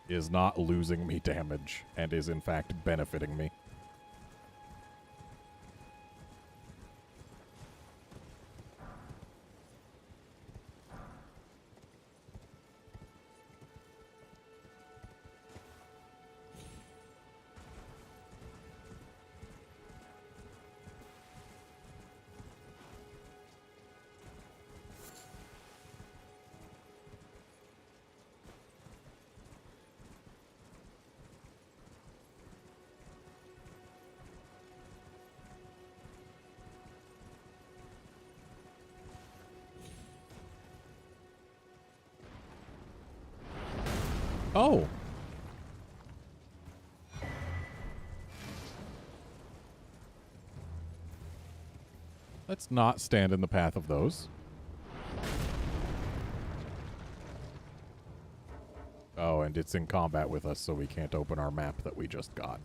is not losing me damage and is in fact benefiting me. Oh. Let's not stand in the path of those. Oh, and it's in combat with us, so we can't open our map that we just got.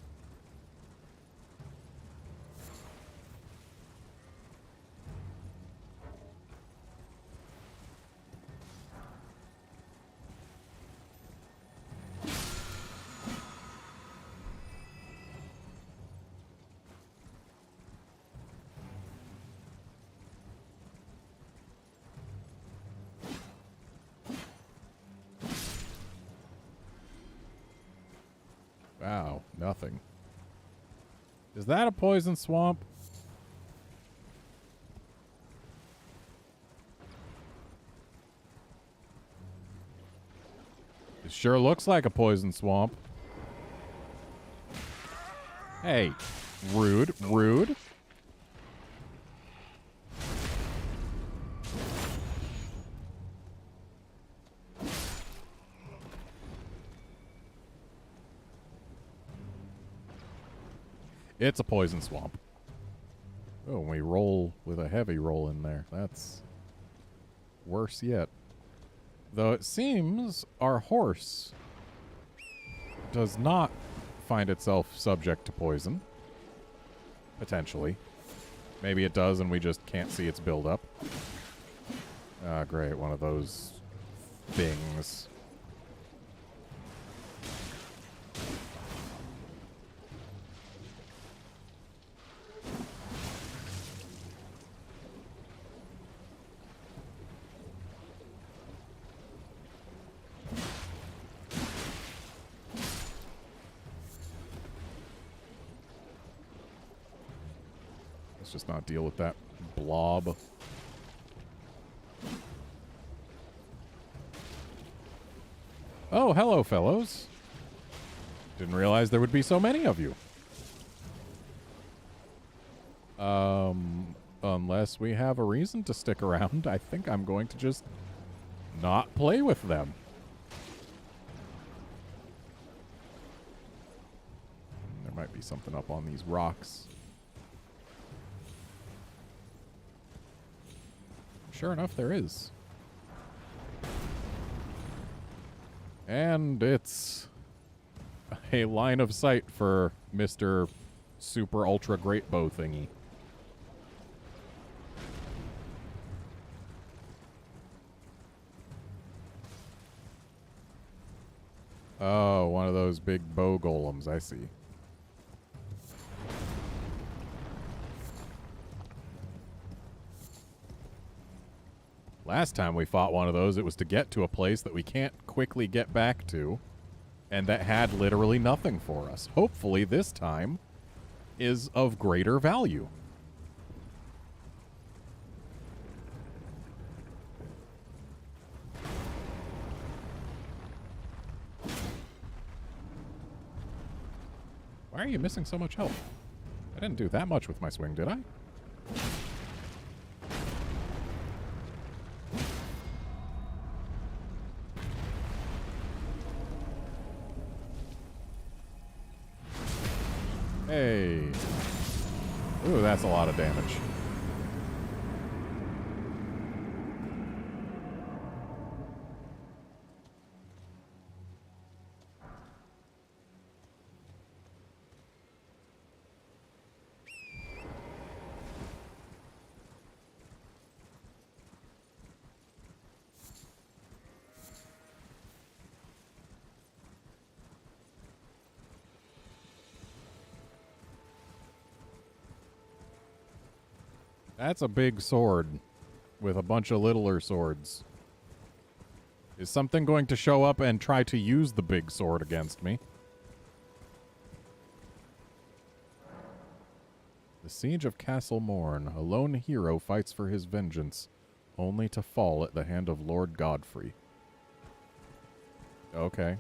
Wow, nothing. Is that a poison swamp? It sure looks like a poison swamp. Hey, rude, rude. It's a poison swamp. Oh, and we roll with a heavy roll in there. That's worse yet. Though it seems our horse does not find itself subject to poison. Potentially. Maybe it does and we just can't see its buildup. Ah, great. One of those things. Just not deal with that blob. Oh, hello, fellows. Didn't realize there would be so many of you. Unless we have a reason to stick around, I think I'm going to just not play with them. There might be something up on these rocks. Sure enough, there is. And it's a line of sight for Mr. Super Ultra Great Bow thingy. Oh, one of those big bow golems, I see. Last time we fought one of those, it was to get to a place that we can't quickly get back to, and that had literally nothing for us. Hopefully this time is of greater value. Why are you missing so much health? I didn't do that much with my swing, did I? Hey. Ooh, that's a lot of damage. That's a big sword with a bunch of littler swords. Is something going to show up and try to use the big sword against me? The Siege of Castle Morn. A lone hero fights for his vengeance, only to fall at the hand of Lord Godfrey. Okay.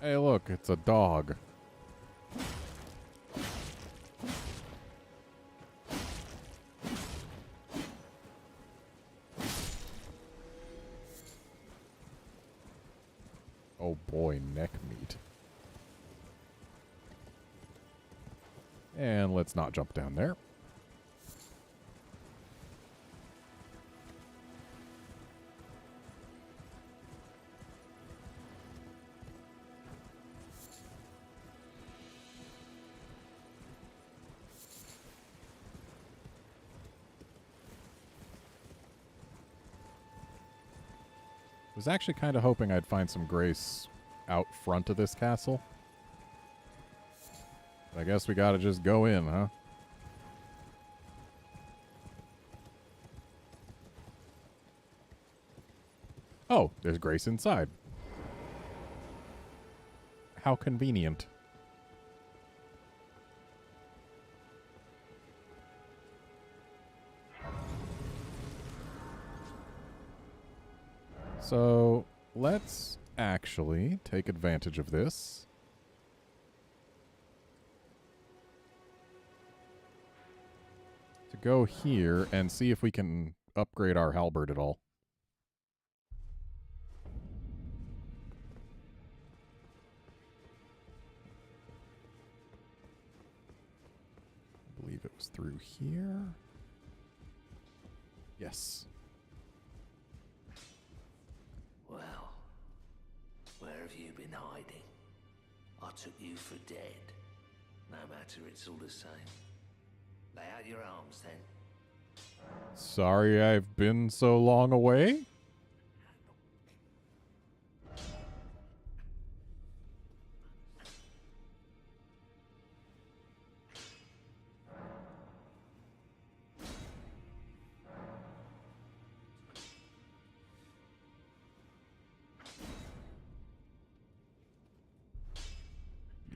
Hey, look, it's a dog. Oh boy, neck meat. And let's not jump down there. Was actually kind of hoping I'd find some grace out front of this castle. I guess we gotta just go in, huh? Oh, there's grace inside. How convenient. So, let's actually take advantage of this. To go here and see if we can upgrade our halberd at all. I believe it was through here. Yes. Well, where have you been hiding? I took you for dead. No matter, it's all the same. Lay out your arms, then. Sorry I've been so long away.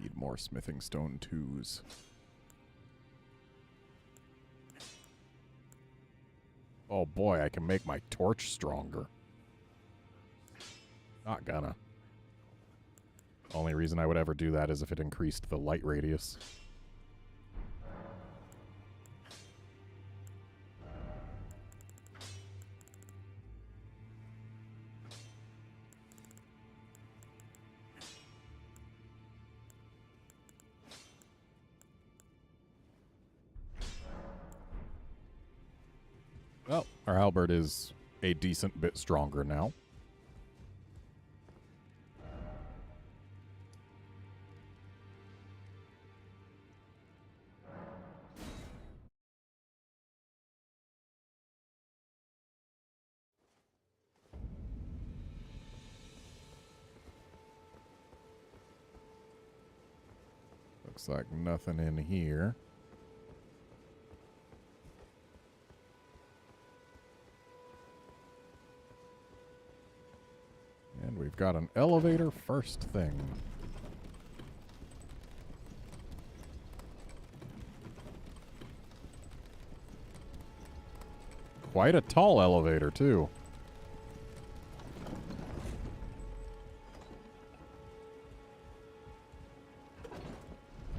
Need more smithing stone 2s. Oh boy, I can make my torch stronger. Not gonna. Only reason I would ever do that is if it increased the light radius. Well, our halberd is a decent bit stronger now. Looks like nothing in here. And we've got an elevator first thing. Quite a tall elevator, too.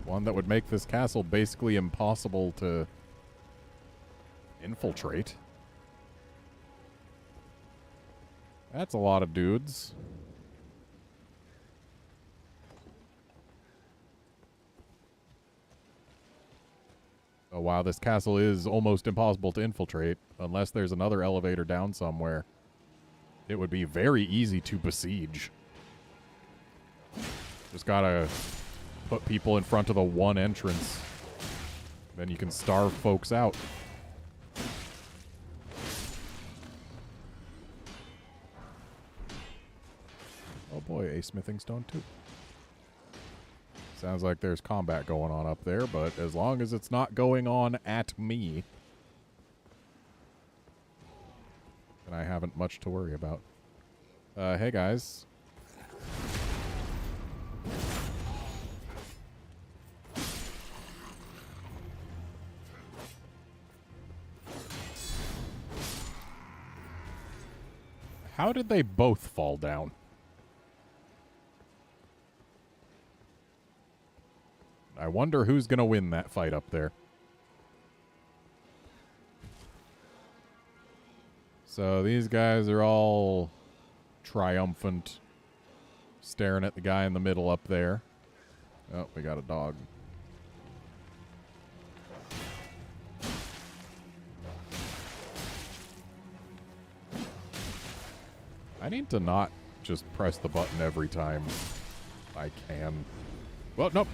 One that would make this castle basically impossible to infiltrate. That's a lot of dudes. Oh wow, this castle is almost impossible to infiltrate unless there's another elevator down somewhere. It would be very easy to besiege. Just gotta put people in front of the one entrance. Then you can starve folks out. Oh boy, a smithing stone too. Sounds like there's combat going on up there, but as long as it's not going on at me, then I haven't much to worry about. Hey guys. How did they both fall down? I wonder who's going to win that fight up there. So these guys are all triumphant, staring at the guy in the middle up there. Oh, we got a dog. I need to not just press the button every time I can. Well, nope.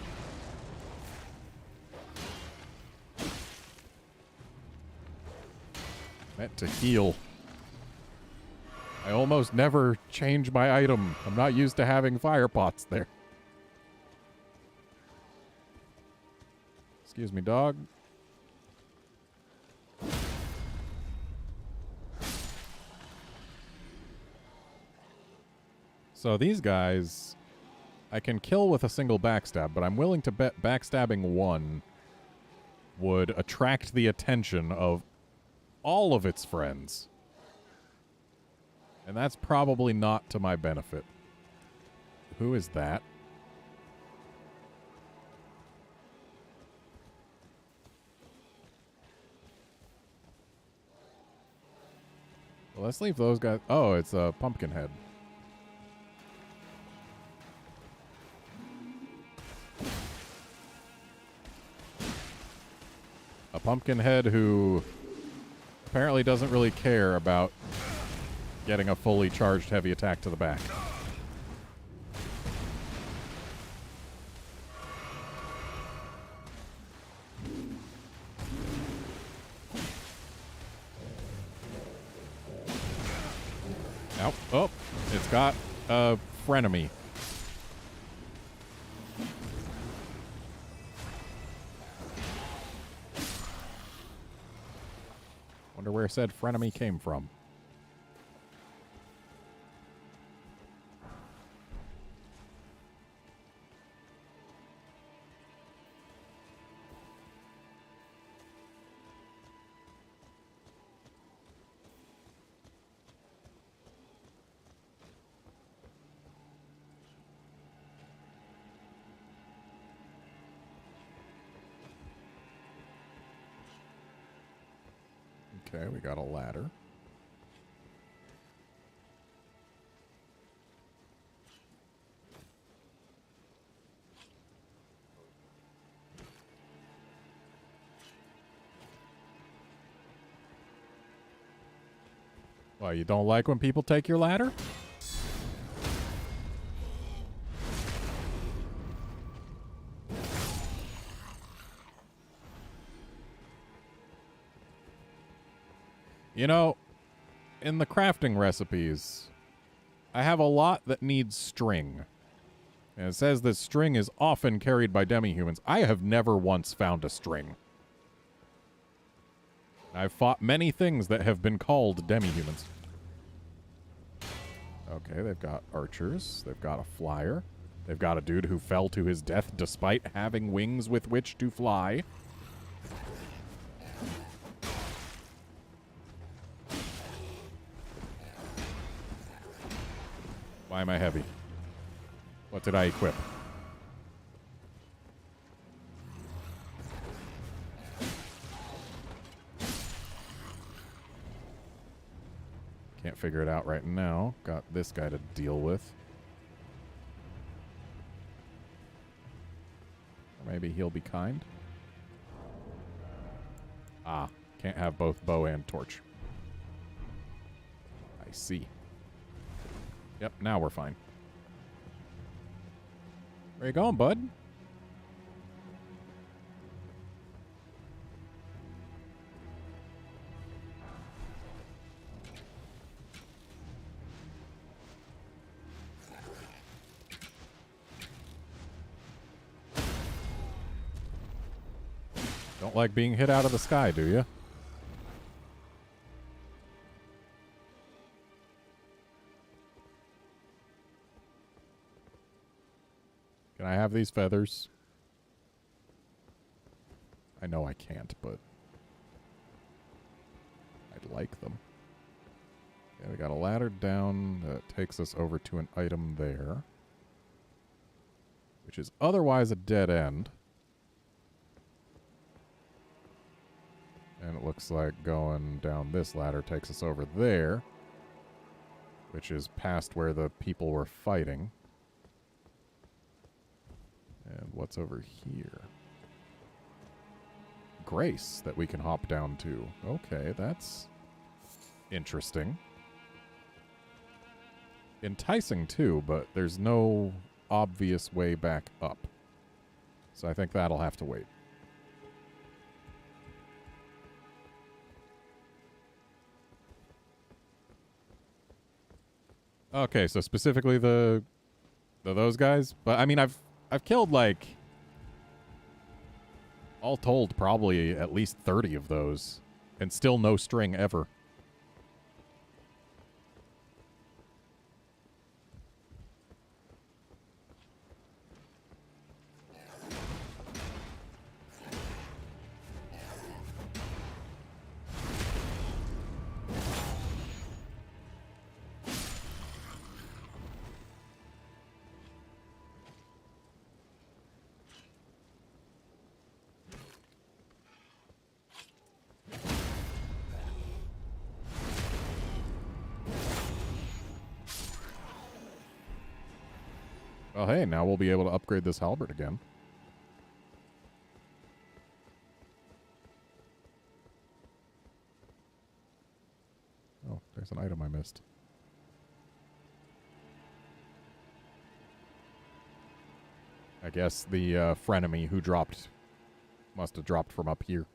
Meant to heal. I almost never change my item. I'm not used to having fire pots there. Excuse me, dog. So these guys, I can kill with a single backstab, but I'm willing to bet backstabbing one would attract the attention of all of its friends. And that's probably not to my benefit. Who is that? Well, let's leave those guys. Oh, it's a Pumpkinhead. A Pumpkinhead who apparently doesn't really care about getting a fully charged heavy attack to the back. Ow. Oh, it's got a frenemy. Wonder where said frenemy came from. Okay, we got a ladder. Well, you don't like when people take your ladder? You know, in the crafting recipes, I have a lot that needs string. And it says this string is often carried by demi-humans. I have never once found a string. I've fought many things that have been called demi-humans. Okay, they've got archers. They've got a flyer. They've got a dude who fell to his death despite having wings with which to fly. Why am I heavy? What did I equip? Can't figure it out right now. Got this guy to deal with. Or maybe he'll be kind. Ah, can't have both bow and torch. I see. Yep, now we're fine. Where you going, bud? Don't like being hit out of the sky, do you? Can I have these feathers? I know I can't, but I'd like them. Okay, we got a ladder down that takes us over to an item there, which is otherwise a dead end. And it looks like going down this ladder takes us over there, which is past where the people were fighting. And what's over here? Grace that we can hop down to. Okay, that's interesting. Enticing too, but there's no obvious way back up. So I think that'll have to wait. Okay, so specifically those guys, but I mean I've killed like all told probably at least 30 of those and still no string ever. Well, hey, now we'll be able to upgrade this halberd again. Oh, there's an item I missed. I guess the frenemy who dropped must have dropped from up here.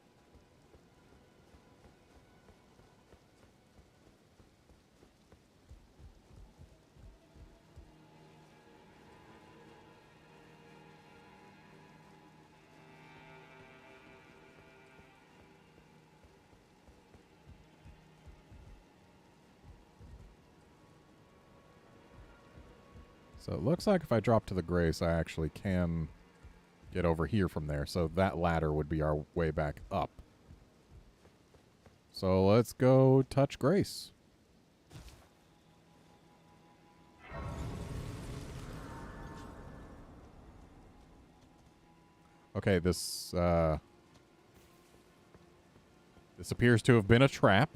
So it looks like if I drop to the Grace, I actually can get over here from there. So that ladder would be our way back up. So let's go touch Grace. Okay, this appears to have been a trap.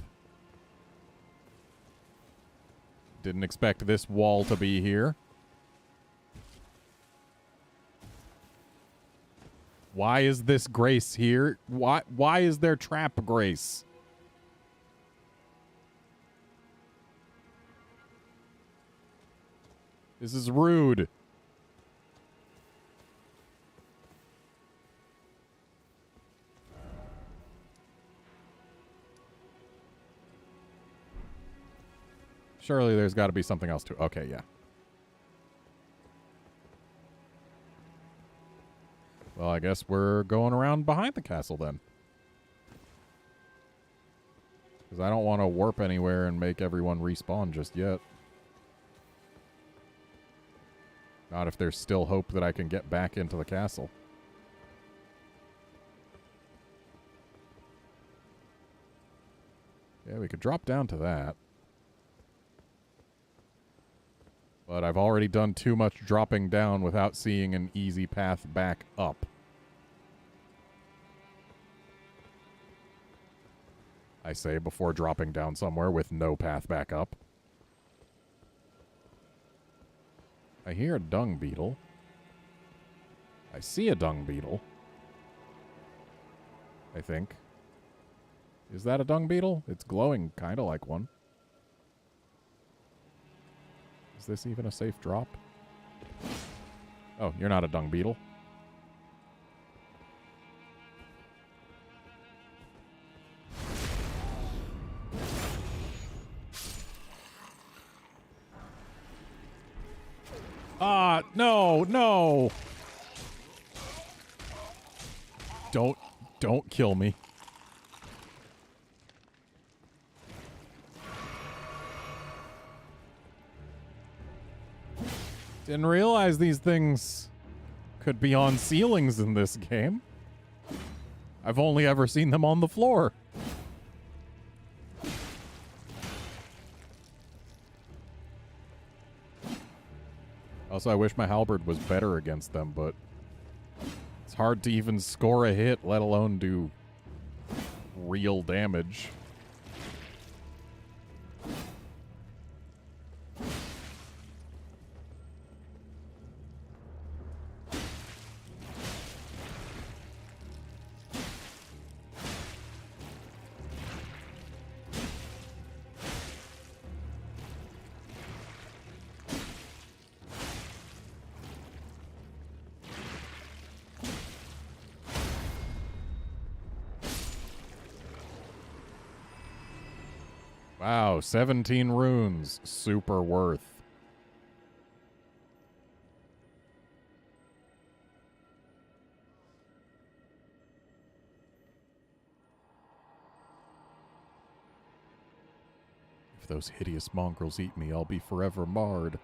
Didn't expect this wall to be here. Why is this Grace here? Why is there trap Grace? This is rude. Surely there's got to be something else to... Okay, yeah. I guess we're going around behind the castle then. Because I don't want to warp anywhere and make everyone respawn just yet. Not if there's still hope that I can get back into the castle. Yeah, we could drop down to that. But I've already done too much dropping down without seeing an easy path back up. I say before dropping down somewhere with no path back up. I hear a dung beetle. I see a dung beetle. I think. Is that a dung beetle? It's glowing kind of like one. Is this even a safe drop? Oh, you're not a dung beetle. Ah, no, no. Don't kill me. Didn't realize these things could be on ceilings in this game. I've only ever seen them on the floor. Also, I wish my halberd was better against them, but it's hard to even score a hit, let alone do real damage. Wow, 17 runes. Super worth. If those hideous mongrels eat me, I'll be forever marred.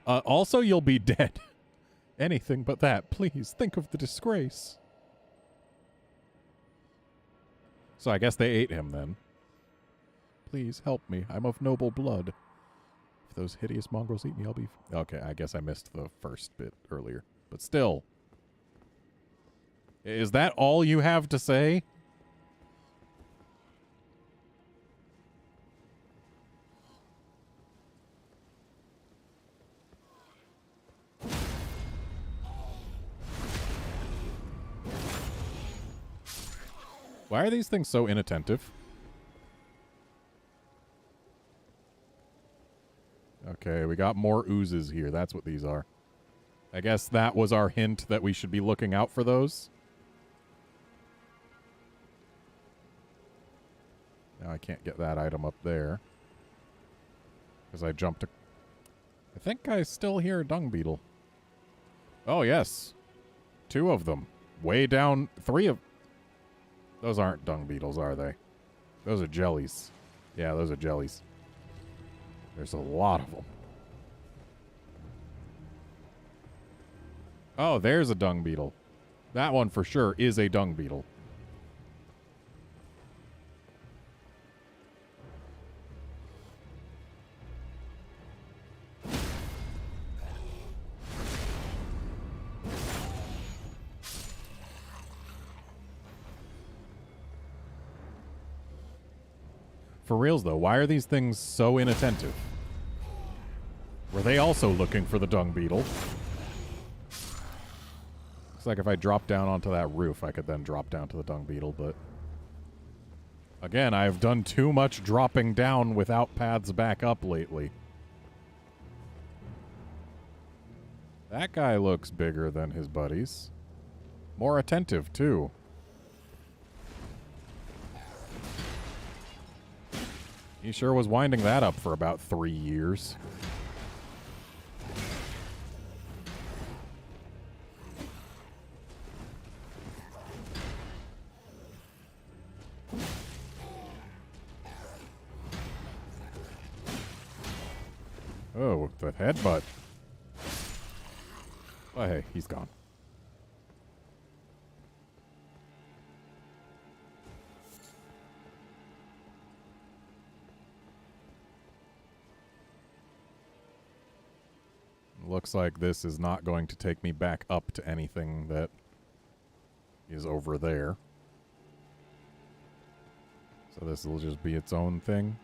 Also, you'll be dead. Anything but that. Please, think of the disgrace. So I guess they ate him then. Please help me. I'm of noble blood. If those hideous mongrels eat me, I'll be... Okay, I guess I missed the first bit earlier. But still. Is that all you have to say? Why are these things so inattentive? Okay, we got more oozes here. That's what these are. I guess that was our hint that we should be looking out for those. Now I can't get that item up there. Because I jumped a... I think I still hear a dung beetle. Oh, yes. 2 of them. Way down... 3 of... Those aren't dung beetles, are they? Those are jellies. Yeah, those are jellies. There's a lot of them. Oh, there's a dung beetle. That one for sure is a dung beetle. For reals, though, why are these things so inattentive? Were they also looking for the dung beetle? Looks like if I drop down onto that roof, I could then drop down to the dung beetle, but... Again, I've done too much dropping down without paths back up lately. That guy looks bigger than his buddies. More attentive, too. He sure was winding that up for about 3 years. Oh, the headbutt. Oh, hey, he's gone. Looks like this is not going to take me back up to anything that is over there. So this will just be its own thing.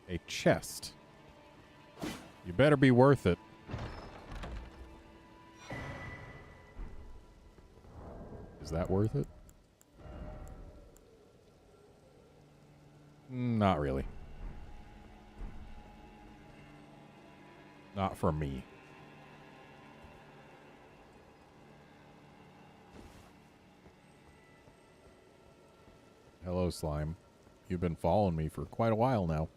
A chest. You better be worth it. Is that worth it? Not really. Not for me. Hello, slime. You've been following me for quite a while now.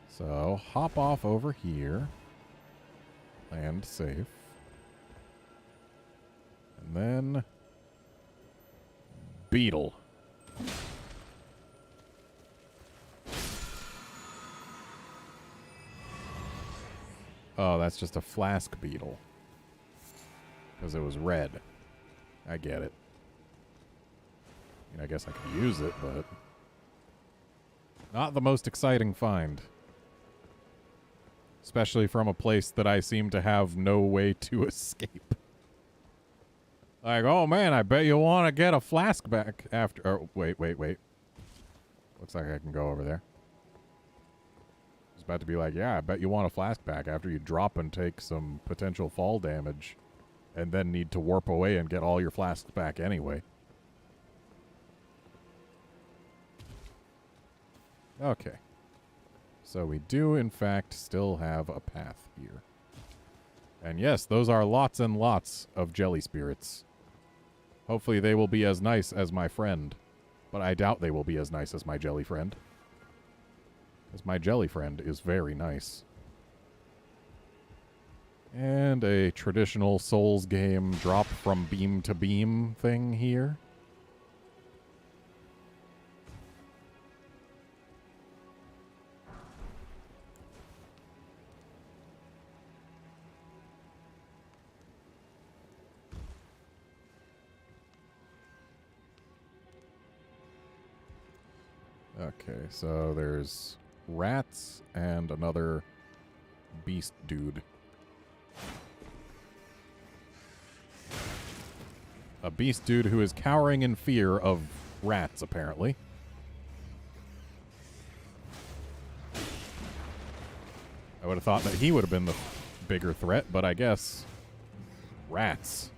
So, hop off over here. Land safe. And then... beetle. Oh, that's just a flask beetle. Because it was red. I get it. I mean, I guess I could use it, but... not the most exciting find. Especially from a place that I seem to have no way to escape. Like, oh man, I bet you want to get a flask back after... oh, wait. Looks like I can go over there. About to be like, yeah, I bet you want a flask back after you drop and take some potential fall damage and then need to warp away and get all your flasks back anyway. Okay. So we do, in fact, still have a path here. And yes, those are lots and lots of jelly spirits. Hopefully they will be as nice as my friend. But I doubt they will be as nice as my jelly friend. Because my jelly friend is very nice. And a traditional Souls game drop from beam to beam thing here. Okay, so there's rats and another beast dude. A beast dude who is cowering in fear of rats, apparently. I would have thought that he would have been the bigger threat, but I guess rats.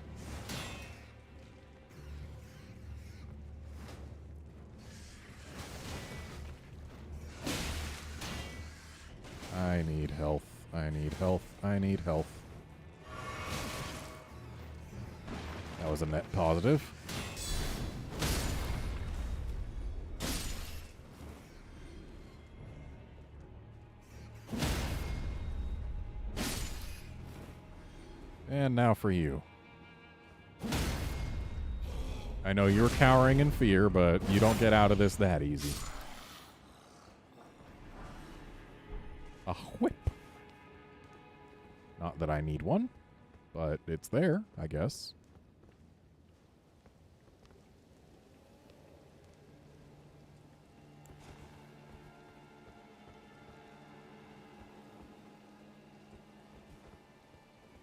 I need health. I need health. I need health. That was a net positive. And now for you. I know you're cowering in fear, but you don't get out of this that easy. A whip. Not that I need one, but it's there, I guess.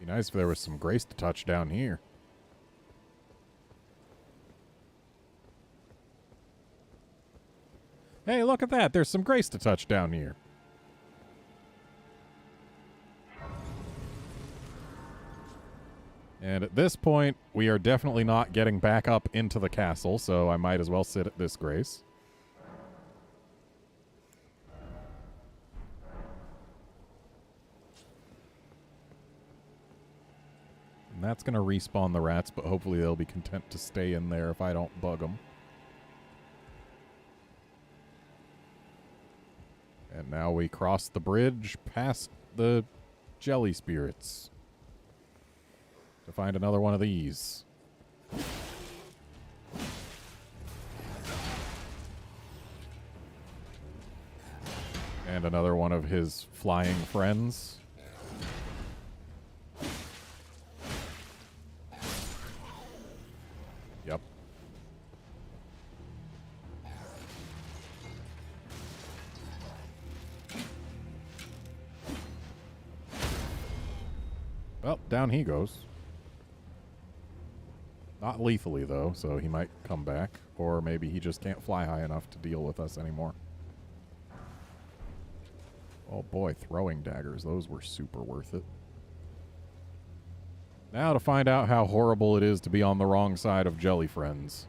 Be nice if there was some grace to touch down here. Hey, look at that. There's some grace to touch down here. And at this point, we are definitely not getting back up into the castle, so I might as well sit at this grace. And that's going to respawn the rats, but hopefully they'll be content to stay in there if I don't bug them. And now we cross the bridge past the jelly spirits to find another one of these. And another one of his flying friends. Yep. Well, down he goes. Not lethally, though, so he might come back. Or maybe he just can't fly high enough to deal with us anymore. Oh boy, throwing daggers. Those were super worth it. Now to find out how horrible it is to be on the wrong side of jelly friends.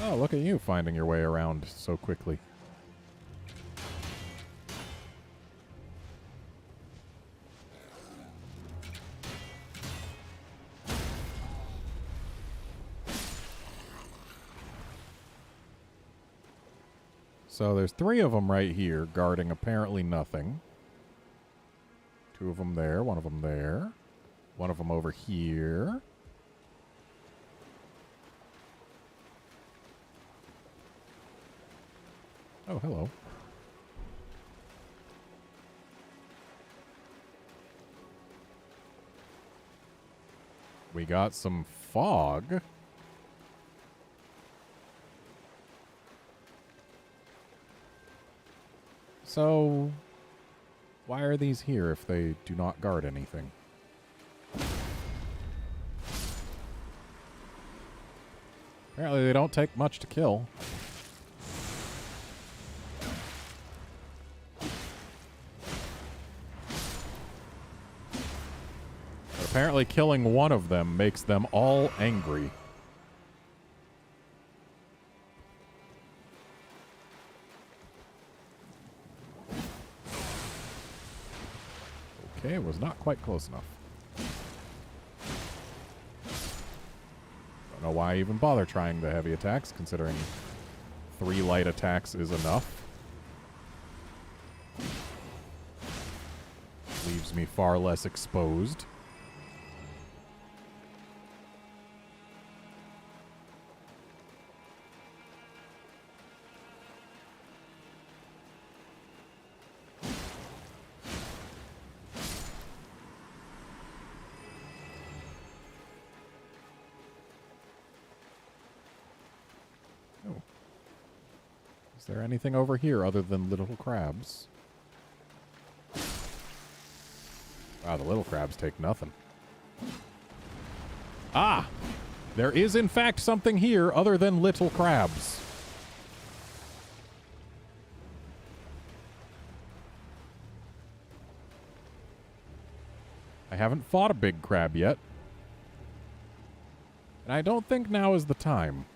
Oh, look at you finding your way around so quickly. So there's 3 of them right here, guarding apparently nothing. 2 of them there, 1 of them there. 1 of them over here. Oh, hello. We got some fog. So, why are these here if they do not guard anything? Apparently they don't take much to kill. But apparently killing one of them makes them all angry. Okay, it was not quite close enough. Don't know why I even bother trying the heavy attacks, considering 3 light attacks is enough. Leaves me far less exposed. Is there anything over here other than little crabs? Wow, the little crabs take nothing. Ah! There is in fact something here other than little crabs. I haven't fought a big crab yet. And I don't think now is the time.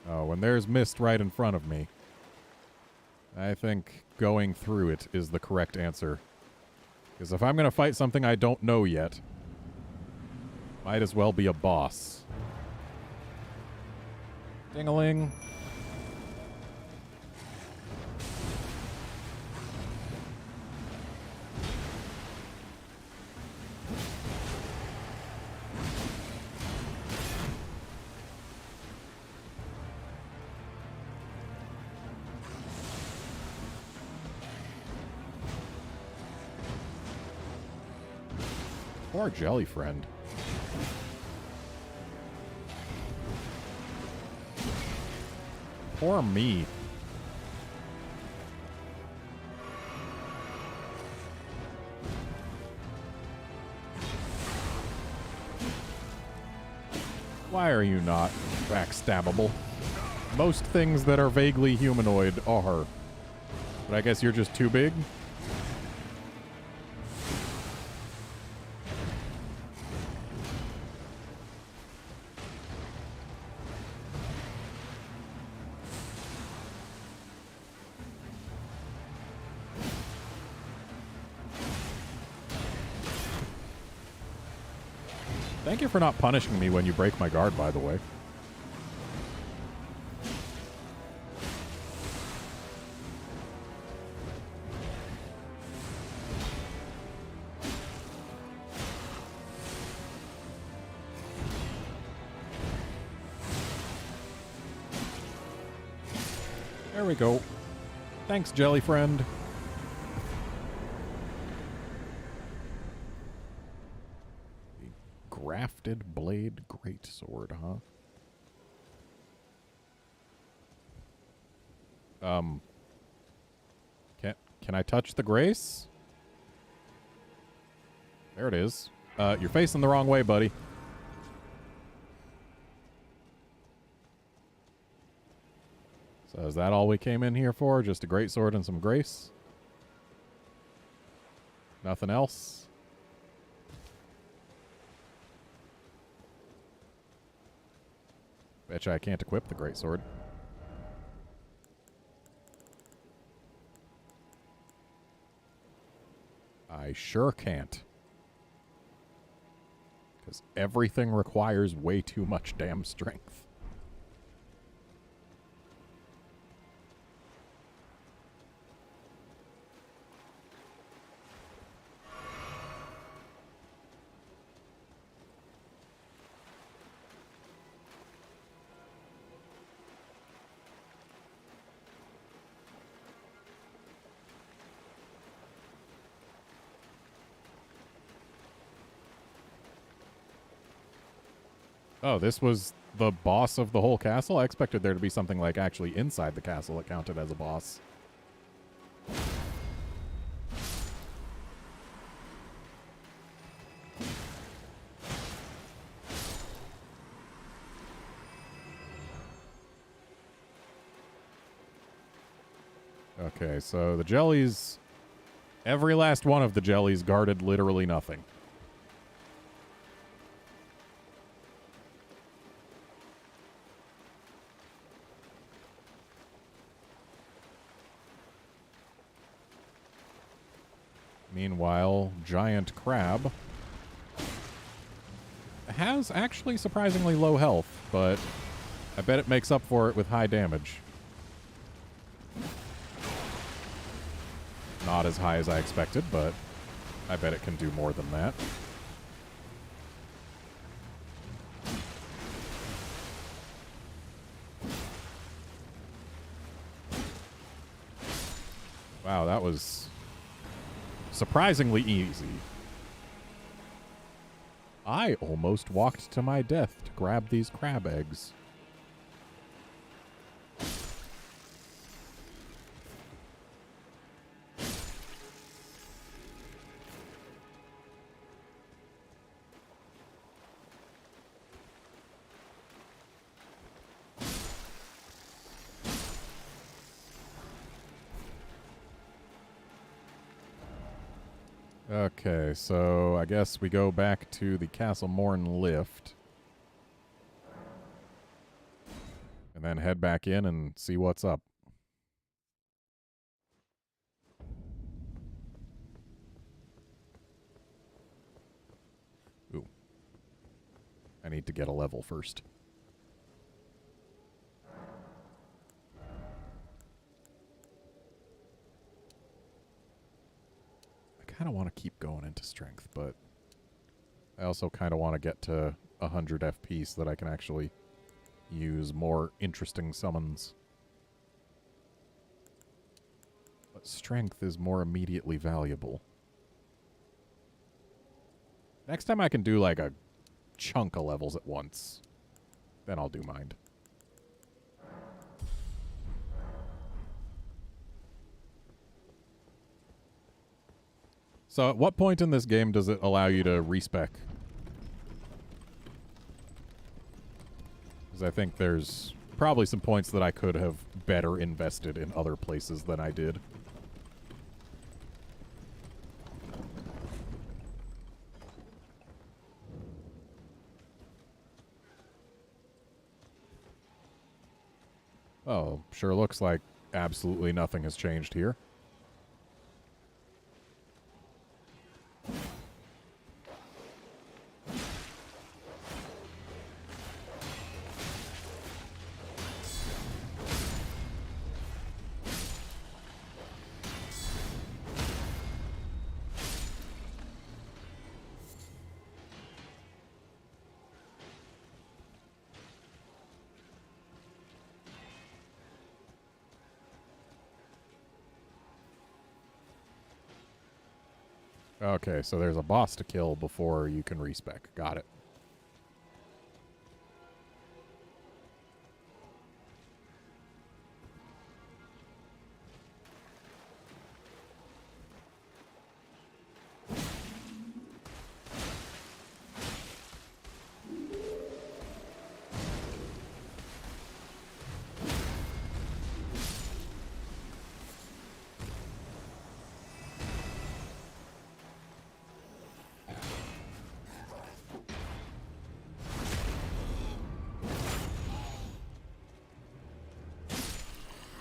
Oh, when there's mist right in front of me, I think going through it is the correct answer. Because if I'm going to fight something I don't know yet, might as well be a boss. Ding-a-ling. Poor jelly friend. Poor me. Why are you not backstabbable? Most things that are vaguely humanoid are. But I guess you're just too big? Thank you for not punishing me when you break my guard, by the way. There we go. Thanks, jelly friend. The grafted blade greatsword, huh? Can I touch the grace? There it is. You're facing the wrong way, buddy. So is that all we came in here for? Just a greatsword and some grace? Nothing else? Betcha I can't equip the greatsword. I sure can't. Because everything requires way too much damn strength. Oh, this was the boss of the whole castle? I expected there to be something like actually inside the castle that counted as a boss. Okay, so the jellies... Every last one of the jellies guarded literally nothing. Meanwhile, Giant Crab has actually surprisingly low health, but I bet it makes up for it with high damage. Not as high as I expected, but I bet it can do more than that. Wow, that was surprisingly easy. I almost walked to my death to grab these crab eggs. Okay, so I guess we go back to the Castle Morn lift. And then head back in and see what's up. Ooh. I need to get a level first. I kind of want to keep going into strength, but I also kind of want to get to 100 FP so that I can actually use more interesting summons. But strength is more immediately valuable. Next time I can do like a chunk of levels at once, then I'll do mind. So at what point in this game does it allow you to respec? Because I think there's probably some points that I could have better invested in other places than I did. Oh, sure looks like absolutely nothing has changed here. Okay, so there's a boss to kill before you can respec. Got it.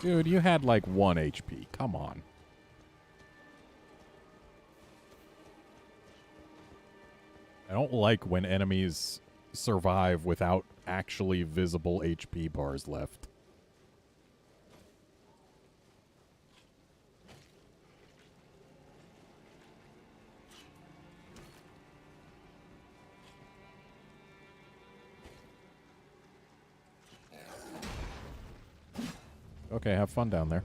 Dude, you had like 1 HP. Come on. I don't like when enemies survive without actually visible HP bars left. Okay, have fun down there.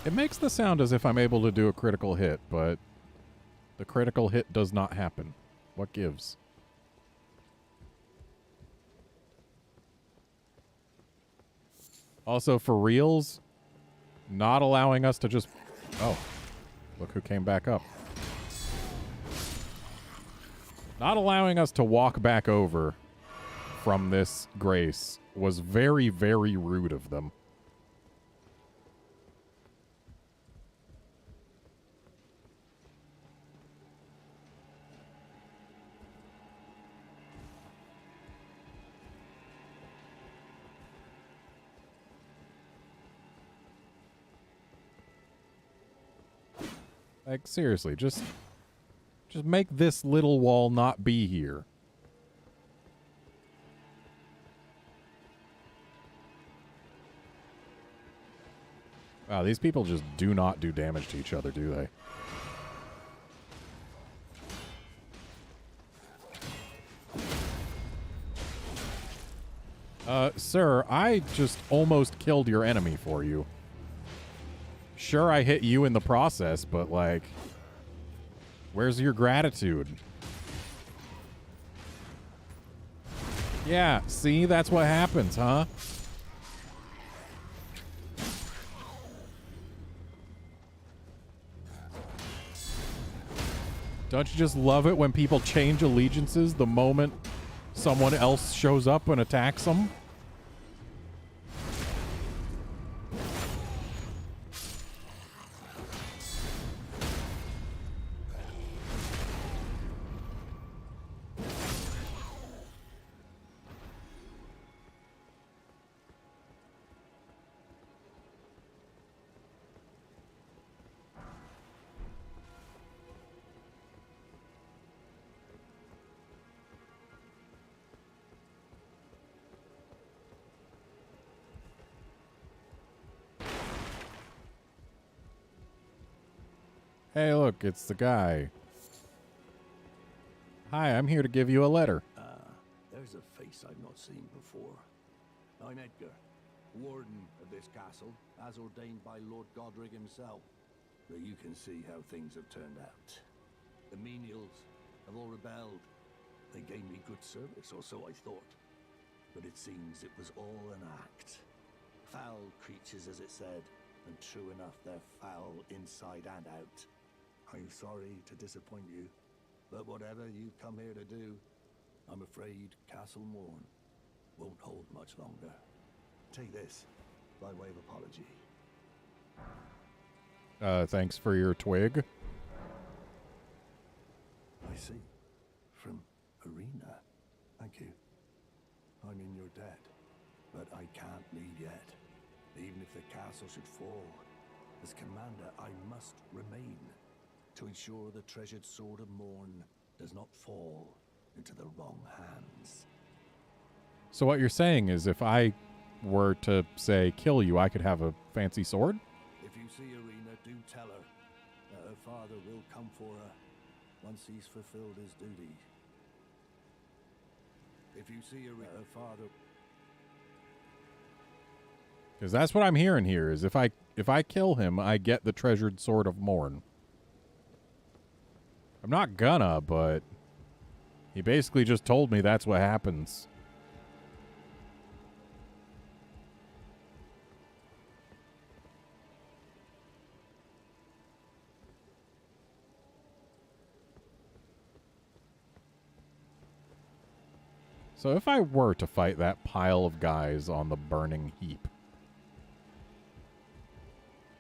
It makes the sound as if I'm able to do a critical hit, but the critical hit does not happen. What gives? Also, for reals, not allowing us to just... Oh, look who came back up. Not allowing us to walk back over from this grace was very, very rude of them. Like, seriously, just make this little wall not be here. Wow, these people just do not do damage to each other, do they? Sir, I just almost killed your enemy for you. Sure, I hit you in the process, but, like, where's your gratitude? Yeah, see? That's what happens, huh? Don't you just love it when people change allegiances the moment someone else shows up and attacks them? Hey, look, it's the guy. Hi, I'm here to give you a letter. There's a face I've not seen before. I'm Edgar, warden of this castle, as ordained by Lord Godric himself. So you can see how things have turned out. The menials have all rebelled. They gave me good service, or so I thought. But it seems it was all an act. Foul creatures, as it said, and true enough, they're foul inside and out. I'm sorry to disappoint you, but whatever you've come here to do, I'm afraid Castle Morn won't hold much longer. Take this, by way of apology. Thanks for your twig. see. From Arena. Thank you. I'm in your debt. But I can't leave yet. Even if the castle should fall. As commander, I must remain. To ensure the treasured sword of Morn does not fall into the wrong hands. So what you're saying is if I were to, say, kill you, I could have a fancy sword? If you see Arena, do tell her that her father will come for her once he's fulfilled his duty. If you see Arena, her father... Because that's what I'm hearing here, is if I kill him, I get the treasured sword of Morn. I'm not gonna, but he basically just told me that's what happens. So if I were to fight that pile of guys on the burning heap,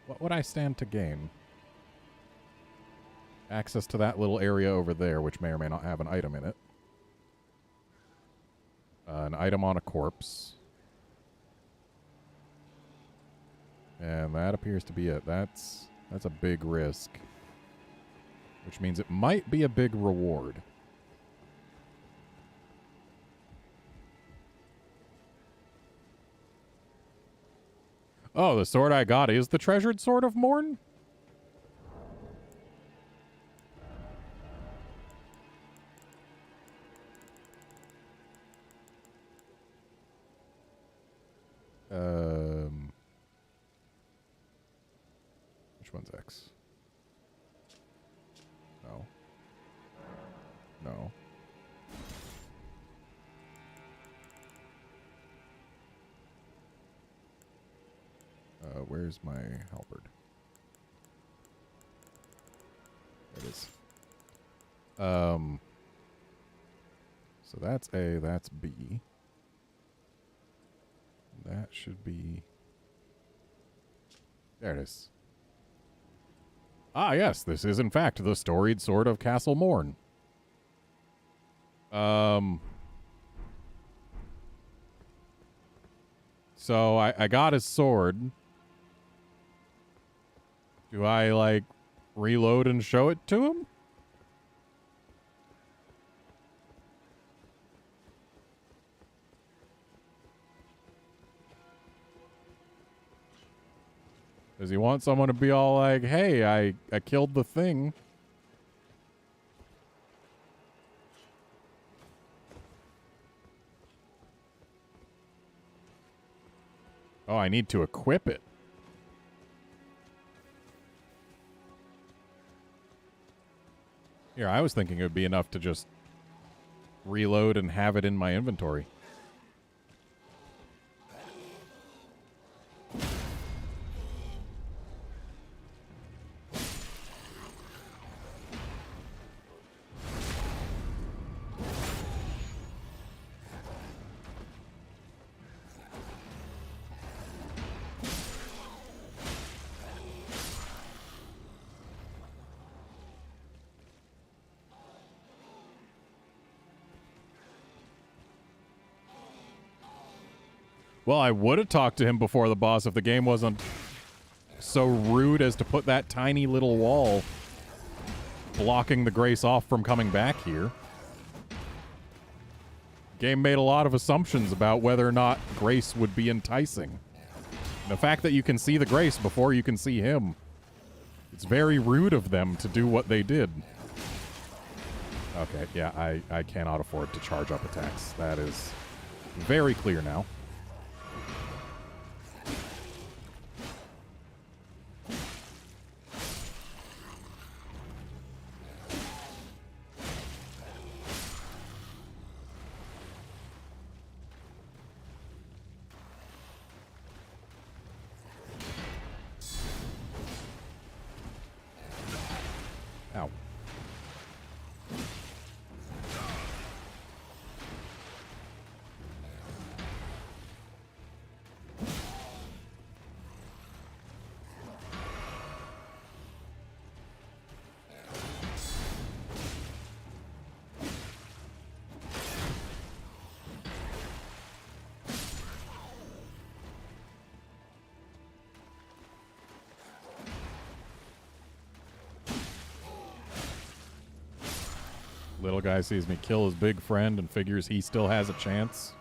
what would I stand to gain? Access to that little area over there, which may or may not have an item in it. An item on a corpse. And that appears to be it. That's a big risk. Which means it might be a big reward. Oh, the sword I got is the treasured sword of Morn? Which one's X? No. No. Where's my halberd? There it is. So that's A, that's B. That should be... There it is. Ah, yes, this is in fact the storied sword of Castle Morn. So I got his sword. Do I, like, reload and show it to him? Does he want someone to be all like, hey, I killed the thing? Oh, I need to equip it. Here, I was thinking it would be enough to just reload and have it in my inventory. Well, I would have talked to him before the boss if the game wasn't so rude as to put that tiny little wall blocking the Grace off from coming back here. Game made a lot of assumptions about whether or not Grace would be enticing. The fact that you can see the Grace before you can see him, it's very rude of them to do what they did. Okay, yeah, I cannot afford to charge up attacks. That is very clear now. Ow. Little guy sees me kill his big friend and figures he still has a chance.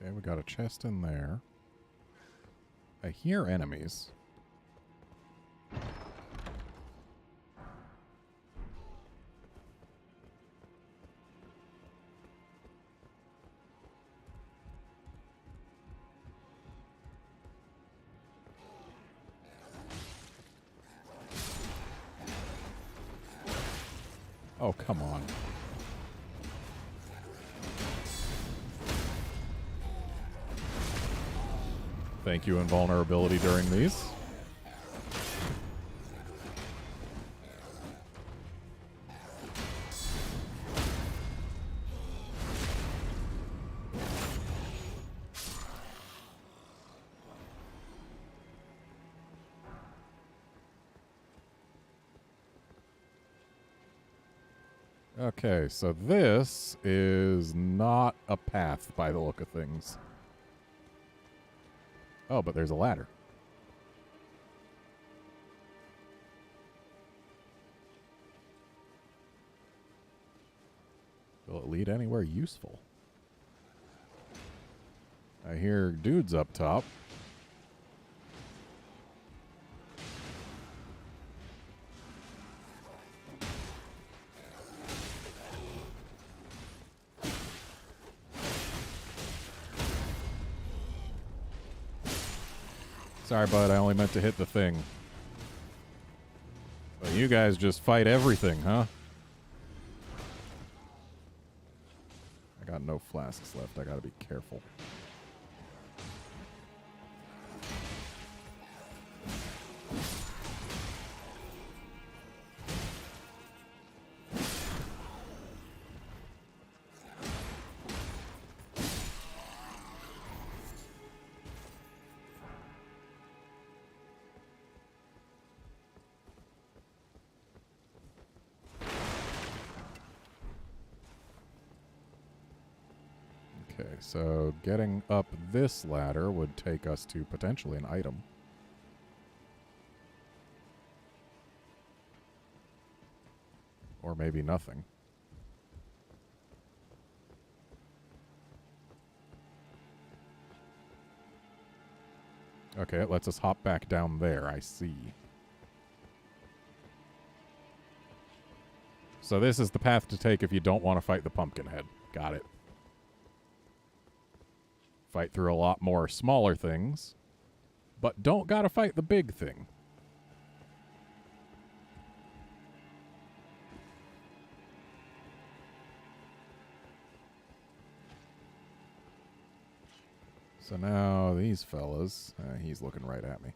Okay, we got a chest in there. I hear enemies. Oh, come on. Thank you, invulnerability during these. Okay, so this is not a path by the look of things. Oh, but there's a ladder. Will it lead anywhere useful? I hear dudes up top. Sorry, bud, I only meant to hit the thing. So you guys just fight everything, huh? I got no flasks left. I gotta be careful. Okay, so getting up this ladder would take us to potentially an item. Or maybe nothing. Okay, it lets us hop back down there, I see. So this is the path to take if you don't want to fight the Pumpkinhead. Got it. Fight through a lot more smaller things, but don't gotta fight the big thing. So now these fellas, he's looking right at me.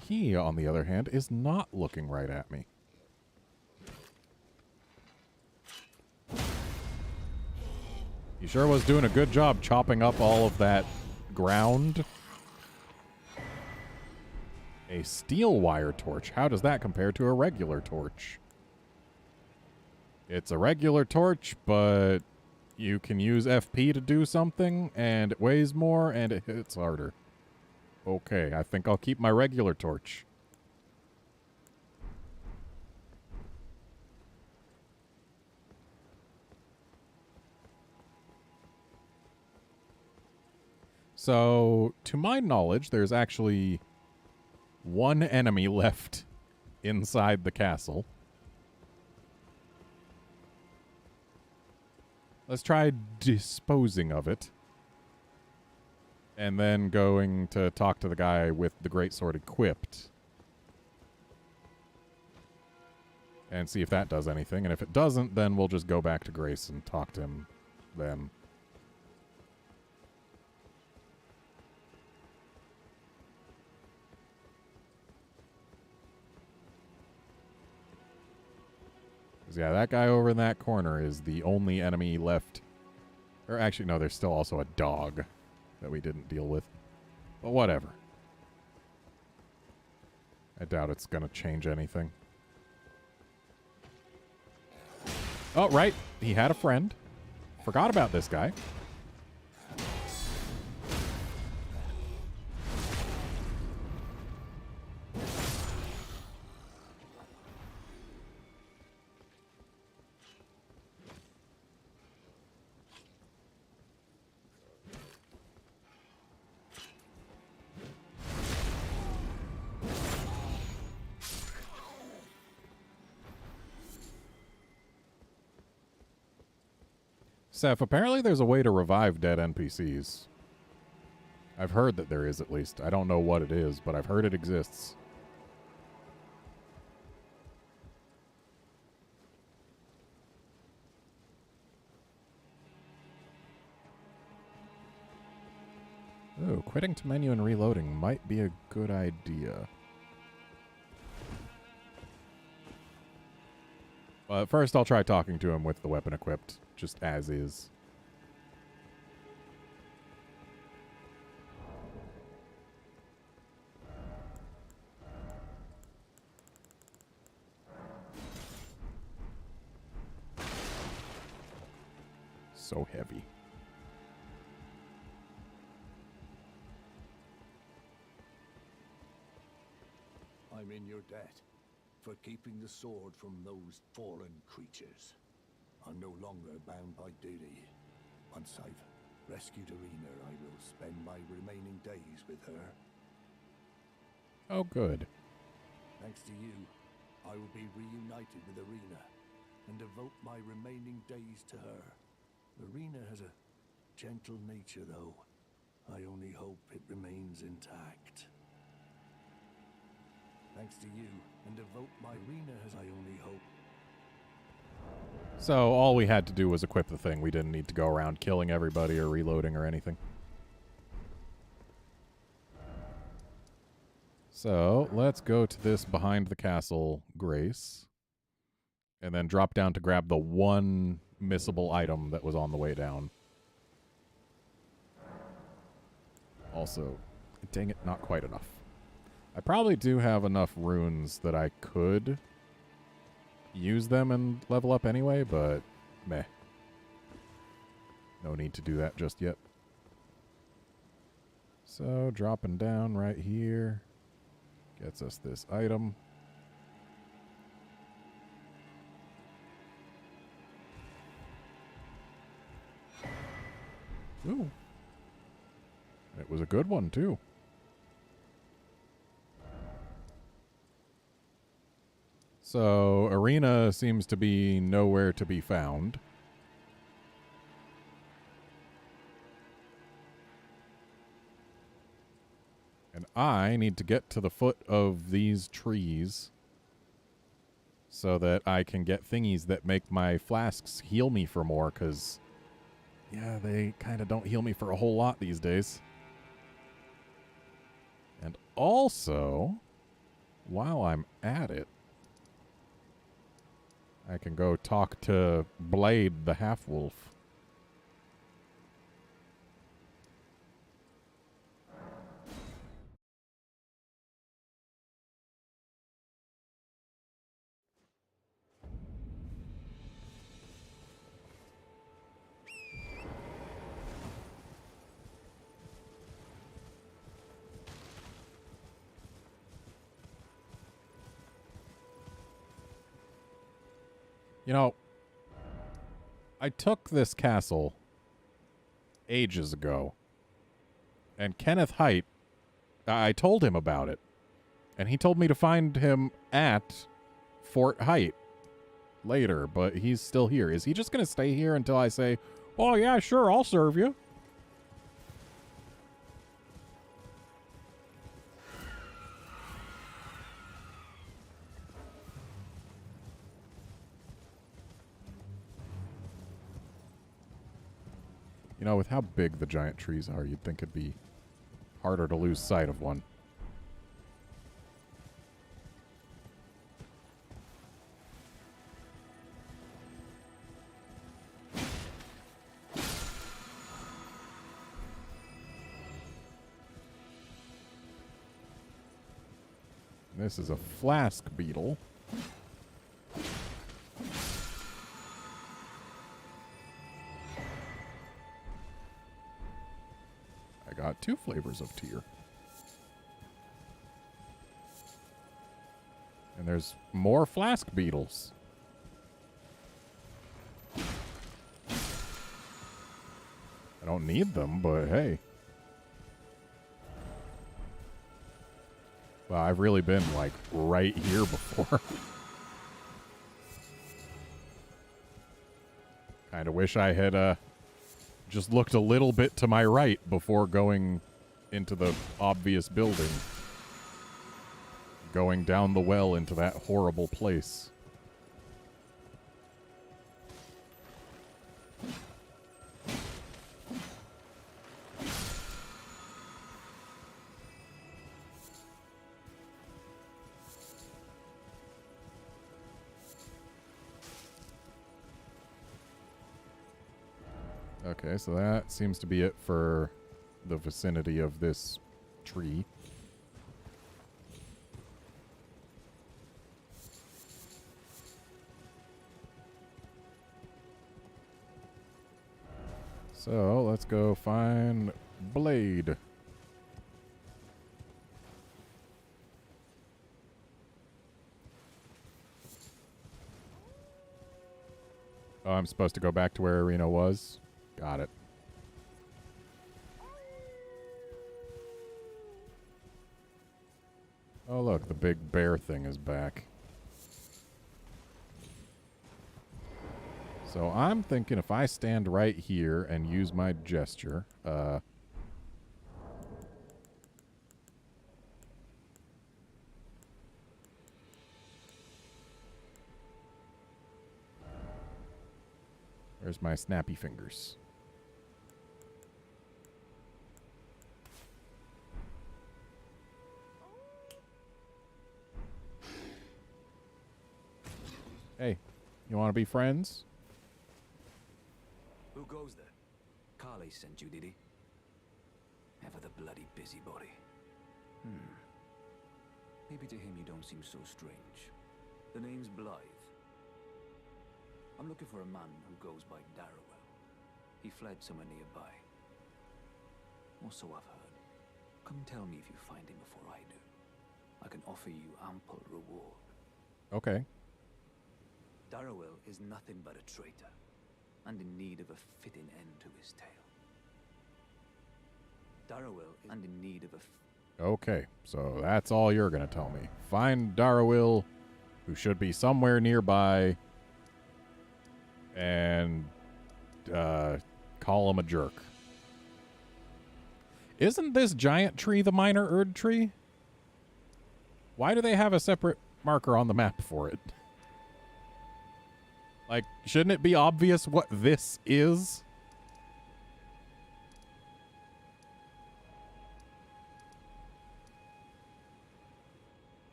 He, on the other hand, is not looking right at me. He sure was doing a good job chopping up all of that ground. A steel wire torch. How does that compare to a regular torch? It's a regular torch, but you can use FP to do something, and it weighs more, and it hits harder. Okay, I think I'll keep my regular torch. So, to my knowledge, there's actually one enemy left inside the castle. Let's try disposing of it. And then going to talk to the guy with the greatsword equipped. And see if that does anything. And if it doesn't, then we'll just go back to Grace and talk to him then. Yeah, that guy over in that corner is the only enemy left. Or actually, no, there's still also a dog that we didn't deal with. But whatever. I doubt it's going to change anything. Oh, right. He had a friend. Forgot about this guy. Seth, apparently there's a way to revive dead NPCs. I've heard that there is, at least. I don't know what it is, but I've heard it exists. Ooh, quitting to menu and reloading might be a good idea. But first I'll try talking to him with the weapon equipped, just as is. So heavy. I'm in your debt for keeping the sword from those fallen creatures. I'm no longer bound by duty. Once I've rescued Irina, I will spend my remaining days with her. Oh, good. Thanks to you, I will be reunited with Irina and devote my remaining days to her. Irina has a gentle nature, though. I only hope it remains intact. Thanks to you, and devote my Irina as I only hope. So all we had to do was equip the thing. We didn't need to go around killing everybody or reloading or anything. So let's go to this behind the castle, Grace. And then drop down to grab the one missable item that was on the way down. Also, dang it, not quite enough. I probably do have enough runes that I could use them and level up anyway, but meh. No need to do that just yet. So, dropping down right here gets us this item. Ooh. It was a good one, too. So, Irina seems to be nowhere to be found. And I need to get to the foot of these trees so that I can get thingies that make my flasks heal me for more, because, yeah, they kind of don't heal me for a whole lot these days. And also, while I'm at it, I can go talk to Blade the half-wolf. You know, I took this castle ages ago. And Kenneth Height, I told him about it. And he told me to find him at Fort Height later, but he's still here. Is he just going to stay here until I say, oh, yeah, sure, I'll serve you? You know, with how big the giant trees are, you'd think it'd be harder to lose sight of one. This is a flask beetle. I got 2 flavors of tear. And there's more flask beetles. I don't need them, but hey. Well, I've really been, like, right here before. Kind of wish I had, just looked a little bit to my right before going into the obvious building. Going down the well into that horrible place. Okay, so that seems to be it for the vicinity of this tree. So, let's go find Blade. Oh, I'm supposed to go back to where Arena was? Got it. Oh, look, the big bear thing is back. So I'm thinking if I stand right here and use my gesture, where's my snappy fingers? Hey, you want to be friends? Who goes there? Carly sent you, did he? Ever the bloody busybody. Maybe to him you don't seem so strange. The name's Blythe. I'm looking for a man who goes by Darrowell. He fled somewhere nearby. Or so I've heard. Come tell me if you find him before I do. I can offer you ample reward. Okay. Darrowell is nothing but a traitor, and in need of a fitting end to his tale. Darrowell is in need of a... Okay, so that's all you're going to tell me. Find Darrowell, who should be somewhere nearby, and call him a jerk. Isn't this giant tree the minor Erd tree? Why do they have a separate marker on the map for it? Like, shouldn't it be obvious what this is?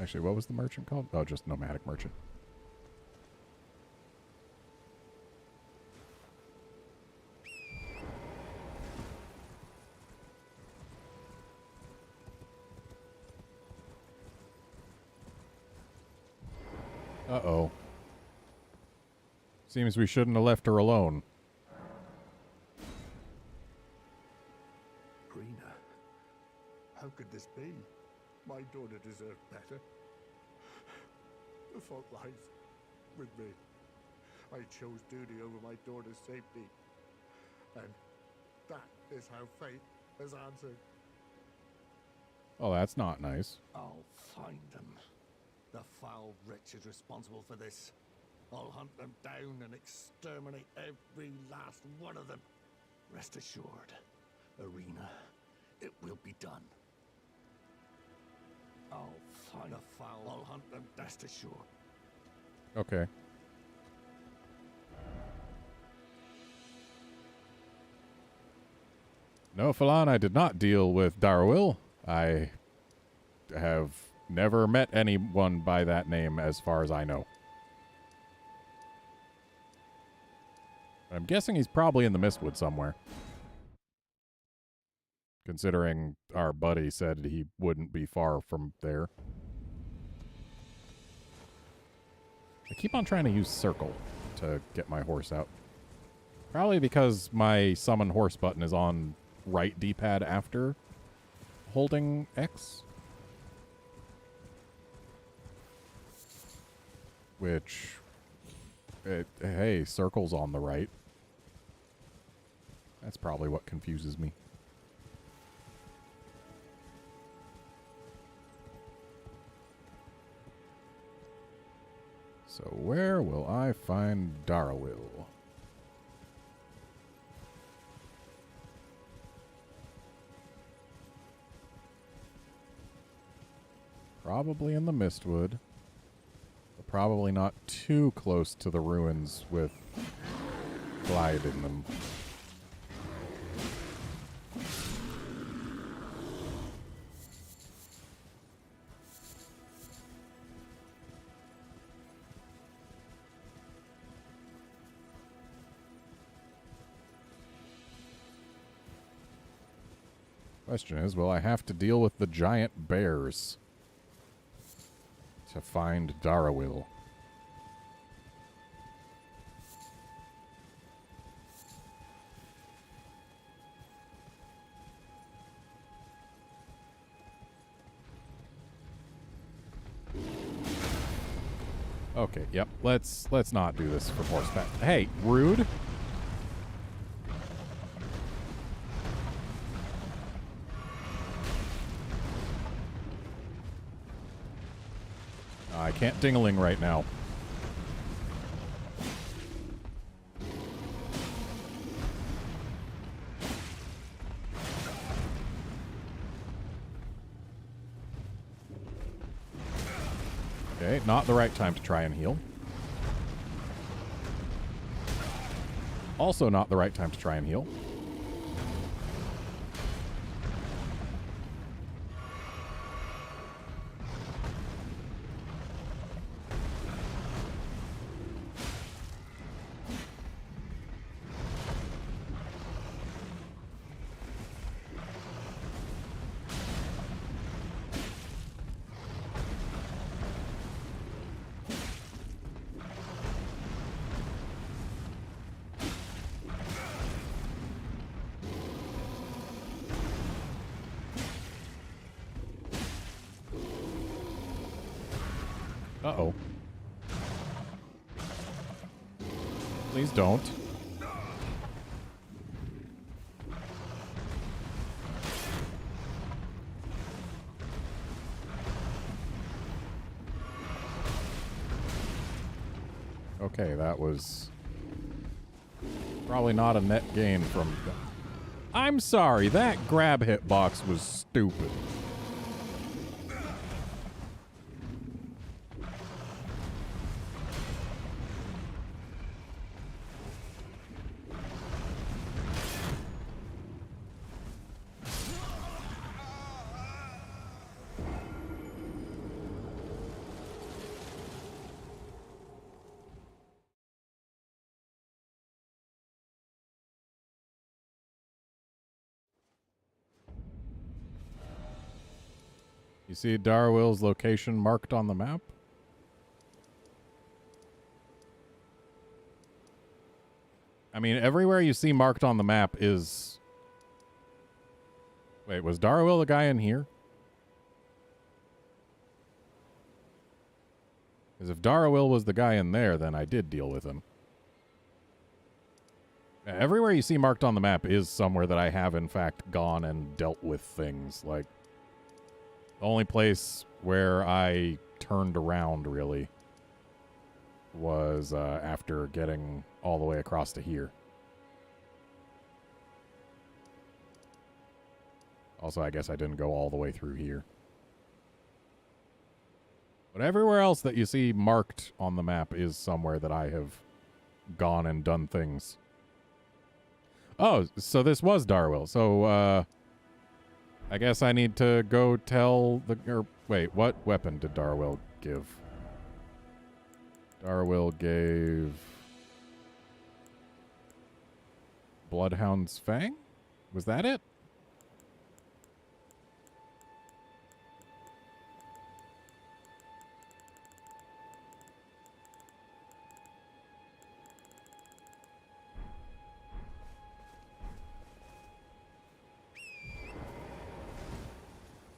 Actually, what was the merchant called? Oh, just Nomadic Merchant. Uh-oh. Seems we shouldn't have left her alone. Rena, this be? My daughter deserved better. The fault lies with me. I chose duty over my daughter's safety. And that is how fate has answered. Oh, that's not nice. I'll find them. The foul wretches responsible for this. I'll hunt them down and exterminate every last one of them. Rest assured, Arena, it will be done. I'll find the foul. I'll hunt them. Rest assured. Okay. No, Falan, I did not deal with Darwil. I have never met anyone by that name as far as I know. I'm guessing he's probably in the Mistwood somewhere. Considering our buddy said he wouldn't be far from there. I keep on trying to use circle to get my horse out. Probably because my summon horse button is on right D-pad after holding X. Which, hey, circle's on the right. That's probably what confuses me. So where will I find Darwil? Probably in the Mistwood. But probably not too close to the ruins with Glide in them. Question is, will I have to deal with the giant bears to find Darwil? Okay, yep. Let's not do this for horseback. Hey, rude. I can't ding-a-ling right now. Okay, not the right time to try and heal. Also not the right time to try and heal. Uh-oh. Please don't. Okay, that was probably not a net gain from... I'm sorry, that grab hitbox was stupid. You see Darwil's location marked on the map? I mean, everywhere you see marked on the map is... Wait, was Darwil the guy in here? Because if Darawil was the guy in there, then I did deal with him. Everywhere you see marked on the map is somewhere that I have, in fact, gone and dealt with things. Like, the only place where I turned around, really, was after getting all the way across to here. Also, I guess I didn't go all the way through here. But everywhere else that you see marked on the map is somewhere that I have gone and done things. Oh, so this was Darawil. So, I guess I need to go tell the... Or, wait, what weapon did Darawil give? Darawil gave... Bloodhound's Fang? Was that it?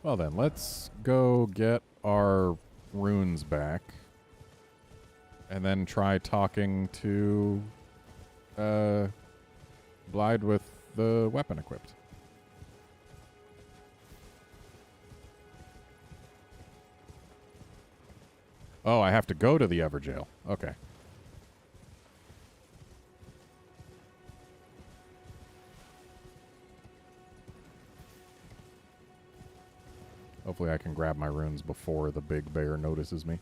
Well then, let's go get our runes back. And then try talking to Blythe with the weapon equipped. Oh, I have to go to the Everjail. Okay. Hopefully I can grab my runes before the big bear notices me.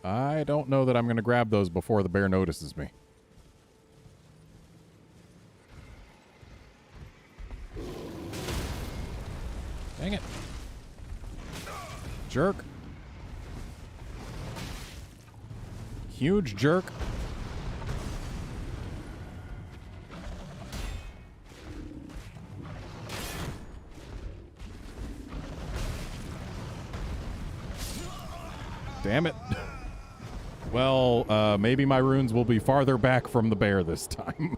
I don't know that I'm going to grab those before the bear notices me. Dang it. Jerk. Huge jerk. Damn it. Well, maybe my runes will be farther back from the bear this time.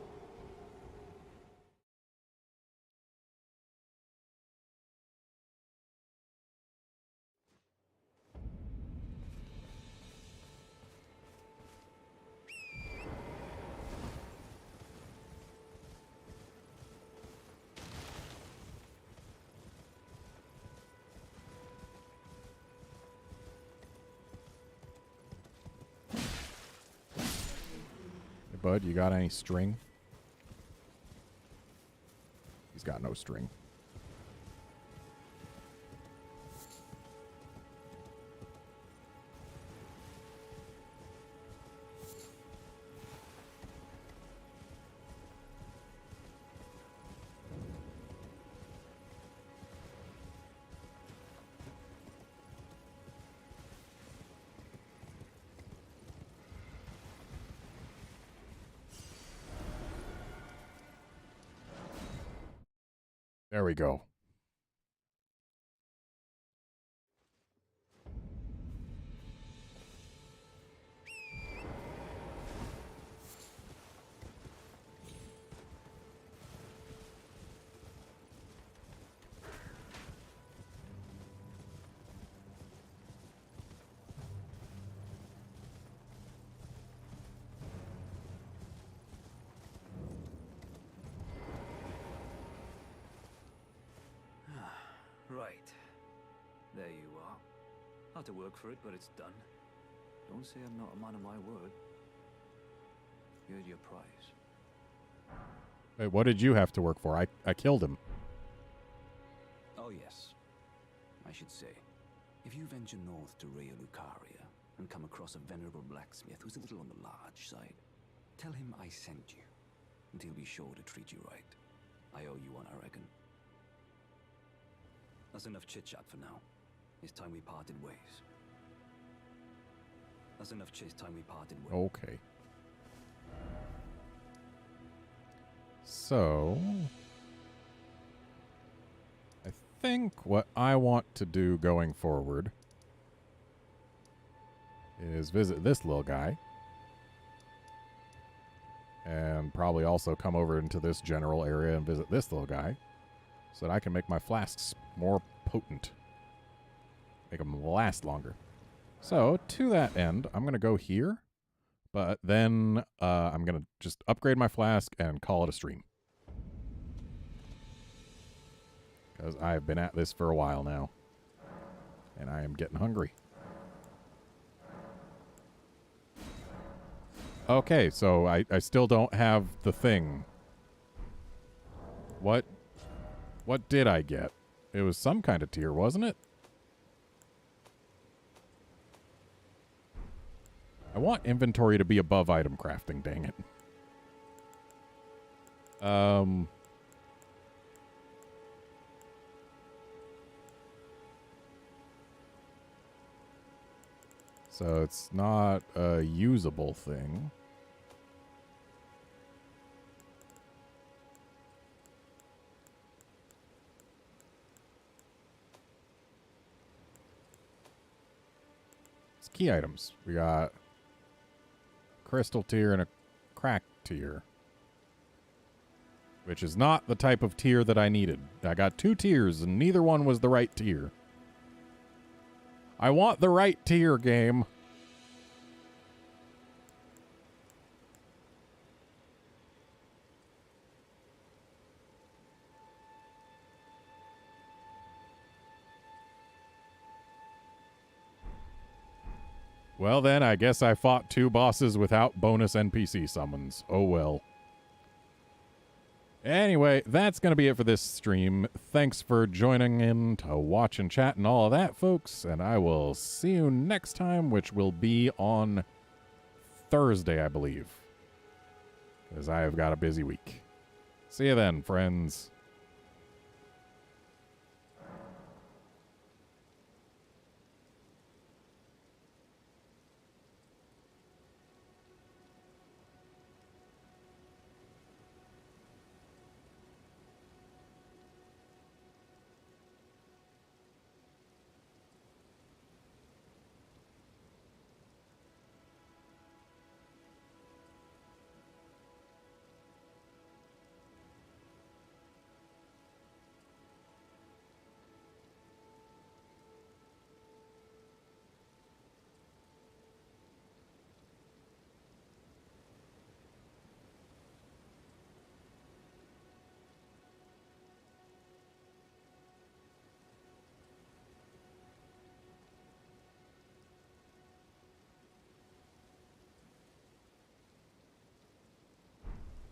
Bud, you got any string? He's got no string. There we go. Right. There you are. Had to work for it, but it's done. Don't say I'm not a man of my word. Here's your prize. Wait, what did you have to work for? I killed him. Oh, yes. I should say, if you venture north to Raya Lucaria and come across a venerable blacksmith who's a little on the large side, tell him I sent you, and he'll be sure to treat you right. I owe you one, I reckon. That's enough chit-chat for now. It's time we parted ways. That's enough time we parted ways. Okay. So, I think what I want to do going forward is visit this little guy. And probably also come over into this general area and visit this little guy. So that I can make my flasks more potent. Make them last longer. So, to that end, I'm going to go here. But then I'm going to just upgrade my flask and call it a stream. Because I've been at this for a while now. And I am getting hungry. Okay, so I still don't have the thing. What did I get? It was some kind of tier, wasn't it? I want inventory to be above item crafting, dang it. So it's not a usable thing. It's key items. We got crystal tier and a crack tier. Which is not the type of tier that I needed. I got 2 tiers and neither one was the right tier. I want the right tier, game. Well then, I guess I fought 2 bosses without bonus NPC summons. Oh well. Anyway, that's going to be it for this stream. Thanks for joining in to watch and chat and all of that, folks. And I will see you next time, which will be on Thursday, I believe. Because I have got a busy week. See you then, friends.